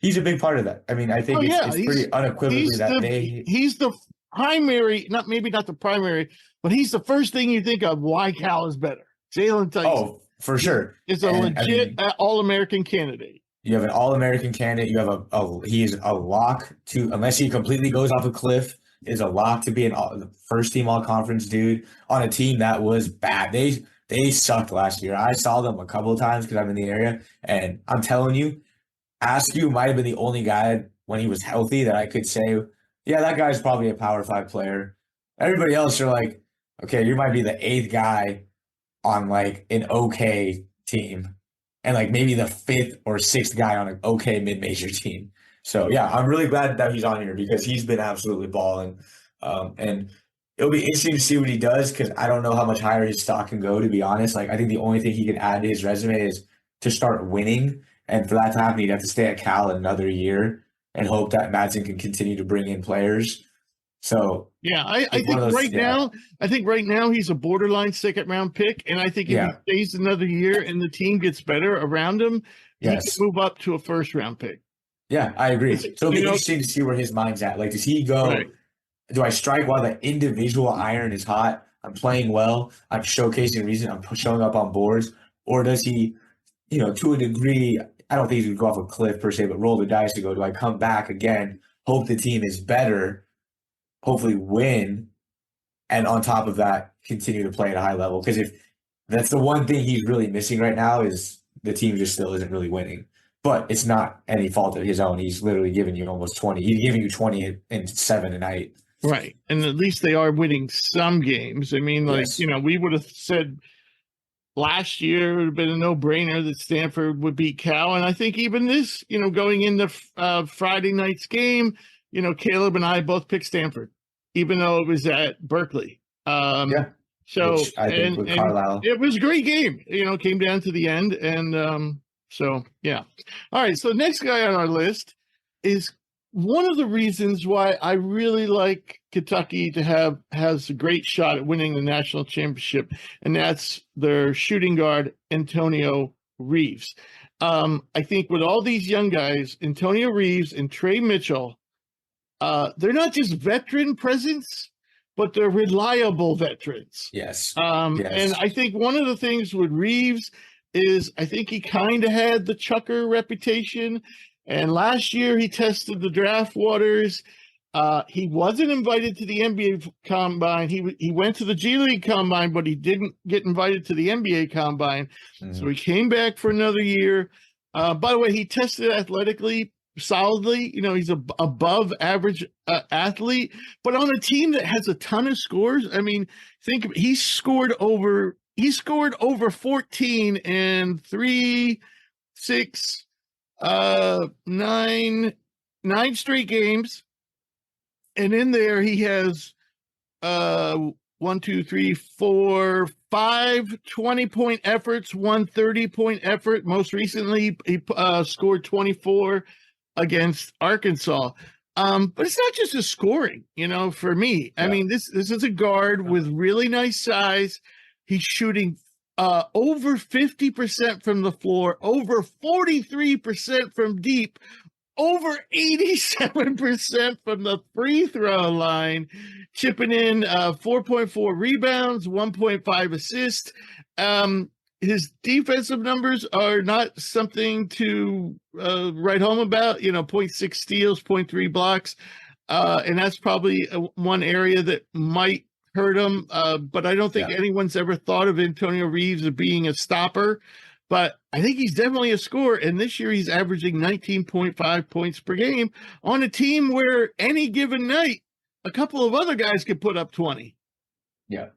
he's a big part of that. I mean, I think it's pretty unequivocally he's the primary, not the primary, but he's the first thing you think of why Cal is better. Jaylon Tyson. Oh, for sure. Is a legit All-American candidate. You have an All-American candidate. You have he's a lock to, unless he completely goes off a cliff, is a lock to be the first team All-Conference dude on a team that was bad. They sucked last year. I saw them a couple of times because I'm in the area, and I'm telling you, Askew might have been the only guy when he was healthy that I could say, yeah, that guy's probably a Power 5 player. Everybody else are like, okay, you might be the 8th guy on like an okay team and like maybe the 5th or 6th guy on an okay mid-major team. So, yeah, I'm really glad that he's on here because he's been absolutely balling. And it'll be interesting to see what he does because I don't know how much higher his stock can go, to be honest. Like, I think the only thing he can add to his resume is to start winning. And for that to happen, he'd have to stay at Cal another year and hope that Madsen can continue to bring in players. So yeah, I think right now he's a borderline 2nd-round pick, and I think if he stays another year and the team gets better around him, he can move up to a 1st-round pick. Yeah, I agree. So it'll be interesting to see where his mind's at. Like, does he go? Right. Do I strike while the individual iron is hot? I'm playing well. I'm showcasing reason. I'm showing up on boards, or does he? To a degree, I don't think he's going to go off a cliff per se, but roll the dice to go, do I come back again, hope the team is better, hopefully win, and on top of that, continue to play at a high level? Because if that's the one thing he's really missing right now is the team just still isn't really winning. But it's not any fault of his own. He's literally giving you almost 20. He's giving you 20 and 7 a night. Right. And at least they are winning some games. I mean, we would have said last year it would have been a no-brainer that Stanford would beat Cal. And I think even this, going into Friday night's game, Caleb and I both picked Stanford, even though it was at Berkeley. So, which I think with and Carlisle. it was a great game. Came down to the end, and so yeah. All right. So next guy on our list is one of the reasons why I really like Kentucky has a great shot at winning the national championship, and that's their shooting guard Antonio Reeves. I think with all these young guys, Antonio Reeves and Trey Mitchell, they're not just veteran presence, but they're reliable veterans. Yes. And I think one of the things with Reeves is I think he kind of had the chucker reputation. And last year he tested the draft waters. He wasn't invited to the NBA combine. He went to the G League combine, but he didn't get invited to the NBA combine. So he came back for another year. By the way, he tested athletically solidly. He's above average athlete, but on a team that has a ton of scores. I mean, he scored over 14 and 3, 6, 9 straight games. And in there he has 1, 2, 3, 4, 5 20-point efforts, 1 30-point effort. Most recently, he scored 24 against Arkansas. But it's not just his scoring, for me. I mean, this is a guard with really nice size. He's shooting over 50% from the floor, over 43% from deep, over 87% from the free throw line, chipping in 4.4 rebounds, 1.5 assists. His defensive numbers are not something to write home about, 0.6 steals, 0.3 blocks. And that's probably one area that might hurt him. But I don't think anyone's ever thought of Antonio Reeves as being a stopper. But I think he's definitely a scorer. And this year he's averaging 19.5 points per game on a team where any given night, a couple of other guys could put up 20. Yeah.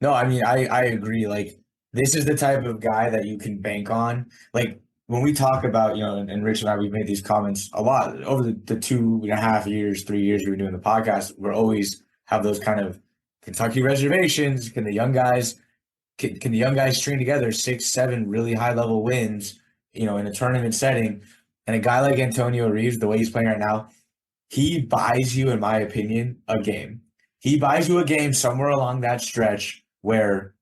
No, I mean, I agree. Like, this is the type of guy that you can bank on. Like, when we talk about, and Rich and I, we've made these comments a lot over the 2.5 years, 3 years we were doing the podcast. We're always have those kind of Kentucky reservations. Can the young guys string together 6, 7 really high level wins, in a tournament setting? And a guy like Antonio Reeves, the way he's playing right now, he buys you, in my opinion, a game. He buys you a game somewhere along that stretch where,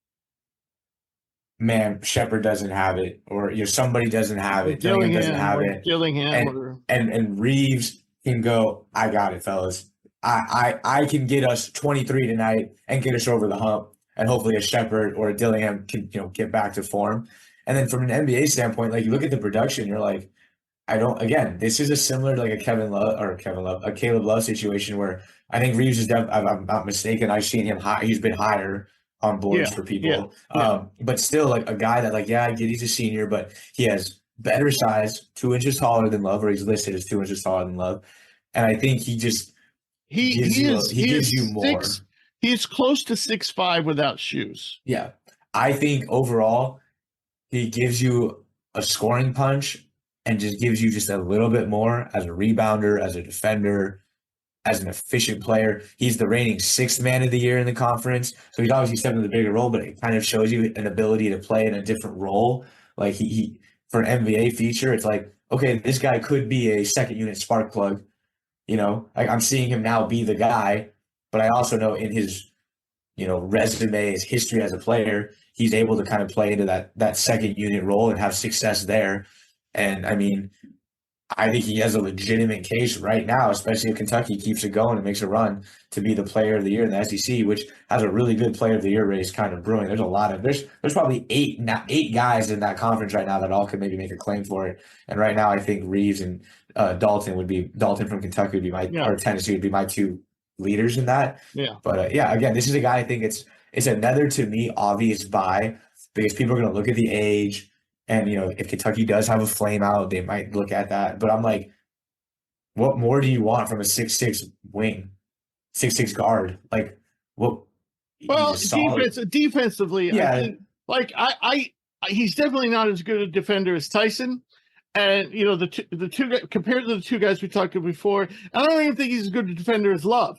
man, Shepard doesn't have it, or somebody doesn't have it, Dillingham doesn't have it, and Reeves can go, I got it, fellas. I can get us 23 tonight and get us over the hump, and hopefully a Shepard or a Dillingham can get back to form. And then from an NBA standpoint, like, you look at the production, you're like, this is a similar to like a Caleb Love situation where I think Reeves is I'm not mistaken, I've seen him high. He's been higher on boards for people. But still, like, a guy that, like, I get he's a senior, but he has better size, 2 inches taller than Love, or he's listed as 2 inches taller than Love. And I think he just gives you more. He's close to 6'5" without shoes. Yeah. I think overall he gives you a scoring punch and just gives you just a little bit more as a rebounder, as a defender, as an efficient player. He's the reigning 6th man of the year in the conference. So he's obviously stepping into the bigger role, but it kind of shows you an ability to play in a different role. Like, he for an NBA feature, it's like, okay, this guy could be a second unit spark plug. Like, I'm seeing him now be the guy, but I also know in his, resume, his history as a player, he's able to kind of play into that second unit role and have success there. And I mean, I think he has a legitimate case right now, especially if Kentucky keeps it going and makes a run, to be the player of the year in the SEC, which has a really good player of the year race kind of brewing. There's probably eight guys in that conference right now that all could maybe make a claim for it. And right now, I think Reeves and Dalton from Kentucky would be or Tennessee would be my 2 leaders in that. Yeah. But again, this is a guy, I think it's another, to me, obvious buy, because people are going to look at the age. And, if Kentucky does have a flame out, they might look at that. But I'm like, what more do you want from a 6'6" wing, 6'6" guard? Like, what? Well, defensively, I think, like, he's definitely not as good a defender as Tyson. And, the two guys, compared to the 2 guys we talked to before, I don't even think he's as good a defender as Love.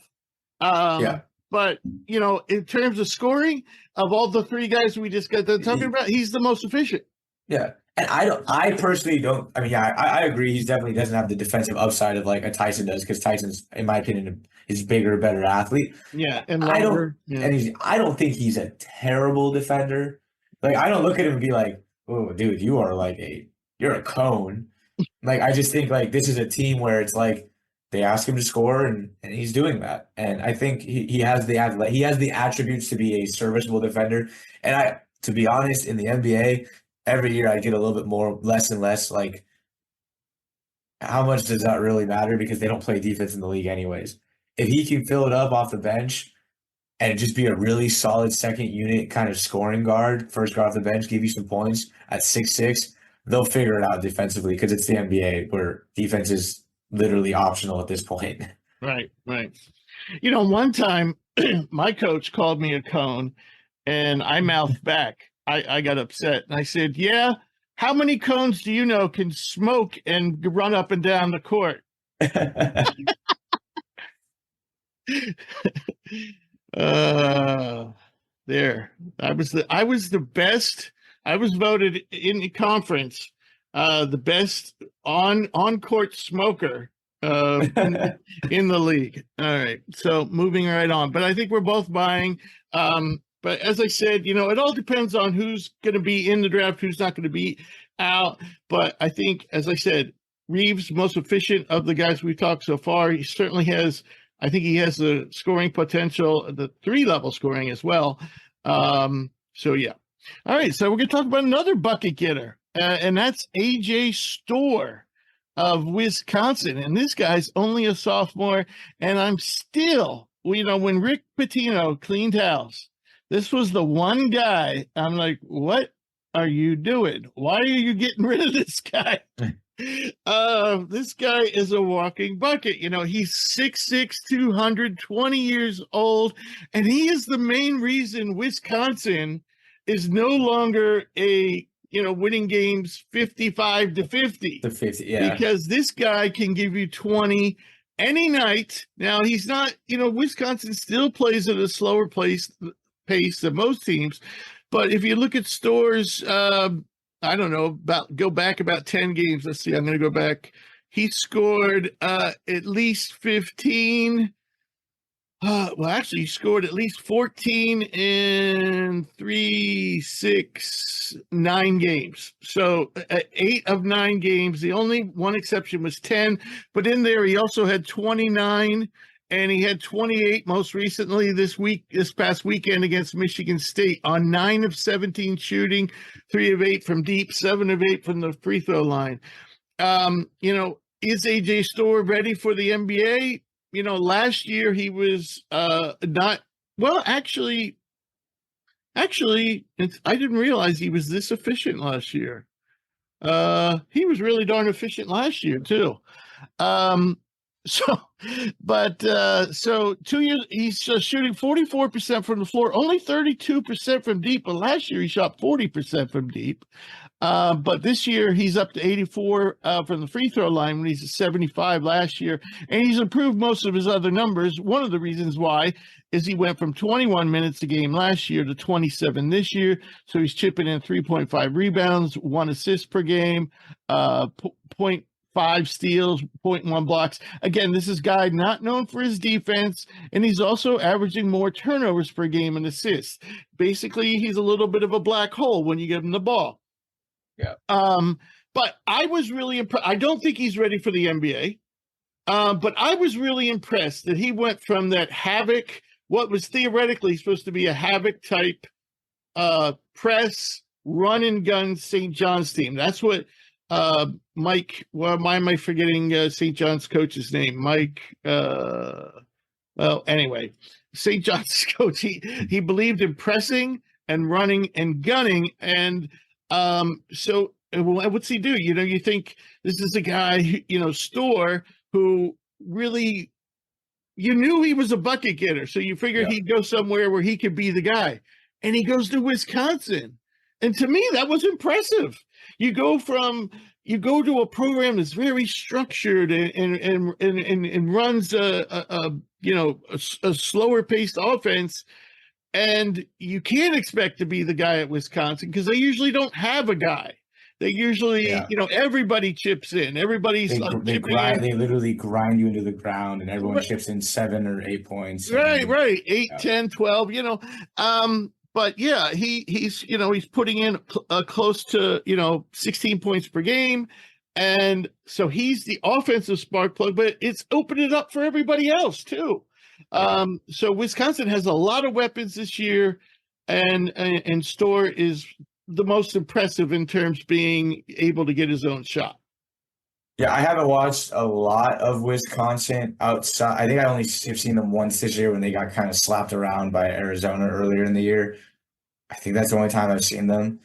But, you know, in terms of scoring, of all the three guys we just got done talking about, he's the most efficient. Yeah. And I personally don't, I mean, yeah, I agree. He definitely doesn't have the defensive upside of like a Tyson does, because Tyson's, in my opinion, is bigger, better athlete. Yeah. And I don't, longer. Yeah. and I don't think he's a terrible defender. Like, I don't look at him and be like, oh, dude, you're a cone. Like, I just think like this is a team where it's like they ask him to score, and he's doing that. And I think he has the attributes to be a serviceable defender. And to be honest, in the NBA, every year I get a little bit less and less like, how much does that really matter? Because they don't play defense in the league anyways. If he can fill it up off the bench and just be a really solid second unit kind of scoring guard, first guard off the bench, give you some points at 6'6", they'll figure it out defensively, because it's the NBA where defense is literally optional at this point. Right, right. You know, one time my coach called me a cone, and I mouthed back. I got upset, and I said, yeah, how many cones do you know can smoke and run up and down the court? There. I was the best. I was voted in the conference the best on court smoker in the league. All right. So moving right on. But I think we're both buying. But as I said, you know, it all depends on who's going to be in the draft, who's not going to be out. But I think, as I said, Reeves, most efficient of the guys we've talked so far. He certainly has. I think he has the scoring potential, the 3-level scoring as well. So yeah. All right. So we're going to talk about another bucket getter, and that's AJ Storr of Wisconsin. And this guy's only a sophomore, and I'm still, you know, when Rick Pitino cleaned house, this was the one guy I'm like, what are you doing? Why are you getting rid of this guy? This guy is a walking bucket. You know, he's 6'6", 220 years old, and he is the main reason Wisconsin is no longer winning games 55-50. The 50, yeah. Because this guy can give you 20 any night. Now, he's not, Wisconsin still plays at a slower pace than most teams. But if you look at Storr's, I don't know, go back about 10 games. Let's see, I'm going to go back. He scored at least 15. Actually, he scored at least 14 in 3, 6, 9 games. So 8 of 9 games. The only one exception was 10. But in there, he also had 29, and he had 28 most recently this past weekend against Michigan State on 9 of 17 shooting, 3 of 8 from deep, 7 of 8 from the free throw line. Is AJ Storr ready for the NBA? Last year he was not well. Actually, I didn't realize he was this efficient last year. He was really darn efficient last year too. So 2 years he's shooting 44% from the floor, only 32% from deep. But last year he shot 40% from deep. But this year he's up to 84 from the free throw line when he's at 75 last year, and he's improved most of his other numbers. One of the reasons why is he went from 21 minutes a game last year to 27 this year. So he's chipping in 3.5 rebounds, 1 assist per game, 0.5 steals, 0.1 blocks. Again, this is a guy not known for his defense, and he's also averaging more turnovers per game and assists. Basically, he's a little bit of a black hole when you give him the ball. Yeah. But I was really impressed. I don't think he's ready for the NBA. But I was really impressed that he went from that havoc, what was theoretically supposed to be a havoc type press, run and gun St. John's team. That's what Mike, why am I forgetting St. John's coach's name? Mike, anyway, St. John's coach, he believed in pressing and running and gunning. And so what's he do? You think this is a guy, Storr, who really, you knew he was a bucket getter. So you figured he'd go somewhere where he could be the guy. And he goes to Wisconsin. And to me, that was impressive. You go from you go to a program that's very structured and runs a slower paced offense, and you can't expect to be the guy at Wisconsin because they usually don't have a guy. They usually, everybody chips in. Everybody's they literally grind you into the ground, and everyone chips in 7 or 8 points. Right. 8, 10, 12, But yeah, he's putting in close to 16 points per game, and so he's the offensive spark plug. But it's opened it up for everybody else too. So Wisconsin has a lot of weapons this year, and Storr is the most impressive in terms of being able to get his own shot. Yeah, I haven't watched a lot of Wisconsin outside. I think I only have seen them once this year when they got kind of slapped around by Arizona earlier in the year. I think that's the only time I've seen them.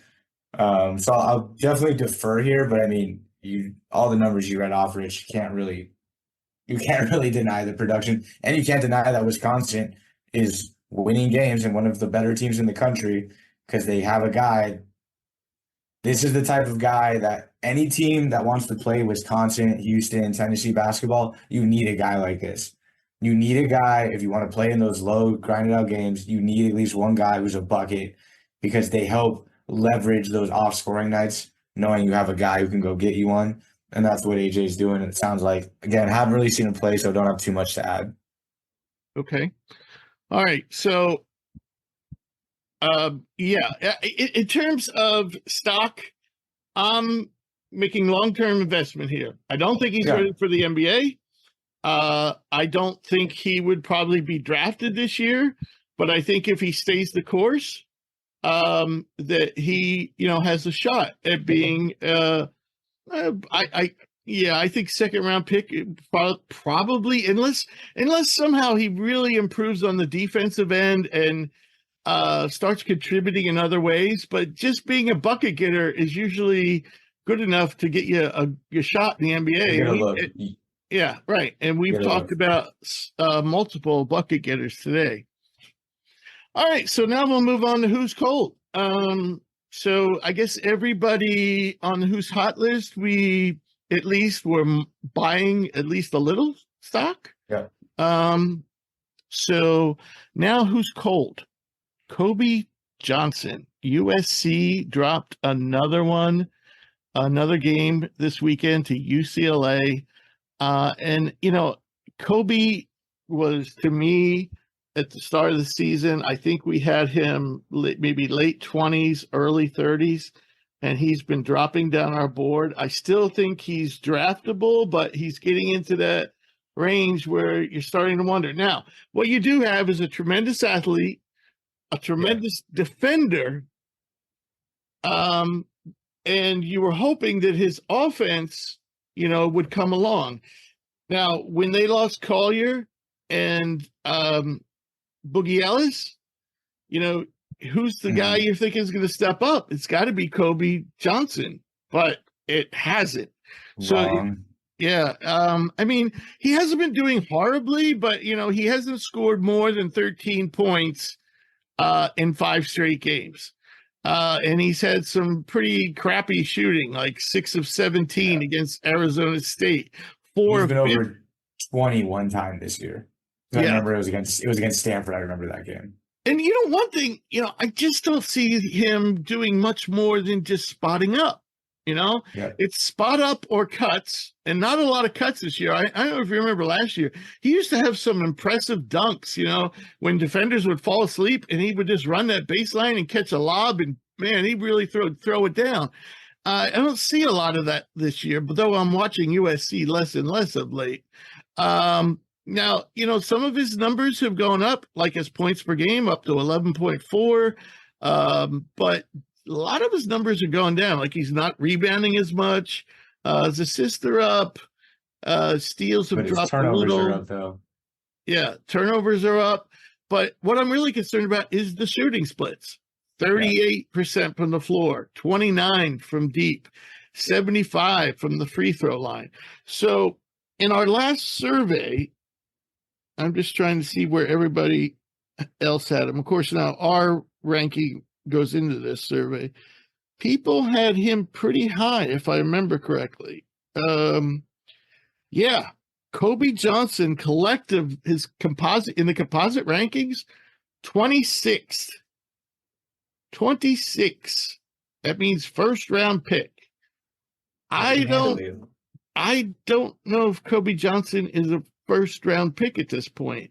So I'll definitely defer here, but I mean, all the numbers you read off, Rich, you can't really deny the production, and you can't deny that Wisconsin is winning games and one of the better teams in the country because they have a guy. This is the type of guy that any team that wants to play Wisconsin, Houston, Tennessee basketball, you need a guy like this. You need a guy, if you want to play in those low, grinded out games, you need at least one guy who's a bucket because they help leverage those off-scoring nights, knowing you have a guy who can go get you one. And that's what AJ's doing. It sounds like, again, haven't really seen him play, so don't have too much to add. Okay. All right. So, in terms of stock, I'm making long-term investment here. I don't think he's ready for the NBA. I don't think he would probably be drafted this year, but I think if he stays the course, that he, has a shot at being, I think second round pick probably, unless somehow he really improves on the defensive end and starts contributing in other ways. But just being a bucket getter is usually good enough to get you a shot in the NBA. Yeah, right. And we've talked about multiple bucket getters today. All right, so now we'll move on to who's cold. So I guess everybody on the who's hot list, we at least were buying at least a little stock. Yeah. So now who's cold? Kobe Johnson. USC dropped another game this weekend to UCLA. And Kobe was, to me, at the start of the season, I think we had him maybe late 20s, early 30s, and he's been dropping down our board. I still think he's draftable, but he's getting into that range where you're starting to wonder. Now, what you do have is a tremendous athlete, a tremendous defender, and you were hoping that his offense, would come along. Now, when they lost Collier and Boogie Ellis, who's the guy you're thinking is going to step up? It's got to be Kobe Johnson, but it hasn't. Wrong. I mean, he hasn't been doing horribly, but, he hasn't scored more than 13 points in 5 straight games. And he's had some pretty crappy shooting, like 6 of 17 against Arizona State. He's been over 20 one time this year. I remember it was against Stanford. I remember that game. And one thing, I just don't see him doing much more than just spotting up. It's spot up or cuts, and not a lot of cuts this year. I don't know if you remember last year, he used to have some impressive dunks, when defenders would fall asleep and he would just run that baseline and catch a lob, and man, he'd really throw it down. I don't see a lot of that this year, but though I'm watching USC less and less of late. Now, some of his numbers have gone up, like his points per game up to 11.4. But a lot of his numbers are going down. Like he's not rebounding as much. His assists are up. Steals have dropped a little. Turnovers are up, though. Yeah, turnovers are up. But what I'm really concerned about is the shooting splits. 38% from the floor, 29 from deep, 75 from the free throw line. So in our last survey, I'm just trying to see where everybody else had him. Of course, now our ranking goes into this survey. people had him pretty high, if I remember correctly. Yeah, Kobe Johnson his composite in the composite rankings, 26th. 26. That means first round pick. I don't know if Kobe Johnson is a first round pick at this point.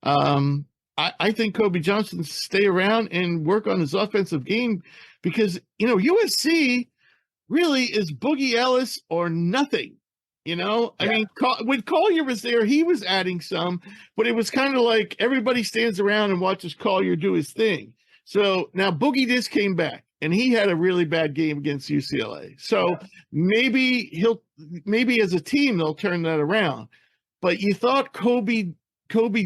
I think Kobe Johnson stay around and work on his offensive game because, USC really is Boogie Ellis or nothing. I mean, when Collier was there, he was adding some, but it was kind of like everybody stands around and watches Collier do his thing. So now Boogie just came back and he had a really bad game against UCLA. So maybe as a team, they'll turn that around. But you thought Kobe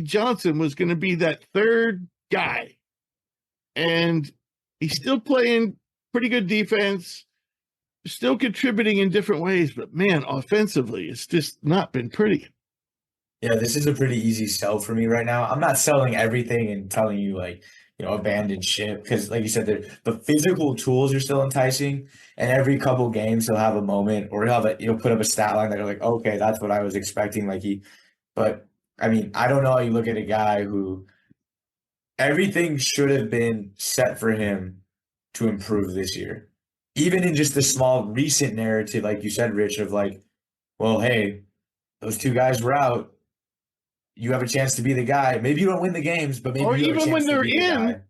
Johnson was going to be that third guy, and he's still playing pretty good defense, still contributing in different ways, but man, offensively, it's just not been pretty. Yeah, this is a pretty easy sell for me right now. I'm not selling everything and telling you abandon ship because, like you said, the physical tools are still enticing, and every couple games he'll have a moment or he'll put up a stat line that are like, okay, that's what I was expecting. But I mean, I don't know how you look at a guy who everything should have been set for him to improve this year. Even in just the small recent narrative, like you said, Rich, of well, hey, those two guys were out. You have a chance to be the guy. Maybe you don't win the games, but maybe or you have even a chance when they're to be in,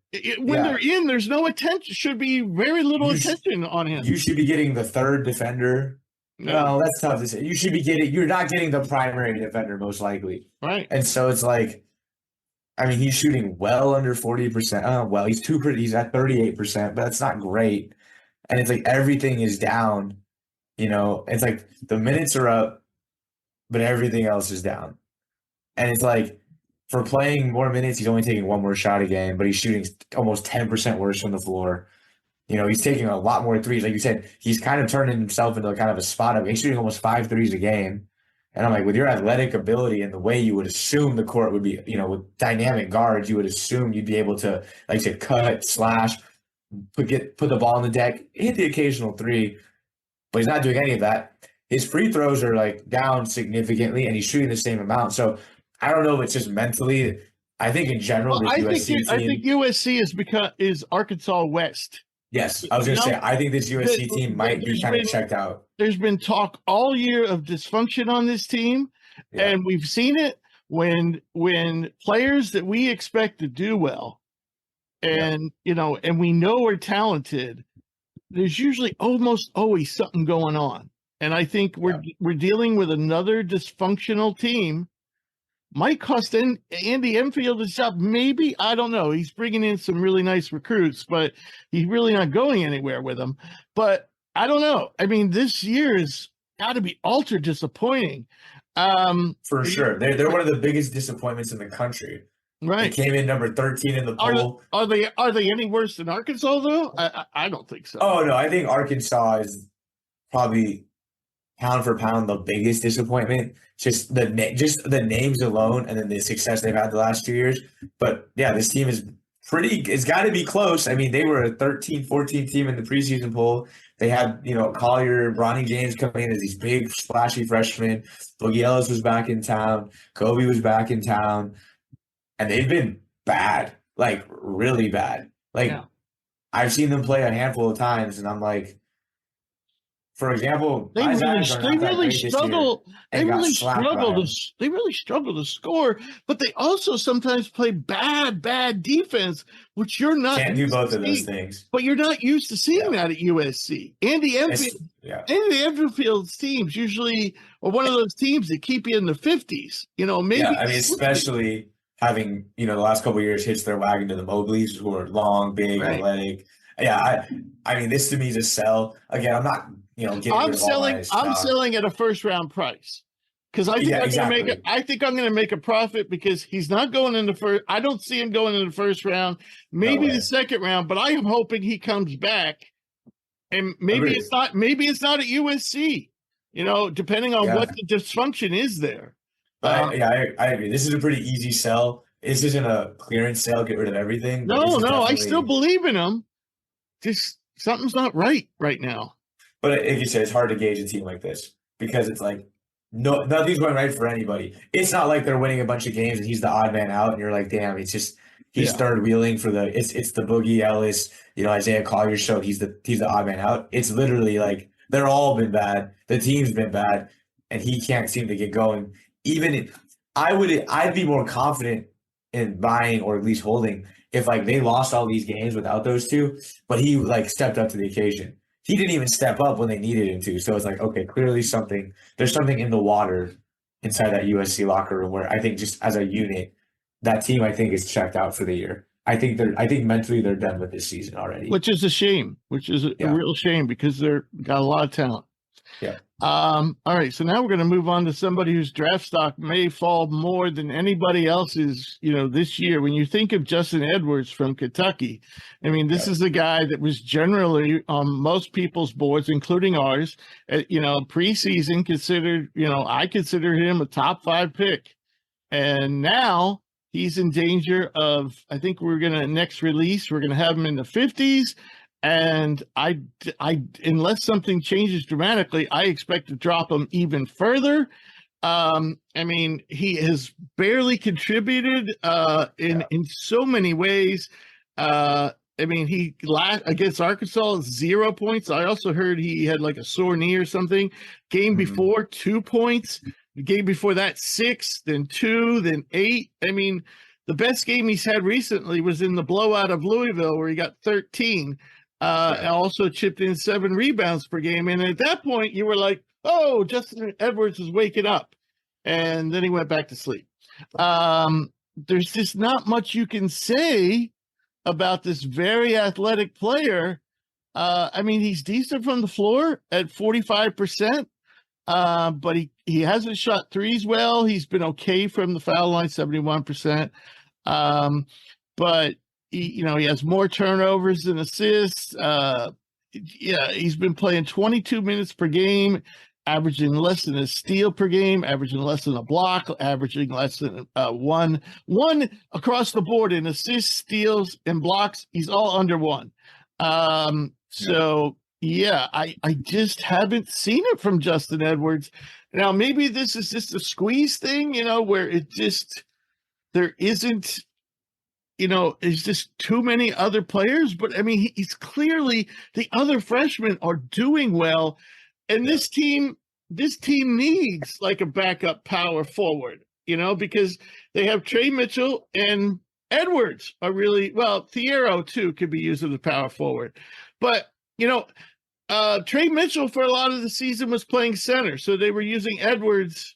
they're in, there's no attention. Should be very little attention on him. You should be getting the third defender. No, that's tough to say. You should be you're not getting the primary defender most likely. Right. And so it's he's shooting well under 40%. He's at 38%, but that's not great. And it's everything is down. It's the minutes are up, but everything else is down. And it's for playing more minutes, he's only taking one more shot a game, but he's shooting almost 10% worse from the floor. He's taking a lot more threes. Like you said, he's kind of turning himself into kind of a spot up. He's shooting almost 5 threes a game. And I'm with your athletic ability and the way you would assume the court would be, with dynamic guards, you would assume you'd be able to, like you said, cut, slash, put the ball on the deck, hit the occasional three, but he's not doing any of that. His free throws are down significantly, and he's shooting the same amount. So I don't know if it's just mentally. I think in general, I think USC is Arkansas West. Yes, I was going to say, I think this USC team might be kind of checked out. There's been talk all year of dysfunction on this team, and we've seen it when players that we expect to do well, and and we know are talented, there's usually almost always something going on. And I think we're dealing with another dysfunctional team. Might cost Andy Enfield his job. Maybe, I don't know. He's bringing in some really nice recruits, but he's really not going anywhere with them. But I don't know. I mean, this year has got to be ultra disappointing. For sure. They're one of the biggest disappointments in the country. Right. They came in number 13 in the poll. Are they any worse than Arkansas, though? I don't think so. Oh, no. I think Arkansas is probably pound for pound the biggest disappointment. Just the names alone, and then the success they've had the last 2 years. But yeah, this team is it's got to be close. I mean, they were a 13-14 team in the preseason poll. They had Collier, Bronny James coming in as these big splashy freshmen. Boogie Ellis was back in town. Kobe was back in town, and they've been bad, really bad. I've seen them play a handful of times, and I'm for example, they really struggle to score, but they also sometimes play bad defense, which you're not can't do both of those things. But you're not used to seeing that at USC. Andy Enfield's teams usually are one of those teams that keep you in the 50s. Maybe. Yeah, I mean, especially having the last couple of years hitched their wagon to the Mobleys, who are long, big, athletic. Yeah, I mean, this to me is a sell. Again, I'm not. I'm selling at a first round price because I think I'm going to make a profit because he's not going in the first. I don't see him going in the first round, maybe the second round, but I am hoping he comes back, and maybe it's not at USC. Depending on what the dysfunction is there. I agree. This is a pretty easy sell. This isn't a clearance sale. Get rid of everything. No, I still believe in him. Just. something's not right now. But like you said, it's hard to gauge a team like this because it's like nothing's going right for anybody. It's not like they're winning a bunch of games and he's the odd man out, and you're like, damn, it's just he's third wheeling for the it's the Boogie Ellis, Isaiah Collier show. He's the odd man out. It's literally like they're all been bad. The team's been bad, and he can't seem to get going. I'd be more confident in buying or at least holding if like they lost all these games without those two, but he like stepped up to the occasion. He didn't even step up when they needed him to. So it's like, okay, clearly there's something in the water inside that USC locker room where I think just as a unit, that team I think is checked out for the year. I think mentally they're done with this season already. Which is a shame, a real shame because they're got a lot of talent. Yeah. All right. So now we're going to move on to somebody whose draft stock may fall more than anybody else's, this year. When you think of Justin Edwards from Kentucky, I mean, this is a guy that was generally on most people's boards, including ours, preseason considered, I consider him a top 5 pick. And now he's in danger of, I think we're going to next release, we're going to have him in the 50s. And I, unless something changes dramatically, I expect to drop him even further. I mean, he has barely contributed in so many ways. I mean, he against Arkansas 0 points. I also heard he had like a sore knee or something. Game before 2 points. The game before that 6, then 2, then 8. I mean, the best game he's had recently was in the blowout of Louisville where he got 13. Also chipped in 7 rebounds per game. And at that point, you were like, oh, Justin Edwards is waking up. And then he went back to sleep. There's just not much you can say about this very athletic player. I mean, he's decent from the floor at 45%, but he hasn't shot threes well. He's been okay from the foul line, 71%. But he has more turnovers than assists. He's been playing 22 minutes per game, averaging less than a steal per game, averaging less than a block, averaging less than one across the board in assists, steals, and blocks. He's all under 1. So I just haven't seen it from Justin Edwards. Now, maybe this is just a squeeze thing, where there isn't, it's just too many other players. But I mean, he's clearly the other freshmen are doing well. And this team needs like a backup power forward, because they have Trey Mitchell and Edwards are really well. Thiero too could be used as a power forward, but Trey Mitchell for a lot of the season was playing center, so they were using Edwards,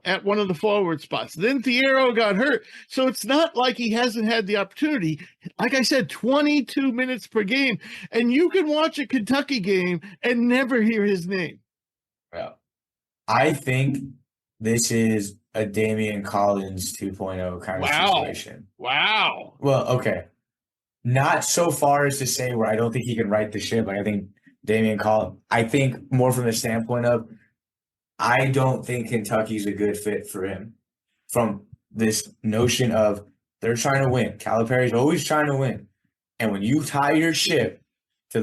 at one of the forward spots. Then Thiero got hurt, so it's not like he hasn't had the opportunity. Like I said, 22 minutes per game, and you can watch a Kentucky game and never hear his name. Yeah, I think this is a Damian Collins 2.0 kind of situation. Wow. Well, okay. Not so far as to say where I don't think he can right the ship. Like I think Damian Collins, I think more from the standpoint of I don't think Kentucky's a good fit for him. From this notion of they're trying to win. Calipari's always trying to win. And when you tie your ship to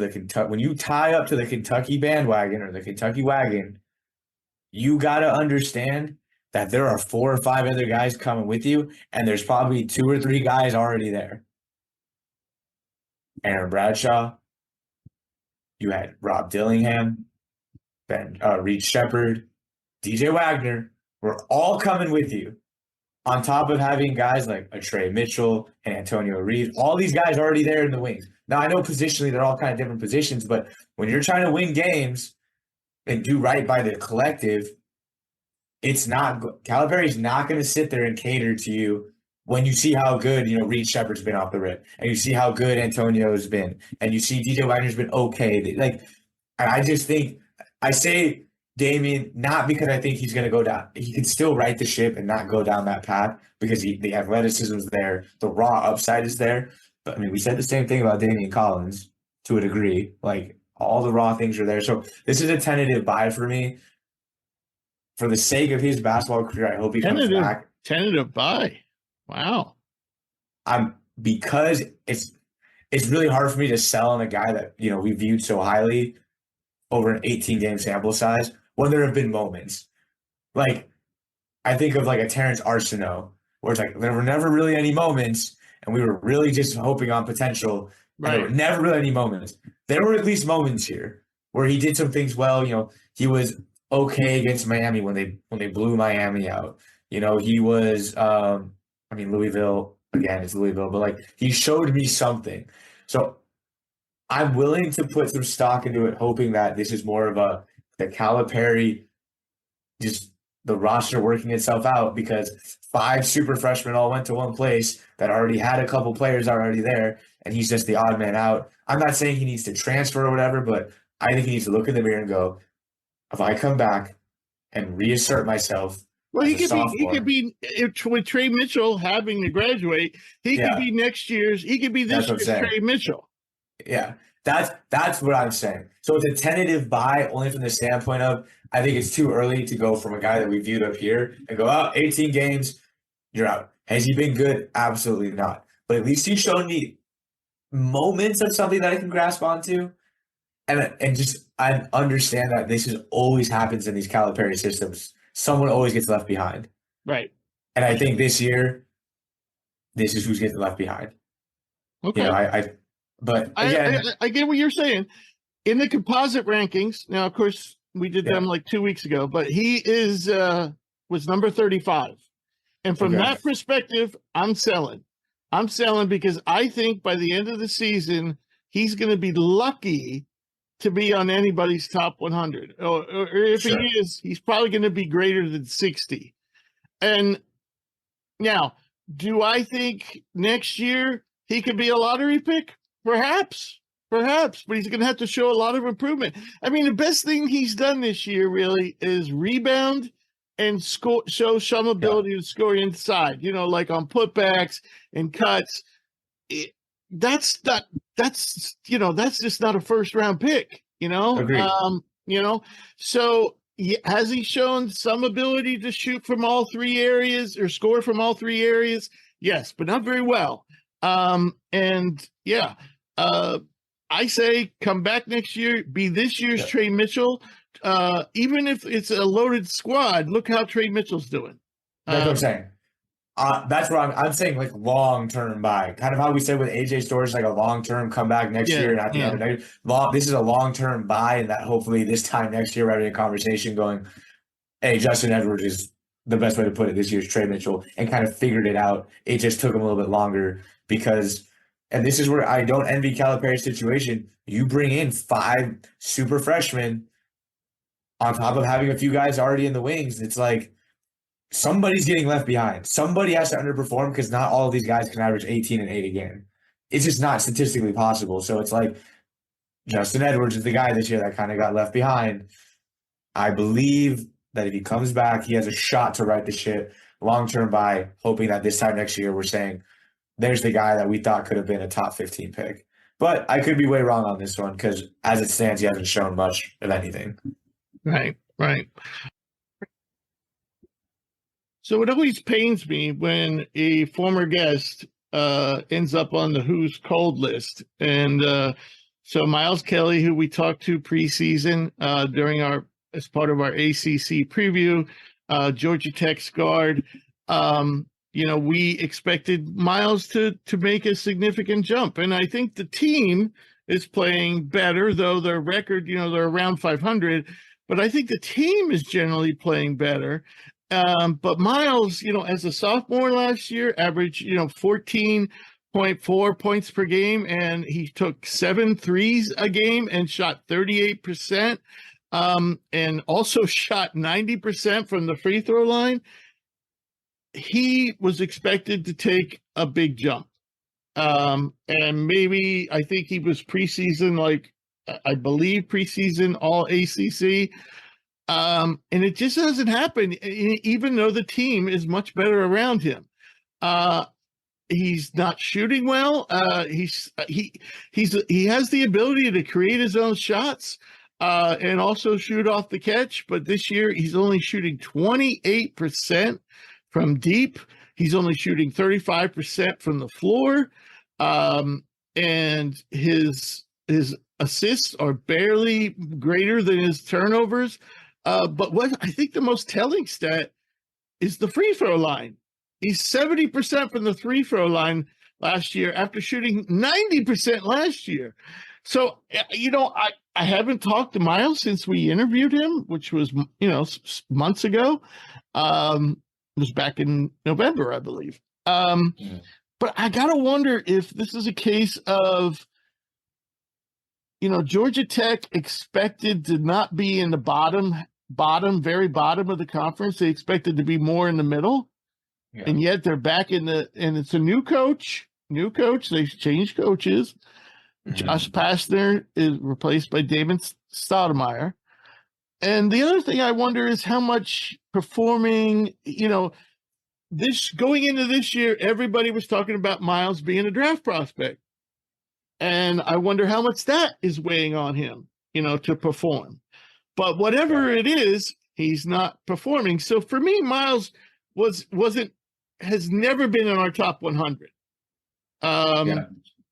when you tie up to the Kentucky bandwagon or the Kentucky wagon, you got to understand that there are 4 or 5 other guys coming with you, and there's probably 2 or 3 guys already there. Aaron Bradshaw, you had Rob Dillingham, Reed Shepherd, DJ Wagner, were all coming with you. On top of having guys like a Trey Mitchell and Antonio Reeves, all these guys already there in the wings. Now, I know positionally they're all kind of different positions, but when you're trying to win games and do right by the collective, it's not – Calipari's not going to sit there and cater to you when you see how good, Reed Shepherd's been off the rip, and you see how good Antonio's been, and you see DJ Wagner's been okay. And I just think – I say Damian not because I think he's going to go down. He can still right the ship and not go down that path because the athleticism's there. The raw upside is there. But, I mean, we said the same thing about Damian Collins to a degree. Like, all the raw things are there. So this is a tentative buy for me. For the sake of his basketball career, I hope he comes back. Tentative buy. Wow. Because it's it's really hard for me to sell on a guy that, we viewed so highly over an 18-game sample size when there have been moments. Like, I think of like a Terrence Arsenault, where it's like there were never really any moments, and we were really just hoping on potential, and there were Right. never really any moments. There were at least moments here where he did some things well. He was okay against Miami when they blew Miami out. He was Louisville, again, it's Louisville, but like he showed me something. So I'm willing to put some stock into it, hoping that this is more of the Calipari, just the roster working itself out, because 5 super freshmen all went to one place that already had a couple players already there, and he's just the odd man out. I'm not saying he needs to transfer or whatever, but I think he needs to look in the mirror and go, if I come back and reassert myself Well, as a sophomore, with Trey Mitchell having to graduate, he could be this year's Trey Mitchell. Yeah, that's what I'm saying. So it's a tentative buy only from the standpoint of I think it's too early to go from a guy that we viewed up here and go, 18 games, you're out. Has he been good? Absolutely not. But at least he's shown me moments of something that I can grasp onto. And just I understand that this always happens in these Calipari systems. Someone always gets left behind. Right. And I think this year, this is who's getting left behind. Okay. But again, I get what you're saying. In the composite rankings, now of course we did them like 2 weeks ago, but he was number 35. And from that perspective, I'm selling. I'm selling because I think by the end of the season, he's going to be lucky to be on anybody's top 100. Or if he is, he's probably going to be greater than 60. And now, do I think next year he could be a lottery pick? Perhaps, but he's going to have to show a lot of improvement. I mean, the best thing he's done this year really is rebound and show some ability to score inside, like on putbacks and cuts. That's just not a first round pick, Agreed. So has he shown some ability to shoot from all 3 areas or score from all 3 areas? Yes, but not very well. I say come back next year, be this year's Trey Mitchell. Even if it's a loaded squad, look how Trey Mitchell's doing. That's what I'm saying. That's what I'm saying, like long-term buy. Kind of how we said with AJ Storr, like a long-term comeback next year. And at the end of the day, this is a long-term buy, and that hopefully this time next year we're having a conversation going, hey, Justin Edwards is the best way to put it, this year's Trey Mitchell, and kind of figured it out. It just took him a little bit longer because – and this is where I don't envy Calipari's situation. You bring in 5 super freshmen on top of having a few guys already in the wings. It's like somebody's getting left behind. Somebody has to underperform because not all of these guys can average 18 and 8 a game. It's just not statistically possible. So it's like Justin Edwards is the guy this year that kind of got left behind. I believe that if he comes back, he has a shot to right the ship long-term by hoping that this time next year we're saying, there's the guy that we thought could have been a top 15 pick. But I could be way wrong on this one because as it stands, he hasn't shown much of anything. Right. So it always pains me when a former guest ends up on the Who's Cold list. And so Miles Kelly, who we talked to preseason as part of our ACC preview, Georgia Tech's guard, we expected Miles to make a significant jump. And I think the team is playing better, though their record, they're around 500. But I think the team is generally playing better. But Miles, as a sophomore last year, averaged, 14.4 points per game. And he took 7 threes a game and shot 38%. And also shot 90% from the free throw line. He was expected to take a big jump. And maybe I think he was preseason, I believe preseason all ACC. And it just hasn't happened, even though the team is much better around him. He's not shooting well. He has the ability to create his own shots and also shoot off the catch. But this year he's only shooting 28% from deep. He's only shooting 35% from the floor. and his assists are barely greater than his turnovers. But what I think the most telling stat is the free throw line. He's 70% from the free throw line last year after shooting 90% last year. So, I haven't talked to Miles since we interviewed him, which was, months ago. It was back in November, I believe. But I got to wonder if this is a case of, Georgia Tech expected to not be in the very bottom of the conference. They expected to be more in the middle. Yeah. And yet they're back and it's a new coach. They've changed coaches. Josh Pastner is replaced by David Stoudemire. And the other thing I wonder is how much performing, going into this year, everybody was talking about Miles being a draft prospect. And I wonder how much that is weighing on him, to perform. But whatever it is, he's not performing. So for me, Miles has never been in our top 100.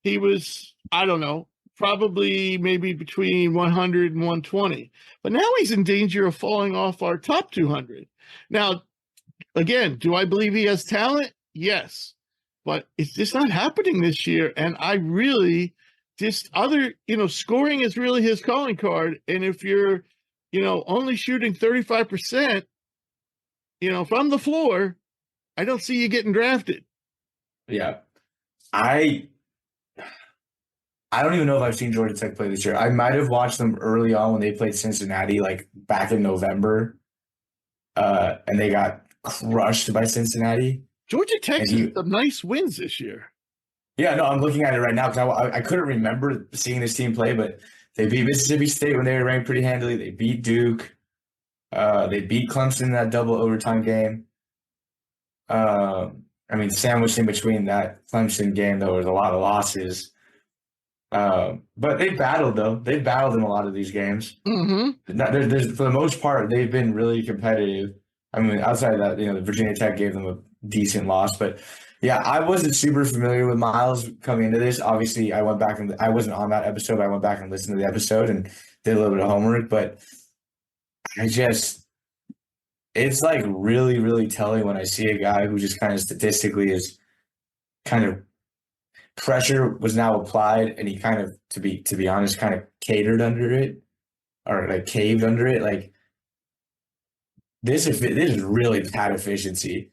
He was, I don't know, probably maybe between 100 and 120. But now he's in danger of falling off our top 200. Now, again, do I believe he has talent? Yes. But it's just not happening this year. And I really scoring is really his calling card. And if you're, only shooting 35%, from the floor, I don't see you getting drafted. Yeah. I don't even know if I've seen Georgia Tech play this year. I might have watched them early on when they played Cincinnati, like back in November, and they got crushed by Cincinnati. Georgia Tech had some nice wins this year. Yeah, no, I'm looking at it right now because I couldn't remember seeing this team play, but they beat Mississippi State when they were ranked pretty handily. They beat Duke. They beat Clemson in that double overtime game. Sandwiched in between that Clemson game, though, was a lot of losses. But they battled, though. They've battled in a lot of these games. Mm-hmm. For the most part, they've been really competitive. Outside of that, the Virginia Tech gave them a decent loss. But, yeah, I wasn't super familiar with Miles coming into this. Obviously, I wasn't on that episode, but I went back and listened to the episode and did a little bit of homework. But it's like really, really telling when I see a guy who just kind of statistically is kind of pressure was now applied, and he kind of, to be honest, kind of catered under it, or like caved under it. Like this is really bad efficiency.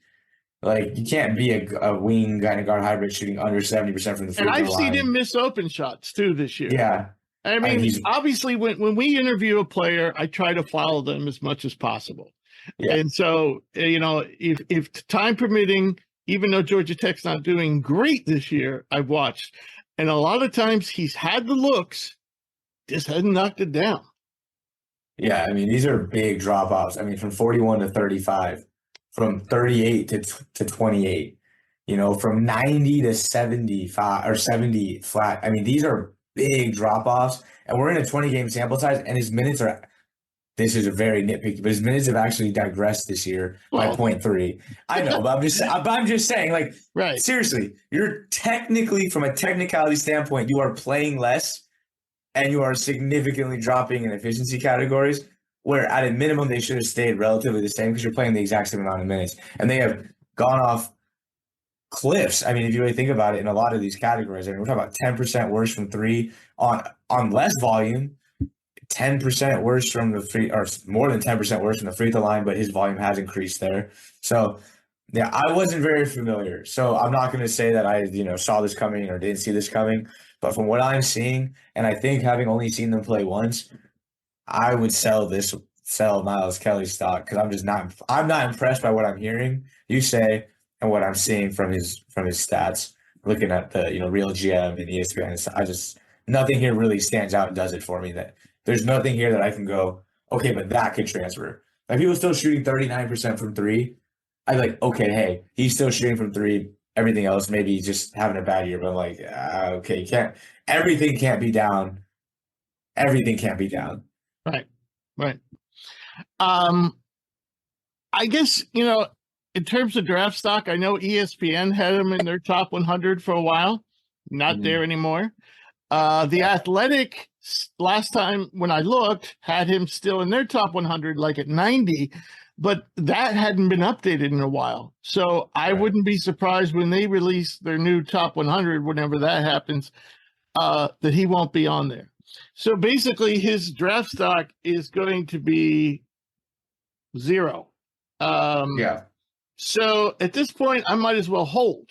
Like you can't be a wing kind of guard hybrid shooting under 70% from the free throw line. And I've seen him miss open shots too this year. Yeah. Obviously when we interview a player, I try to follow them as much as possible. Yeah. And so, if time permitting, even though Georgia Tech's not doing great this year, I've watched. And a lot of times he's had the looks, just hadn't knocked it down. Yeah, these are big drop-offs. From 41 to 35, from 38 to 28, from 90 to 75 or 70 flat. These are big drop-offs. And we're in a 20-game sample size, and his minutes are – this is a very nitpicky, but his minutes have actually digressed this year by 0.3. I know, but I'm just saying, like, right. Seriously, you're technically, from a technicality standpoint, you are playing less and you are significantly dropping in efficiency categories where at a minimum they should have stayed relatively the same because you're playing the exact same amount of minutes. And they have gone off cliffs. If you really think about it in a lot of these categories, we're talking about 10% worse from three on less volume, 10% worse from the free, or more than 10% worse from the free throw line, but his volume has increased there. So, yeah, I wasn't very familiar. So I'm not going to say that I, saw this coming or didn't see this coming. But from what I'm seeing, and I think having only seen them play once, I would sell Miles Kelly stock because I'm not impressed by what I'm hearing you say and what I'm seeing from his stats. Looking at the Real GM and ESPN, nothing here really stands out and does it for me. That there's nothing here that I can go, okay, but that could transfer. If he was still shooting 39% from three, I'd be like, okay, hey, he's still shooting from three. Everything else, maybe he's just having a bad year. But I'm like, okay, everything can't be down. Everything can't be down. Right. I guess, in terms of draft stock, I know ESPN had him in their top 100 for a while. not there anymore. The Athletic, last time when I looked, had him still in their top 100, like at 90, but that hadn't been updated in a while. So I wouldn't be surprised when they release their new top 100, whenever that happens, that he won't be on there. So basically, his draft stock is going to be 0. So at this point, I might as well hold.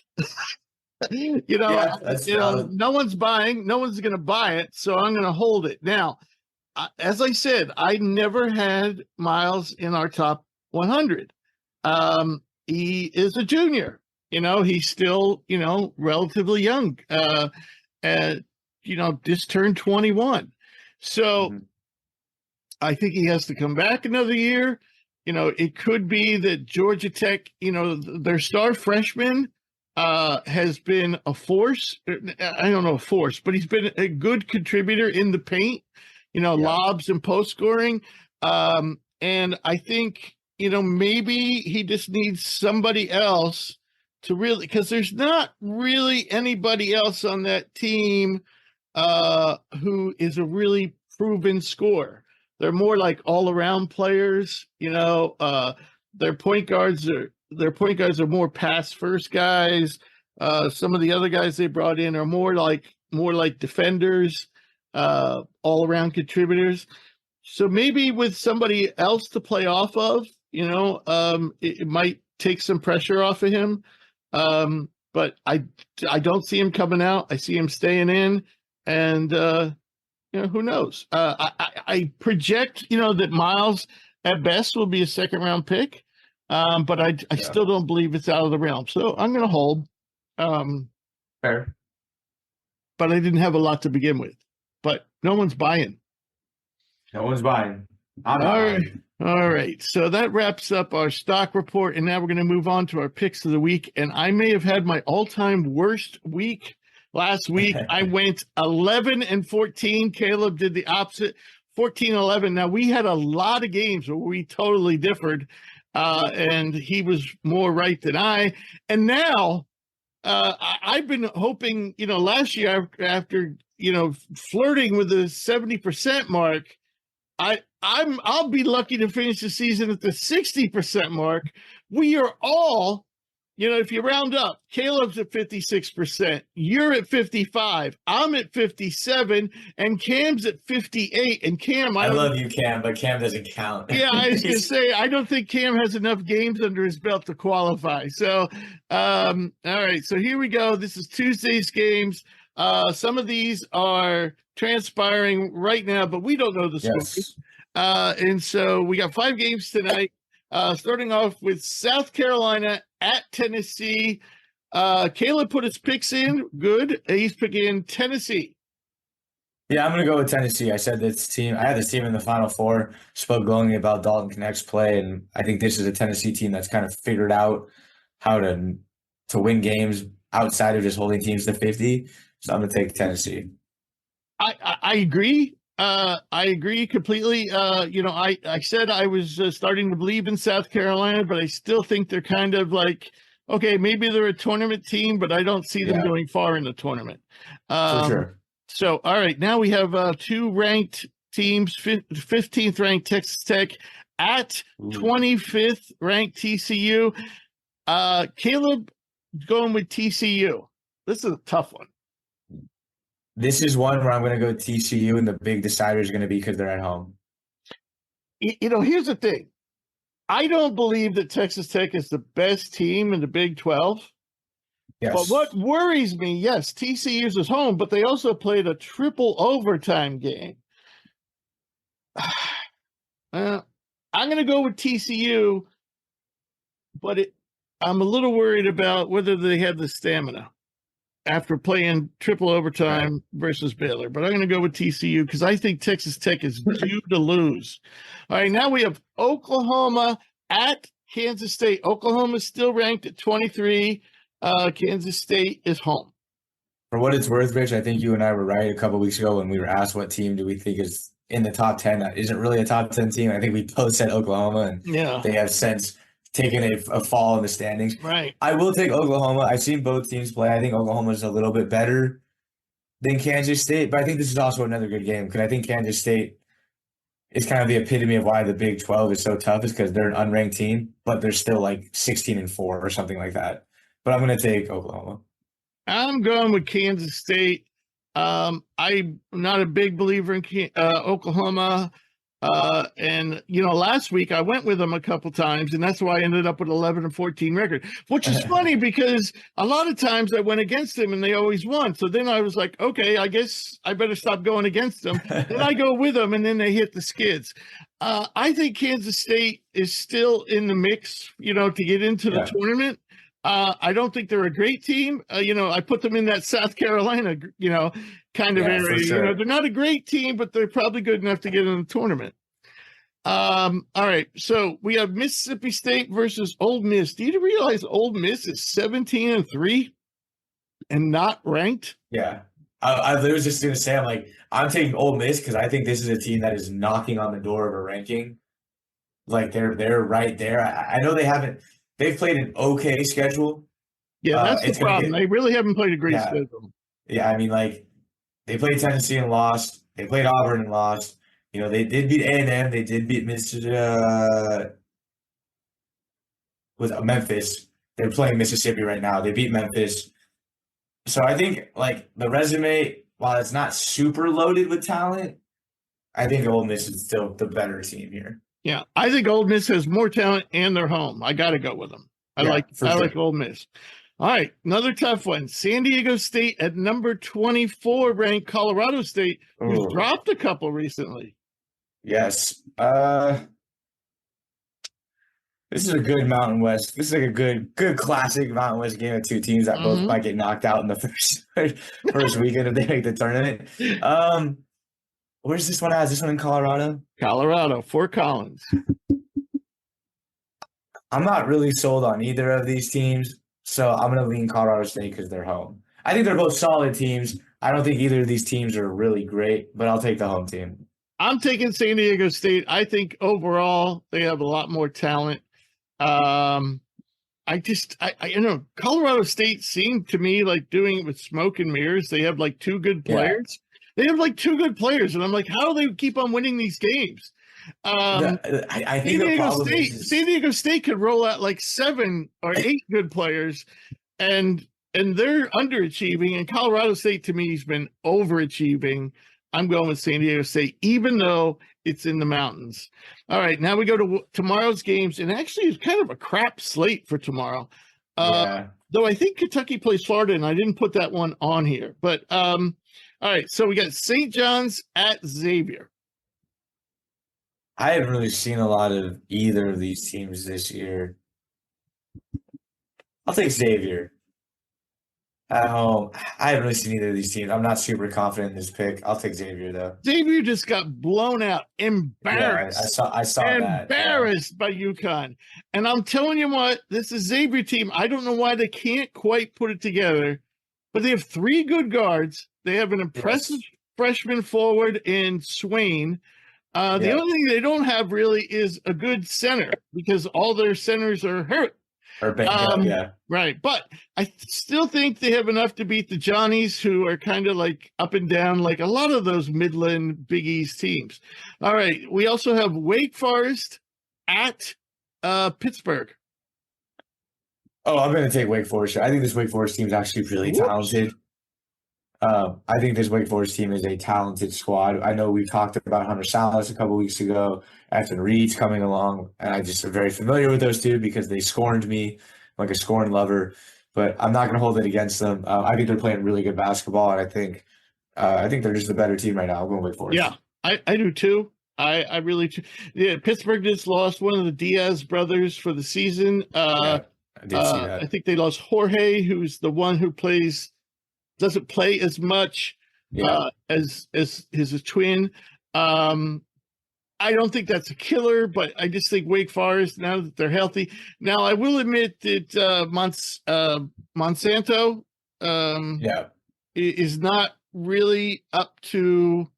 No one's buying, no one's going to buy it, so I'm going to hold it. Now, as I said, I never had Miles in our top 100. He is a junior. He's still, relatively young. Just turned 21. So I think he has to come back another year. It could be that Georgia Tech, their star freshman has been a force. I don't know a force, but he's been a good contributor in the paint, lobs and post scoring. And I think, maybe he just needs somebody else to really, because there's not really anybody else on that team who is a really proven scorer. They're more like all around players, their point guards are more pass first guys. Some of the other guys they brought in are more like defenders, all around contributors. So maybe with somebody else to play off of, it might take some pressure off of him. But I don't see him coming out. I see him staying in, and who knows? I project, that Miles at best will be a second round pick. But I still don't believe it's out of the realm. So I'm going to hold. Fair. But I didn't have a lot to begin with. But no one's buying. No one's buying. I'm not buying. All right. So that wraps up our stock report. And now we're going to move on to our picks of the week. And I may have had my all-time worst week last week. I went 11-14. Caleb did the opposite, 14-11. Now, we had a lot of games where we totally differed. And he was more right than I. And now I've been hoping, last year after, flirting with the 70% mark, I'll be lucky to finish the season at the 60% mark. We are all, if you round up, Caleb's at 56%, you're at 55, I'm at 57, and Cam's at 58. And Cam, I love you, Cam, but Cam doesn't count. Yeah, I was going to say, I don't think Cam has enough games under his belt to qualify. So, all right, so here we go. This is Tuesday's games. Some of these are transpiring right now, but we don't know the scores. And so we got 5 games tonight, starting off with South Carolina at Tennessee. Caleb put his picks in. Good. He's picking Tennessee. Yeah, I'm going to go with Tennessee. I had this team in the Final Four, spoke glowingly about Dalton Knecht's play, and I think this is a Tennessee team that's kind of figured out how to win games outside of just holding teams to 50. So I'm going to take Tennessee. I agree. I agree completely. I said I was starting to believe in South Carolina, but I still think they're kind of like, okay, maybe they're a tournament team, but I don't see them going far in the tournament. For sure. So, all right, now we have 2 ranked teams, 15th ranked Texas Tech at 25th ranked TCU. Caleb going with TCU. This is a tough one. This is one where I'm going to go TCU, and the big decider is going to be because they're at home. Here's the thing. I don't believe that Texas Tech is the best team in the Big 12. Yes. But what worries me, yes, TCU's is home, but they also played a triple overtime game. I'm going to go with TCU, but I'm a little worried about whether they have the stamina after playing triple overtime versus Baylor. But I'm going to go with TCU because I think Texas Tech is due to lose. All right, now we have Oklahoma at Kansas State. Oklahoma is still ranked at 23. Kansas State is home. For what it's worth, Rich, I think you and I were right a couple of weeks ago when we were asked what team do we think is in the top 10 that isn't really a top 10 team. I think we both said Oklahoma, and they have since taken a fall in the standings. Right. I will take Oklahoma. I've seen both teams play. I think Oklahoma is a little bit better than Kansas State, but I think this is also another good game because I think Kansas State is kind of the epitome of why the Big 12 is so tough is because they're an unranked team, but they're still like 16-4 or something like that. But I'm going to take Oklahoma. I'm going with Kansas State. I'm not a big believer in Oklahoma. And last week I went with them a couple times, and that's why I ended up with 11-14 record, which is funny because a lot of times I went against them and they always won. So then I was like, okay, I guess I better stop going against them. Then I go with them, and then they hit the skids. I think Kansas State is still in the mix, to get into the tournament. I don't think they're a great team. I put them in that South Carolina, kind of area. Sure. They're not a great team, but they're probably good enough to get in the tournament. All right. So we have Mississippi State versus Ole Miss. Do you realize Ole Miss is 17-3 and not ranked? Yeah. I was just going to say, I'm taking Ole Miss because I think this is a team that is knocking on the door of a ranking. Like they're right there. I know they've played an okay schedule. Yeah, that's the problem. They really haven't played a great schedule. Yeah, I mean, they played Tennessee and lost. They played Auburn and lost. They did beat A&M. They did beat Memphis. They're playing Mississippi right now. They beat Memphis. So I think the resume, while it's not super loaded with talent, I think Ole Miss is still the better team here. Yeah, I think Ole Miss has more talent and they're home. I got to go with them. I like Ole Miss. All right, another tough one. San Diego State at number 24 ranked Colorado State, who's dropped a couple recently. Yes. This is a good Mountain West. This is like a good classic Mountain West game of two teams that both might get knocked out in the first weekend if they make the tournament. Where's this one at? Is this one in Colorado? Colorado, Fort Collins. I'm not really sold on either of these teams, so I'm going to lean Colorado State because they're home. I think they're both solid teams. I don't think either of these teams are really great, but I'll take the home team. I'm taking San Diego State. I think overall they have a lot more talent. Colorado Colorado State seemed to me like doing it with smoke and mirrors. They have like two good players. They have two good players, and I'm like, how do they keep on winning these games? I think San Diego State could roll out 7 or 8 good players, and they're underachieving. And Colorado State to me has been overachieving. I'm going with San Diego State, even though it's in the mountains. All right, now we go to tomorrow's games, and actually it's kind of a crap slate for tomorrow. Though I think Kentucky plays Florida, and I didn't put that one on here. But all right, so we got St. John's at Xavier. I haven't really seen a lot of either of these teams this year. I'll take Xavier. At home, I haven't really seen either of these teams. I'm not super confident in this pick. I'll take Xavier though. Xavier just got blown out, embarrassed. Yeah, I saw that. Embarrassed by UConn. And I'm telling you what, this is Xavier team. I don't know why they can't quite put it together, but they have 3 good guards. They have an impressive freshman forward in Swain. The only thing they don't have really is a good center because all their centers are hurt. Right. But I still think they have enough to beat the Johnnies, who are kind of up and down, like a lot of those Midland Big East teams. All right. We also have Wake Forest at Pittsburgh. Oh, I'm going to take Wake Forest. I think this Wake Forest team is actually really talented. I think this Wake Forest team is a talented squad. I know we talked about Hunter Salas a couple weeks ago. Afton Reed's coming along, and I just am very familiar with those two because they scorned me like a scorn lover. But I'm not going to hold it against them. I think they're playing really good basketball, and I think they're just the better team right now. I'm going Wake Forest. Yeah, I do too. I really – yeah, Pittsburgh just lost one of the Diaz brothers for the season. I did see that. I think they lost Jorge, who's the one who doesn't play as much as his twin. I don't think that's a killer, but I just think Wake Forest, now that they're healthy. Now, I will admit that Monsanto is not really up to,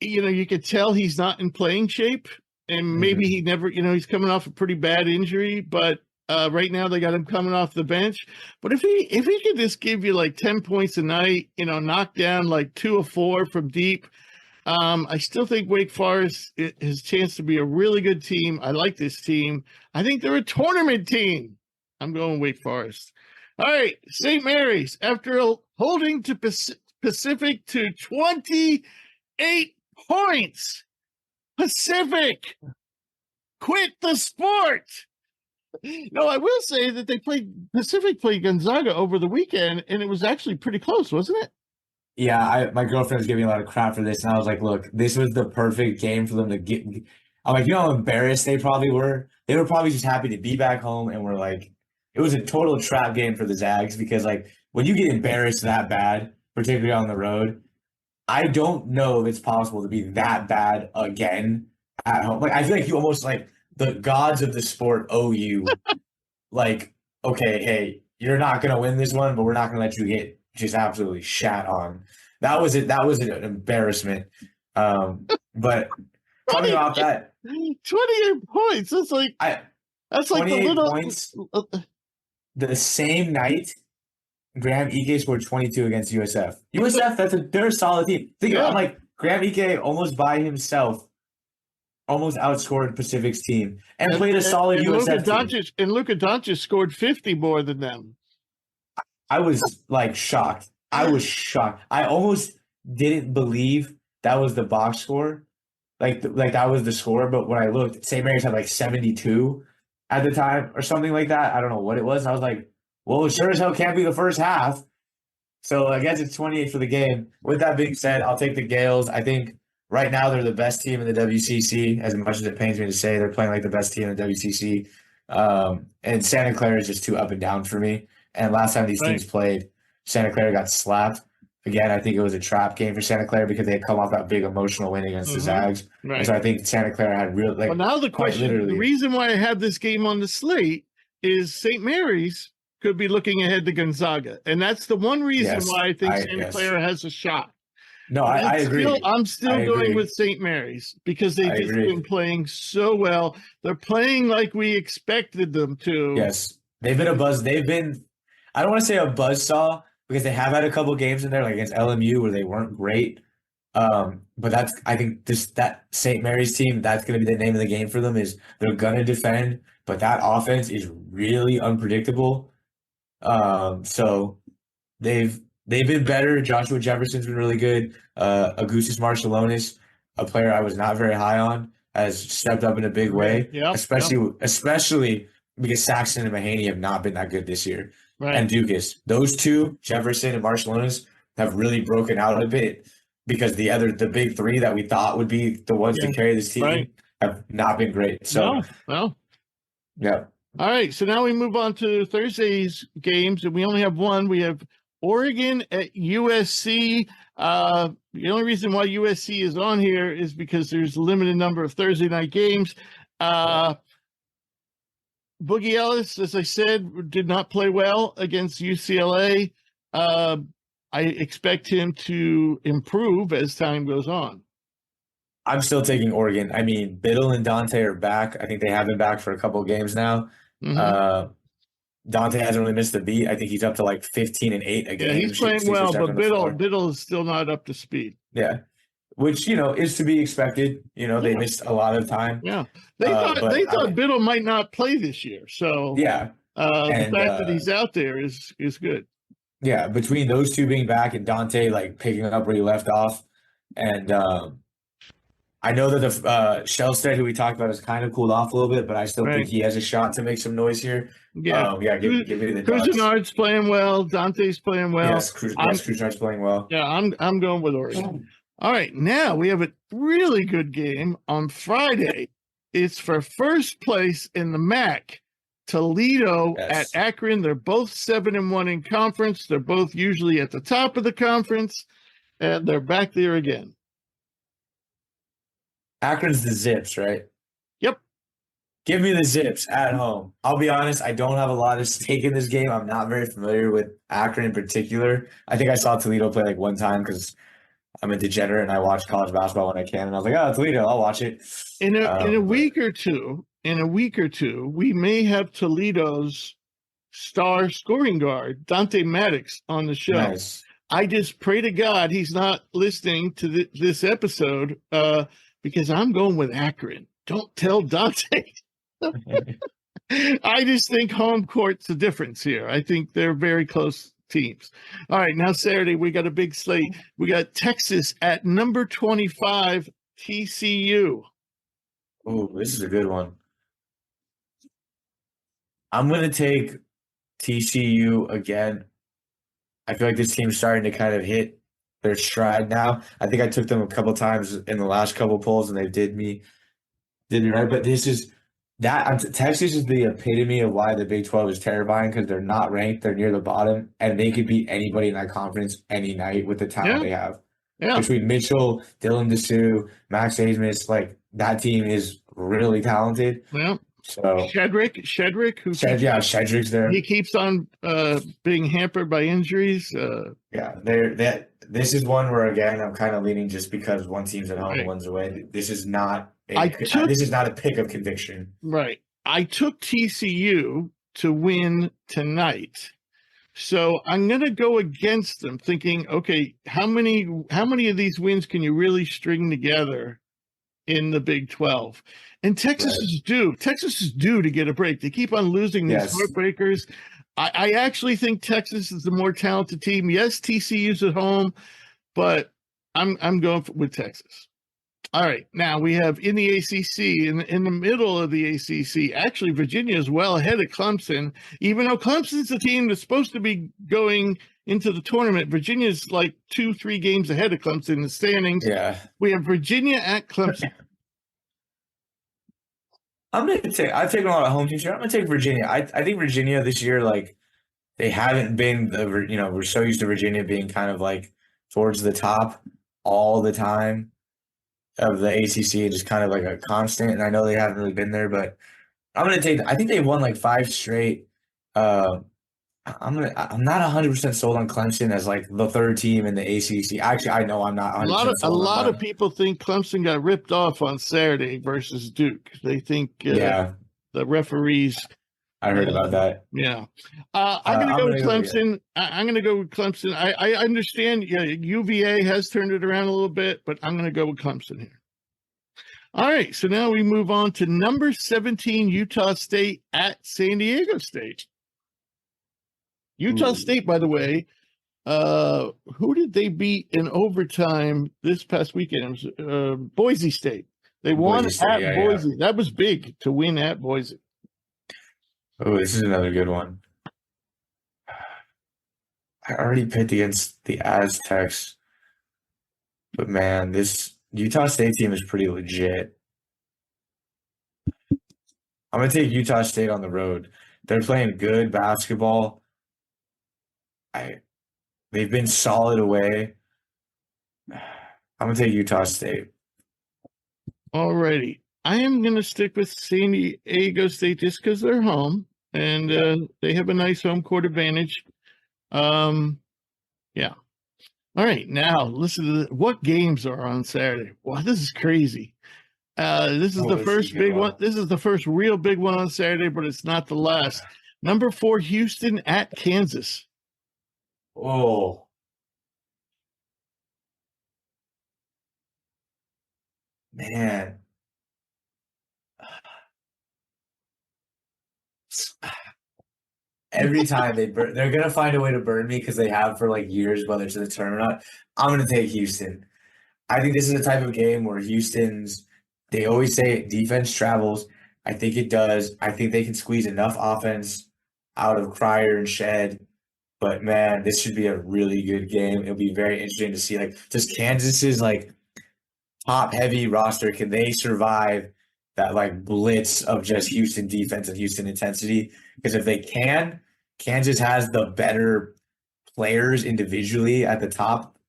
you could tell he's not in playing shape. And maybe he never, he's coming off a pretty bad injury, but Right now they got him coming off the bench. But if he could just give you like 10 points a night, knock down like 2 or 4 from deep, I still think Wake Forest has a chance to be a really good team. I like this team. I think they're a tournament team. I'm going Wake Forest. All right, St. Mary's, after holding to Pacific to 28 points. Pacific, quit the sport. No, I will say that Pacific played Gonzaga over the weekend, and it was actually pretty close, wasn't it? Yeah, my girlfriend was giving me a lot of crap for this, and I was like, look, this was the perfect game for them to get. I'm like, how embarrassed they probably were? They were probably just happy to be back home, and we're like, it was a total trap game for the Zags because, like, when you get embarrassed that bad, particularly on the road, I don't know if it's possible to be that bad again at home. Like, I feel like you almost like the gods of the sport owe you, like, okay, hey, you're not gonna win this one, but we're not gonna let you get just absolutely shat on. That was it. That was an embarrassment. But coming off that, 28 points. That's like the 28 little points. The same night, Graham Ike scored 22 against USF. USF, they're a solid team. Think about it, I'm like, Graham Ike almost by himself, almost outscored Pacific's team and played a solid USF team. And Luka Doncic scored 50 more than them. I was like shocked. I was shocked. I almost didn't believe that was the box score. Like that was the score, but when I looked, St. Mary's had like 72 at the time or something like that. I don't know what it was. I was like, well, it sure as hell can't be the first half. So I guess it's 28 for the game. With that being said, I'll take the Gales. I think right now they're the best team in the WCC, as much as it pains me to say. They're playing like the best team in the WCC. And Santa Clara is just too up and down for me. And last time these teams played, Santa Clara got slapped. Again, I think it was a trap game for Santa Clara because they had come off that big emotional win against the Zags. Right. And so I think Santa Clara had real like. Well, now the question, the reason why I have this game on the slate is St. Mary's could be looking ahead to Gonzaga. And that's the one reason why I think Santa Clara has a shot. No, I agree. I'm still going with St. Mary's because they've just been playing so well. They're playing like we expected them to. Yes. They've been a buzz. I don't want to say a buzzsaw because they have had a couple games in there, like against LMU, where they weren't great. But I think that St. Mary's team, that's going to be the name of the game for them. Is they're going to defend, but that offense is really unpredictable. So they've been better. Joshua Jefferson's been really good. Augustus Marciulionis, a player I was not very high on, has stepped up in a big way. Especially because Saxon and Mahaney have not been that good this year. Right. And Dukas. Those two, Jefferson and Marciulionis, have really broken out a bit because the big three that we thought would be the ones to carry this team have not been great. So yeah. All right, so now we move on to Thursday's games, and we only have one. We have Oregon at USC. The only reason why USC is on here is because there's a limited number of Thursday night games. Boogie Ellis, as I said, did not play well against UCLA. I expect him to improve as time goes on. I'm still taking Oregon. I mean, Biddle and Dante are back. I think they have been back for a couple of games now. Dante hasn't really missed a beat. I think he's up to like 15 and 8 a game. Yeah, he's playing well, but Biddle is still not up to speed. Yeah, which is to be expected. They missed a lot of time. Yeah, they thought Biddle might not play this year. So the fact that he's out there is good. Yeah, between those two being back and Dante like picking up where he left off, and I know that the Shellstead, who we talked about, has kind of cooled off a little bit, but I still think he has a shot to make some noise here. Yeah, give me the Cousinard's playing well. Dante's playing well. Yes, Cousinard's playing well. Yeah, I'm going with Oregon. All right, now we have a really good game on Friday. It's for first place in the MAC. Toledo at Akron. They're both 7-1 in conference. They're both usually at the top of the conference, and they're back there again. Akron's the Zips, right? Yep. Give me the Zips at home. I'll be honest, I don't have a lot of stake in this game. I'm not very familiar with Akron in particular. I think I saw Toledo play like one time because I'm a degenerate and I watch college basketball when I can. And I was like, oh, Toledo, I'll watch it. In a week or two, in a week or two, we may have Toledo's star scoring guard, Dante Maddox, on the show. Nice. I just pray to God he's not listening to this episode because I'm going with Akron. Don't tell Dante. I just think home court's the difference here. I think they're very close teams. All right, now Saturday, we got a big slate. We got Texas at number 25, TCU. Oh, this is a good one. I'm going to take TCU again. I feel like this team's starting to kind of hit their stride now. I think I took them a couple times in the last couple polls, and they did me right. But Texas is the epitome of why the Big 12 is terrifying, because they're not ranked. They're near the bottom, and they could beat anybody in that conference any night with the talent they have. Yeah. Between Mitchell, Dylan DeSue, Max Abmas, like that team is really talented. Yeah. So Shedrick, Shedrick's there. He keeps on being hampered by injuries. This is one where, again, I'm kind of leaning just because one team's at home and one's away. This is not a pick of conviction. Right. I took TCU to win tonight. So I'm going to go against them, thinking, okay, how many of these wins can you really string together in the Big 12? And Texas is due. Texas is due to get a break. They keep on losing these heartbreakers. I actually think Texas is the more talented team. Yes, TCU's at home, but I'm going with Texas. All right, now we have in the ACC, in the middle of the ACC, actually Virginia is well ahead of Clemson, even though Clemson's the team that's supposed to be going into the tournament. Virginia's like 2-3 games ahead of Clemson in the standings. Yeah. We have Virginia at Clemson. I've taken a lot of home teams here. I'm going to take Virginia. I think Virginia this year, like, they haven't been we're so used to Virginia being kind of like towards the top all the time of the ACC, just kind of like a constant. And I know they haven't really been there, but I think they've won like 5 straight. I'm not 100% sold on Clemson as like the third team in the ACC. Actually, I know I'm not 100% A lot of people think Clemson got ripped off on Saturday versus Duke. They think the referees. I heard about that. Yeah. I'm going to go with Clemson. I'm going to go with Clemson. I understand UVA has turned it around a little bit, but I'm going to go with Clemson here. All right. So now we move on to number 17, Utah State at San Diego State. Utah State, by the way, who did they beat in overtime this past weekend? It was Boise State. They won at Boise. That was big to win at Boise. Oh, this is another good one. I already picked against the Aztecs, but man, this Utah State team is pretty legit. I'm going to take Utah State on the road. They're playing good basketball. They've been solid away. I'm going to take Utah State. All righty. I am going to stick with San Diego State just because they're home and they have a nice home court advantage. Yeah. All right. Now, listen to what games are on Saturday. Wow, this is crazy. This is the first big one. This is the first real big one on Saturday, but it's not the last. Number 4, Houston at Kansas. Oh. Man. Every time they're going to find a way to burn me because they have for like years, whether it's in the tournament or not. I'm going to take Houston. I think this is a type of game where they always say defense travels. I think it does. I think they can squeeze enough offense out of Cryer and Shed. But man, this should be a really good game. It'll be very interesting to see, like, does Kansas's like top heavy roster, can they survive that like blitz of just Houston defense and Houston intensity? Because if they can, Kansas has the better players individually at the top.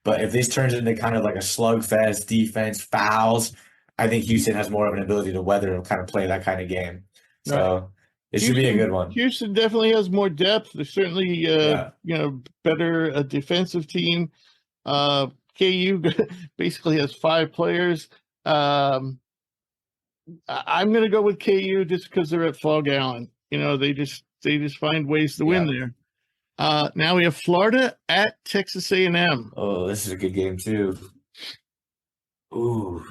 But if this turns into kind of like a slugfest, defense, fouls, I think Houston has more of an ability to weather and kind of play that kind of game. So it should be a good one. Houston definitely has more depth. They're certainly, better defensive team. KU basically has 5 players. I'm going to go with KU just because they're at Fog Allen. They just find ways to win there. Now we have Florida at Texas A&M. Oh, this is a good game too. Ooh.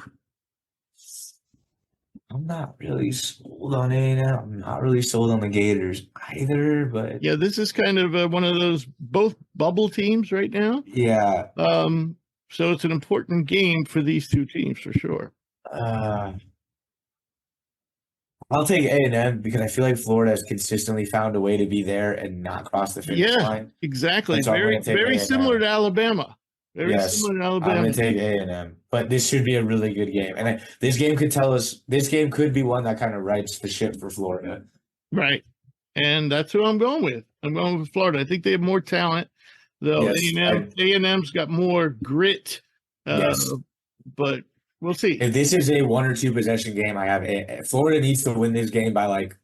I'm not really sold on A&M. I'm not really sold on the Gators either, but Yeah, this is kind of one of those both bubble teams right now. yeah. So it's an important game for these two teams for sure. I'll take A&M because I feel like Florida has consistently found a way to be there and not cross the finish line. Exactly. So Very similar to Alabama. Similar to Alabama. I'm going to take A&M, but this should be a really good game. And this game could tell us, this game could be one that kind of rights the ship for Florida. Right. And that's who I'm going with. I'm going with Florida. I think they have more talent, though. Yes, A&M's got more grit. But we'll see. If this is a 1 or 2 possession game, Florida needs to win this game by like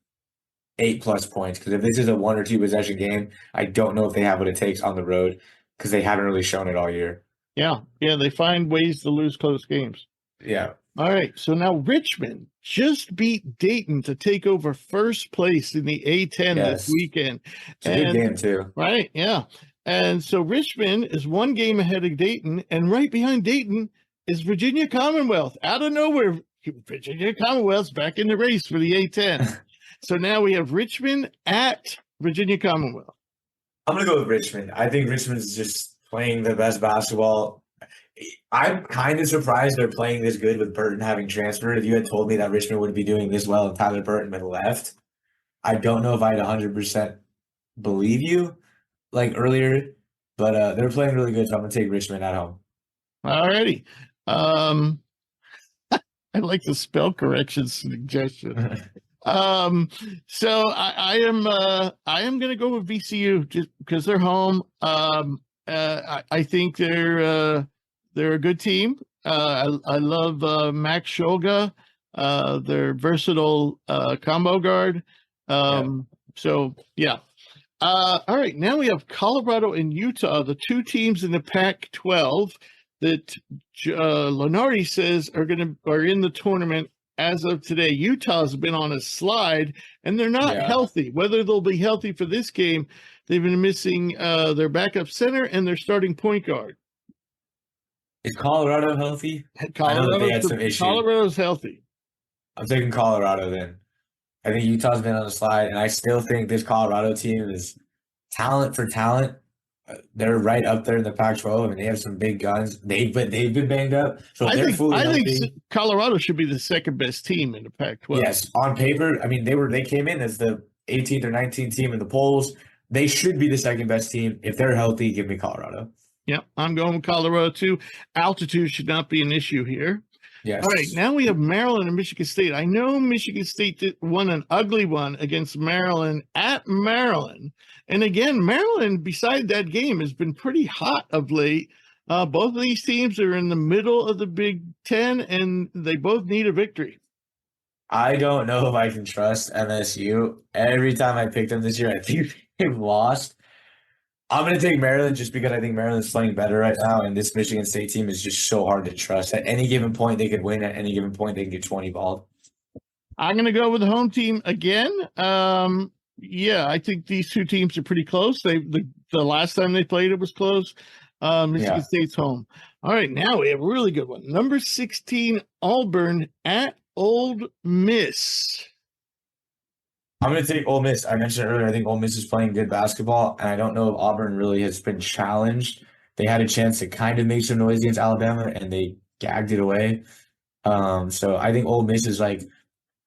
8+ points. Because if this is a 1 or 2 possession game, I don't know if they have what it takes on the road because they haven't really shown it all year. Yeah, they find ways to lose close games. Yeah. All right, so now Richmond just beat Dayton to take over first place in the A10 this weekend. It's a good game too. Right, yeah. And so Richmond is 1 game ahead of Dayton, and right behind Dayton is Virginia Commonwealth. Out of nowhere, Virginia Commonwealth's back in the race for the A10. So now we have Richmond at Virginia Commonwealth. I'm going to go with Richmond. I think Richmond's just playing the best basketball. I'm kind of surprised they're playing this good with Burton having transferred. If you had told me that Richmond would be doing this well and Tyler Burton had left, I don't know if I'd 100% believe you like earlier, but they're playing really good, so I'm going to take Richmond at home. All righty. I like the spell correction suggestion. So I am going to go with VCU just because they're home. I think they're a good team. I love Max Shulga. They're versatile combo guard. So yeah. All right, now we have Colorado and Utah, the 2 teams in the Pac-12 that Lenardi says are in the tournament as of today. Utah's been on a slide, and they're not healthy. Whether they'll be healthy for this game, they've been missing their backup center and their starting point guard. Is Colorado healthy? I know that they had some issues. Colorado's healthy. I'm taking Colorado then. I think Utah's been on a slide, and I still think this Colorado team is talent for talent. They're right up there in the Pac-12. I mean, they have some big guns. They've been banged up. So I think Colorado should be the second best team in the Pac-12. Yes, on paper. I mean, they came in as the 18th or 19th team in the polls. They should be the second best team. If they're healthy, give me Colorado. Yeah, I'm going with Colorado too. Altitude should not be an issue here. Yes. All right, now we have Maryland and Michigan State. I know Michigan State won an ugly one against Maryland at Maryland. And again, Maryland, beside that game, has been pretty hot of late. Both of these teams are in the middle of the Big Ten, and they both need a victory. I don't know if I can trust MSU. Every time I picked them this year, I think they've lost. I'm going to take Maryland just because I think Maryland's playing better right now, and this Michigan State team is just so hard to trust. At any given point, they could win. At any given point, they can get 20 balled. I'm going to go with the home team again. I think these 2 teams are pretty close. The last time they played, it was close. Michigan State's home. All right, now we have a really good one. Number 16, Auburn at Ole Miss. I'm going to take Ole Miss. I mentioned earlier, I think Ole Miss is playing good basketball, and I don't know if Auburn really has been challenged. They had a chance to kind of make some noise against Alabama, and they gagged it away. So I think Ole Miss is like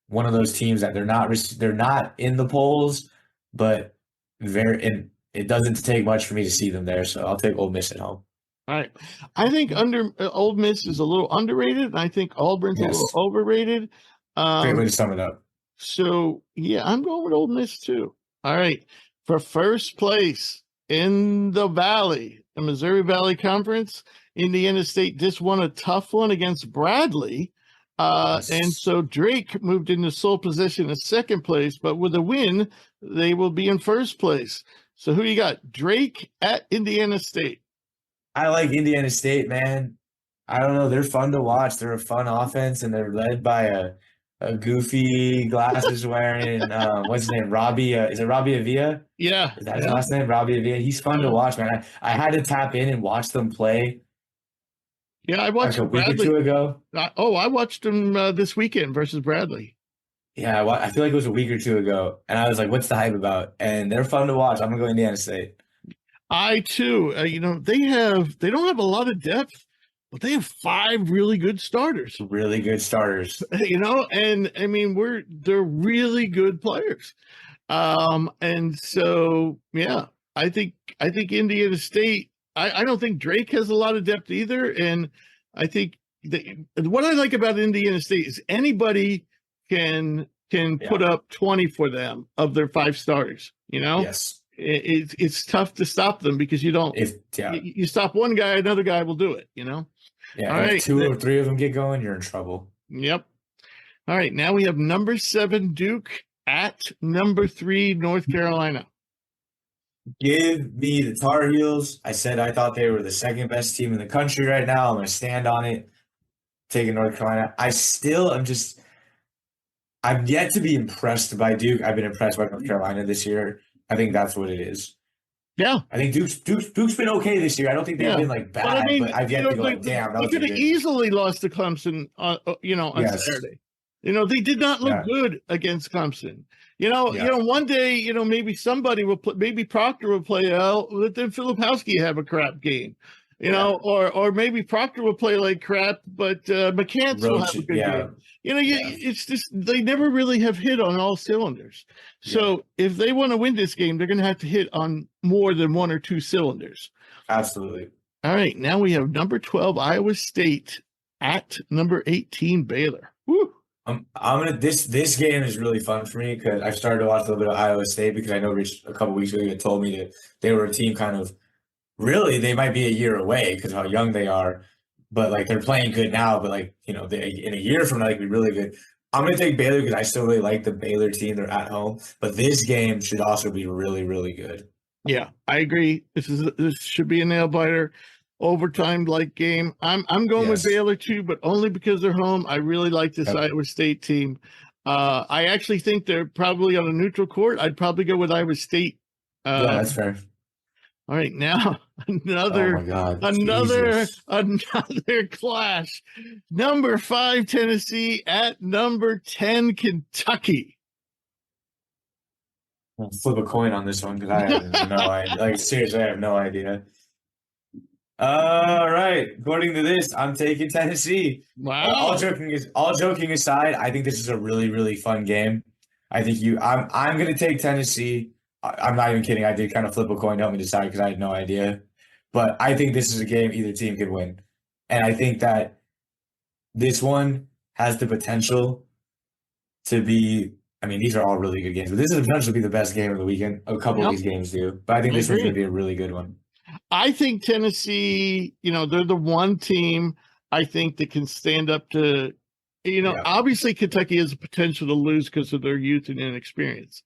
one of those teams that they're not in the polls, but it doesn't take much for me to see them there. So I'll take Ole Miss at home. All right. I think Ole Miss is a little underrated, and I think Auburn's a little overrated. Great way to sum it up. So, I'm going with Ole Miss too. All right. For first place in the Valley, the Missouri Valley Conference, Indiana State just won a tough one against Bradley. And so Drake moved into sole position in second place, but with a win, they will be in first place. So who you got? Drake at Indiana State. I like Indiana State, man. I don't know. They're fun to watch. They're a fun offense, and they're led by a goofy glasses wearing, what's his name? Robbie, is it Robbie Avila? Yeah. Is that his last name? Robbie Avila. He's fun to watch, man. I had to tap in and watch them play Yeah, I like watched a week or Bradley. two ago. I watched him this weekend versus Bradley. Yeah, I feel like it was a week or two ago, and I was like, "What's the hype about?" And they're fun to watch. I'm gonna go Indiana State. I too, they don't have a lot of depth, but they have 5 really good starters. Really good starters. And I mean they're really good players. And so yeah, I think Indiana State. I don't think Drake has a lot of depth either, and I think what I like about Indiana State is anybody can put up 20 for them of their 5 starters. Yes. It's tough to stop them because you stop one guy, another guy will do it. Yeah. All If right, 2 or 3 of them get going, you're in trouble. Yep. All right, now we have number 7 Duke at number 3 North Carolina. Give me the Tar Heels. I said I thought they were the second best team in the country right now. I'm going to stand on it. Taking North Carolina. I'm yet to be impressed by Duke. I've been impressed by North Carolina this year. I think that's what it is. Yeah. I think Duke's been okay this year. I don't think they've been like bad, but I've yet to go like, damn, they could have easily lost to Clemson on Saturday. They did not look good against Clemson. One day, maybe somebody will play, maybe Proctor will play out, but then Filipowski have a crap game. Or maybe Proctor will play like crap, but McCants will have a good game. It's just they never really have hit on all cylinders. So if they want to win this game, they're going to have to hit on more than 1 or 2 cylinders. Absolutely. All right, now we have number 12 Iowa State at number 18 Baylor. Woo. This game is really fun for me because I've started to watch a little bit of Iowa State because I know Rich a couple weeks ago you had told me that they were a team kind of really they might be a year away because how young they are, but like they're playing good now. But like in a year from now they could be really good. I'm gonna take Baylor because I still really like the Baylor team. They're at home, but this game should also be really really good. Yeah, I agree. This should be a nail biter. Overtime like game. I'm going with Baylor too, but only because they're home. I really like this Iowa State team. I actually think they're probably on a neutral court. I'd probably go with Iowa State. Yeah, that's fair. All right, now another clash. Number 5 Tennessee at number 10 Kentucky. I'll flip a coin on this one because I have no idea. Like seriously, I have no idea. All right. According to this, I'm taking Tennessee. Wow. All joking aside, I think this is a really, really fun game. I think I'm gonna take Tennessee. I'm not even kidding. I did kind of flip a coin to help me decide because I had no idea. But I think this is a game either team could win. And I think that this one has the potential to be these are all really good games, but this is the potential to be the best game of the weekend. A couple of these games do. But I think this one's gonna be a really good one. I think Tennessee, they're the one team I think that can stand up to, obviously Kentucky has the potential to lose because of their youth and inexperience.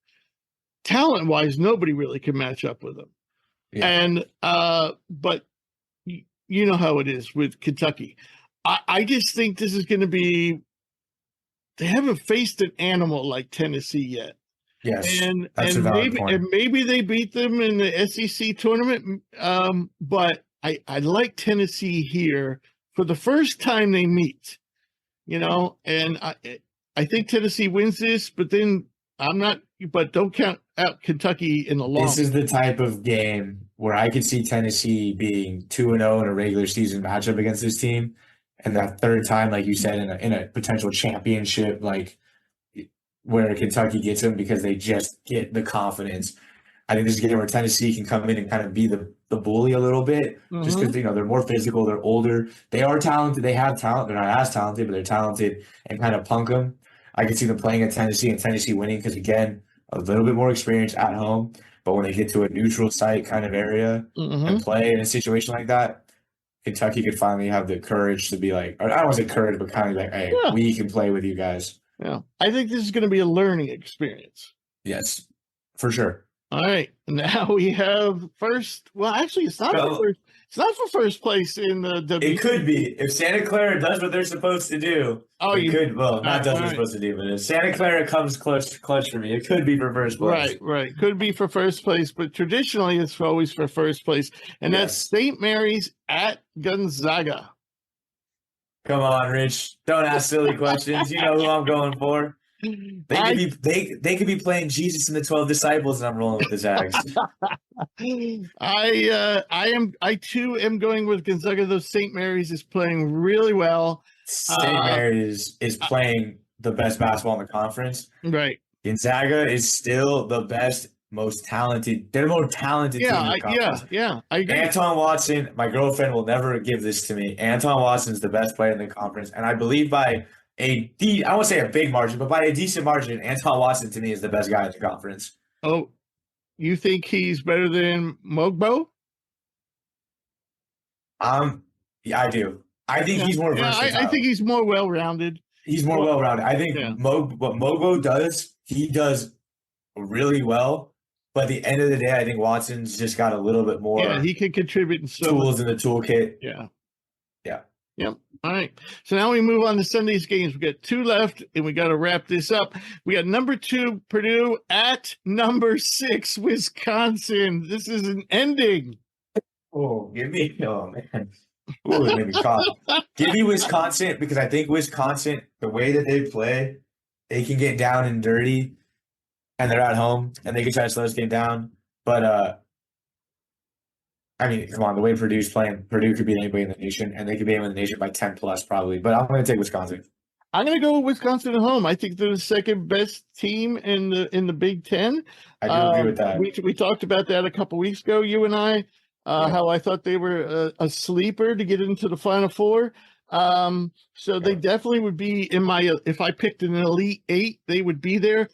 Talent-wise, nobody really can match up with them. Yeah. And, but you know how it is with Kentucky. I just think this is going to be, they haven't faced an animal like Tennessee yet. Yes, and point. maybe they beat them in the SEC tournament. But I like Tennessee here for the first time they meet, and I think Tennessee wins this, but then but don't count out Kentucky in the long. This is the type of game where I could see Tennessee being 2-0 in a regular season matchup against this team. And that third time, like you said, in a potential championship, like where Kentucky gets them because they just get the confidence. I think this is a game where Tennessee can come in and kind of be the bully a little bit, just because they're more physical, they're older, they are talented, they have talent. They're not as talented, but they're talented and kind of punk them. I can see them playing at Tennessee and Tennessee winning because again, a little bit more experience at home. But when they get to a neutral site kind of area and play in a situation like that, Kentucky could finally have the courage to be like, or I don't want to say courage, but kind of like, hey, we can play with you guys. Yeah, I think this is going to be a learning experience. Yes, for sure. All right, now we have first. Well, actually, it's not the first. It's not for first place in the W. It could be. If Santa Clara does what they're supposed to do, it could. Well, not does what they're supposed to do, but if Santa Clara comes clutch for me, it could be for first place. Right. Could be for first place, but traditionally it's always for first place. And that's St. Mary's at Gonzaga. Come on, Rich. Don't ask silly questions. You know who I'm going for. They could be playing Jesus and the 12 disciples, and I'm rolling with the Zags. I too am going with Gonzaga, though St. Mary's is playing really well. St. Mary's is playing the best basketball in the conference. Right. Gonzaga is still the best, most talented. They're the more talented team in the conference. Yeah, I agree. Anton Watson, my girlfriend will never give this to me. Anton Watson's the best player in the conference, and I believe by I won't say a big margin, but by a decent margin, Anton Watson to me is the best guy in the conference. Oh, you think he's better than Mogbo? Yeah, I do. I think he's more versatile. I think he's more well-rounded. He's more well-rounded. I think what Mogbo does, he does really well. But at the end of the day, I think Watson's just got a little bit more. Yeah, he can contribute in tools in the toolkit. Yeah. Yep. All right. So now we move on to Sunday's games. We got 2 left, and we got to wrap this up. We got number 2 Purdue at number 6 Wisconsin. This is an ending. Oh man. Ooh, it made me cough. Give me Wisconsin, because I think Wisconsin, the way that they play, they can get down and dirty, and they're at home, and they can try to slow this game down. But I mean, come on, the way Purdue's playing, Purdue could beat anybody in the nation, and they could beat them in the nation by 10 plus probably. But I'm going to take Wisconsin. I'm going to go with Wisconsin at home. I think they're the second best team in the Big Ten. I do agree with that. We talked about that a couple weeks ago, you and I, how I thought they were a sleeper to get into the Final Four. So they definitely would be in my – if I picked an Elite 8, they would be there.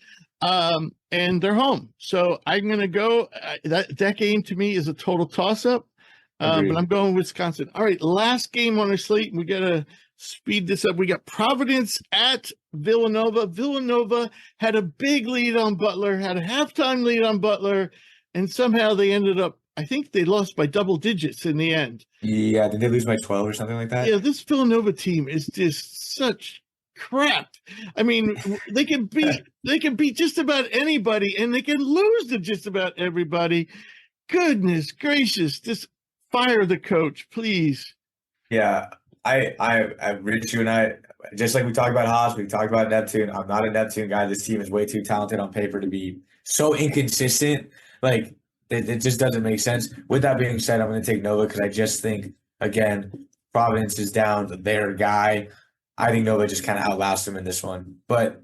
And they're home. So I'm going to go that game to me is a total toss-up, but I'm going Wisconsin. All right, last game on our slate. We got to speed this up. We got Providence at Villanova. Villanova had a big lead on Butler, had a halftime lead on Butler, and somehow they ended up, I think they lost by double digits in the end. Yeah, did they lose by 12 or something like that? Yeah, this Villanova team is just such crap. I mean, they can beat just about anybody, and they can lose to just about everybody. Goodness gracious, just fire the coach, please. Yeah, Rich, you and I, just like we talked about Haas, we talked about Neptune. I'm not a Neptune guy. This team is way too talented on paper to be so inconsistent. Like, it just doesn't make sense. With that being said, I'm going to take Nova because I just think, again, Providence is down their guy. I think Nova just kind of outlasts them in this one. But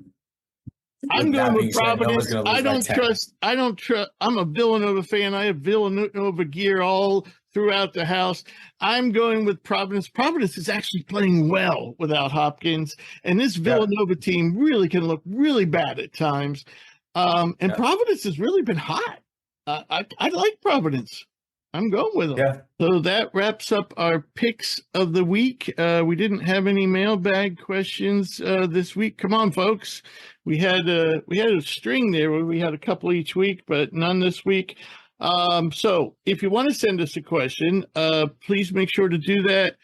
I'm going with Providence. I don't trust. I'm a Villanova fan. I have Villanova gear all throughout the house. I'm going with Providence. Providence is actually playing well without Hopkins, and this Villanova team really can look really bad at times. Providence has really been hot. I like Providence. I'm going with them. Yeah. So that wraps up our picks of the week. We didn't have any mailbag questions this week. Come on, folks. We had a string there where we had a couple each week, but none this week. So if you want to send us a question, please make sure to do that.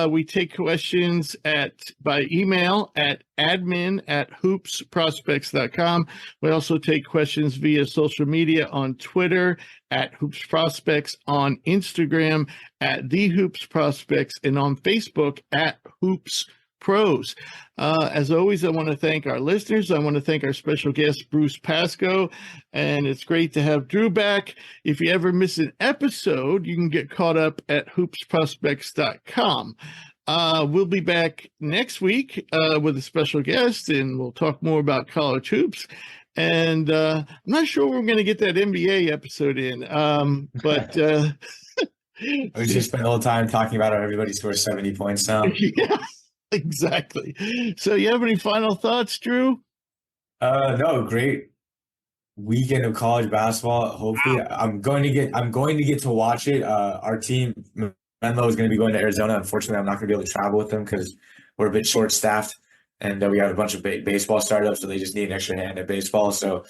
We take questions by email at admin@hoopsprospects.com. We also take questions via social media on Twitter @hoopsprospects, on Instagram @thehoopsprospects, and on Facebook @hoopspros. As always, I want to thank our listeners. I want to thank our special guest, Bruce Pascoe, and it's great to have Drew back. If you ever miss an episode, you can get caught up at hoopsprospects.com. We'll be back next week with a special guest, and we'll talk more about college hoops. And I'm not sure we're going to get that NBA episode in, but we just spent all the time talking about how everybody scores 70 points now. Yeah, exactly. So you have any final thoughts, Drew? No, great weekend of college basketball. Hopefully, I'm going to get to watch it. Our team, Menlo, is going to be going to Arizona. Unfortunately, I'm not going to be able to travel with them because we're a bit short-staffed, and we have a bunch of baseball startups, so they just need an extra hand at baseball. So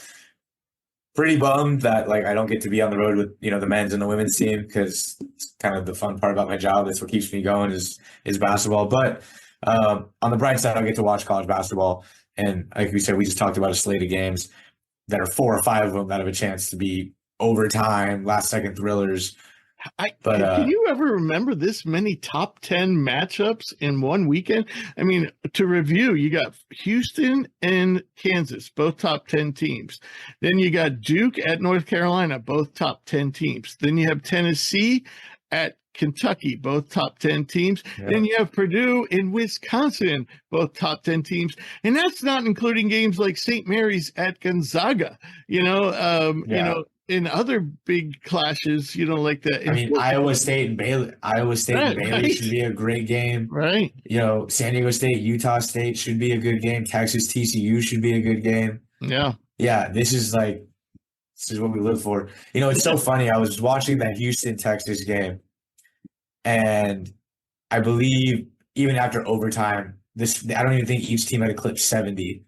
pretty bummed that like I don't get to be on the road with the men's and the women's team because it's kind of the fun part about my job. That's what keeps me going is basketball. But on the bright side, I get to watch college basketball, and like we said, we just talked about a slate of games that are 4 or 5 of them that have a chance to be overtime, last second thrillers. Can you ever remember this many top 10 matchups in one weekend? I mean, to review, you got Houston and Kansas, both top 10 teams. Then you got Duke at North Carolina, both top 10 teams. Then you have Tennessee at Kentucky, both top 10 teams. Yeah. Then you have Purdue and Wisconsin, both top 10 teams. And that's not including games like St. Mary's at Gonzaga, in other big clashes, like that. I mean, Iowa State and Baylor. Baylor should be a great game. Right. San Diego State, Utah State should be a good game. Texas, TCU should be a good game. Yeah. Yeah, this is what we live for. It's so funny. I was watching that Houston-Texas game, and I believe even after overtime, I don't even think each team had eclipsed 70.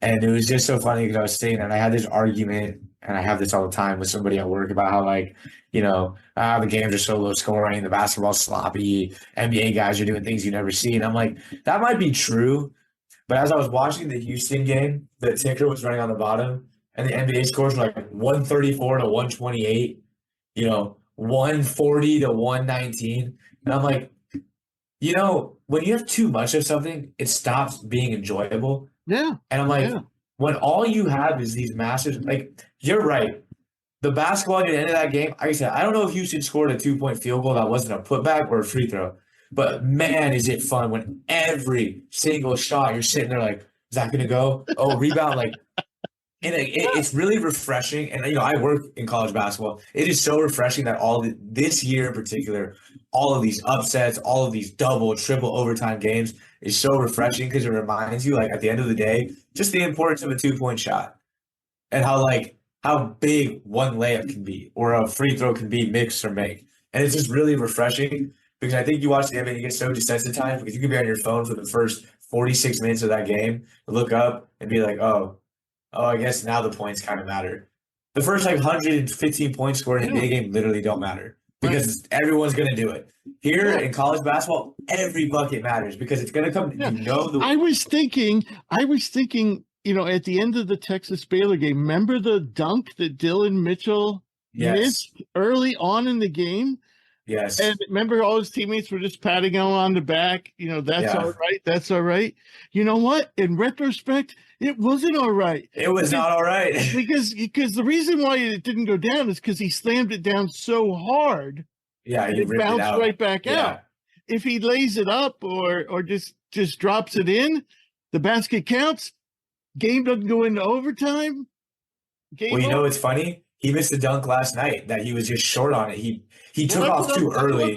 And it was just so funny because I was sitting there and I had this argument, and I have this all the time with somebody at work about how the games are so low scoring, the basketball's sloppy, NBA guys are doing things you never see. And I'm like, that might be true. But as I was watching the Houston game, the ticker was running on the bottom, and the NBA scores were like 134 to 128, 140 to 119. And I'm like, when you have too much of something, it stops being enjoyable. Yeah. And I'm like, when all you have is these massive, you're right. The basketball at the end of that game, like I said, I don't know if Houston scored a 2-point field goal that wasn't a putback or a free throw, but man, is it fun when every single shot you're sitting there like, is that going to go? Oh, rebound. It's really refreshing. And, I work in college basketball. It is so refreshing that this year in particular, all of these upsets, all of these double, triple overtime games is so refreshing because it reminds you, at the end of the day, just the importance of a 2-point shot and how big one layup can be or a free throw can be, mix or make. And it's just really refreshing because I think you watch the NBA, you get so desensitized because you can be on your phone for the first 46 minutes of that game, look up and be like, oh, I guess now the points kind of matter. The first 115 points scored in a NBA game literally don't matter because everyone's going to do it. Here in college basketball, every bucket matters because it's going to come. Yeah. I was thinking, at the end of the Texas Baylor game, remember the dunk that Dylan Mitchell missed early on in the game? Yes. And remember all his teammates were just patting him on the back. That's all right. That's all right. You know what? In retrospect, it wasn't all right. It was not all right. because the reason why it didn't go down is because he slammed it down so hard. Yeah, it bounced right back out. If he lays it up or just drops it in, the basket counts. Game doesn't go into overtime. What's funny? He missed a dunk last night that he was just short on it. He took off too early.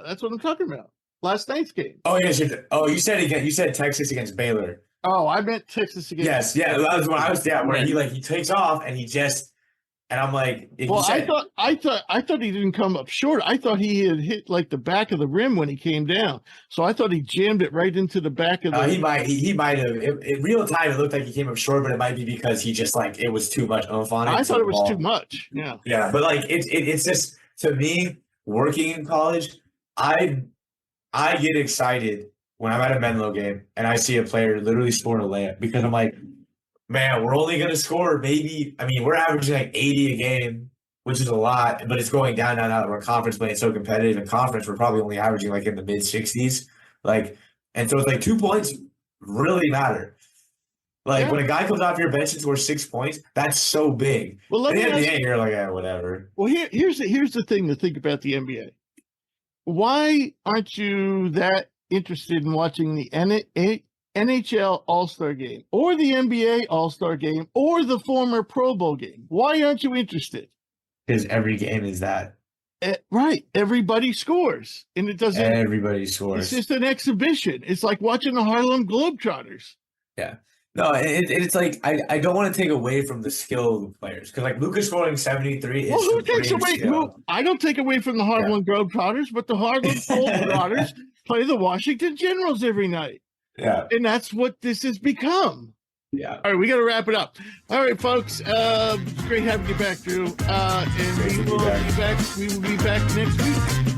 That's what I'm talking about. Last night's game. Oh yes. You said again. You said Texas against Baylor. Oh, I meant Texas against. Yes, yeah. That was when I was where he takes off and he just. And I'm like, I thought he didn't come up short. I thought he had hit the back of the rim when he came down. So I thought he jammed it right into the back of the. He might have. In real time, it looked like he came up short, but it might be because he just it was too much oomph on it. I thought it was too much. Yeah. Yeah, but it's just to me working in college, I get excited when I'm at a Menlo game and I see a player literally score a layup because I'm like, man, we're only going to score we're averaging 80 a game, which is a lot, but it's going down now that we're conference playing so competitive. In conference, we're probably only averaging in the mid-60s. And so it's 2 points really matter. When a guy comes off your bench and scores 6 points, that's so big. Well, at the end of the day, you're like, yeah, whatever. Well, here's the thing to think about the NBA. Why aren't you that interested in watching the NHL All-Star Game or the NBA All-Star Game or the former Pro Bowl game? Why aren't you interested? Because every game is that. Right. Everybody scores. And it doesn't. Everybody scores. It's just an exhibition. It's like watching the Harlem Globetrotters. Yeah. No, it's I don't want to take away from the skill of the players because Luka scoring 73 is who takes away? I don't take away from the Harlem Globetrotters, but the Harlem Globetrotters play the Washington Generals every night. Yeah. And that's what this has become. Yeah. All right, we got to wrap it up. All right, folks. It's great having you back, Drew. And we will be back next week.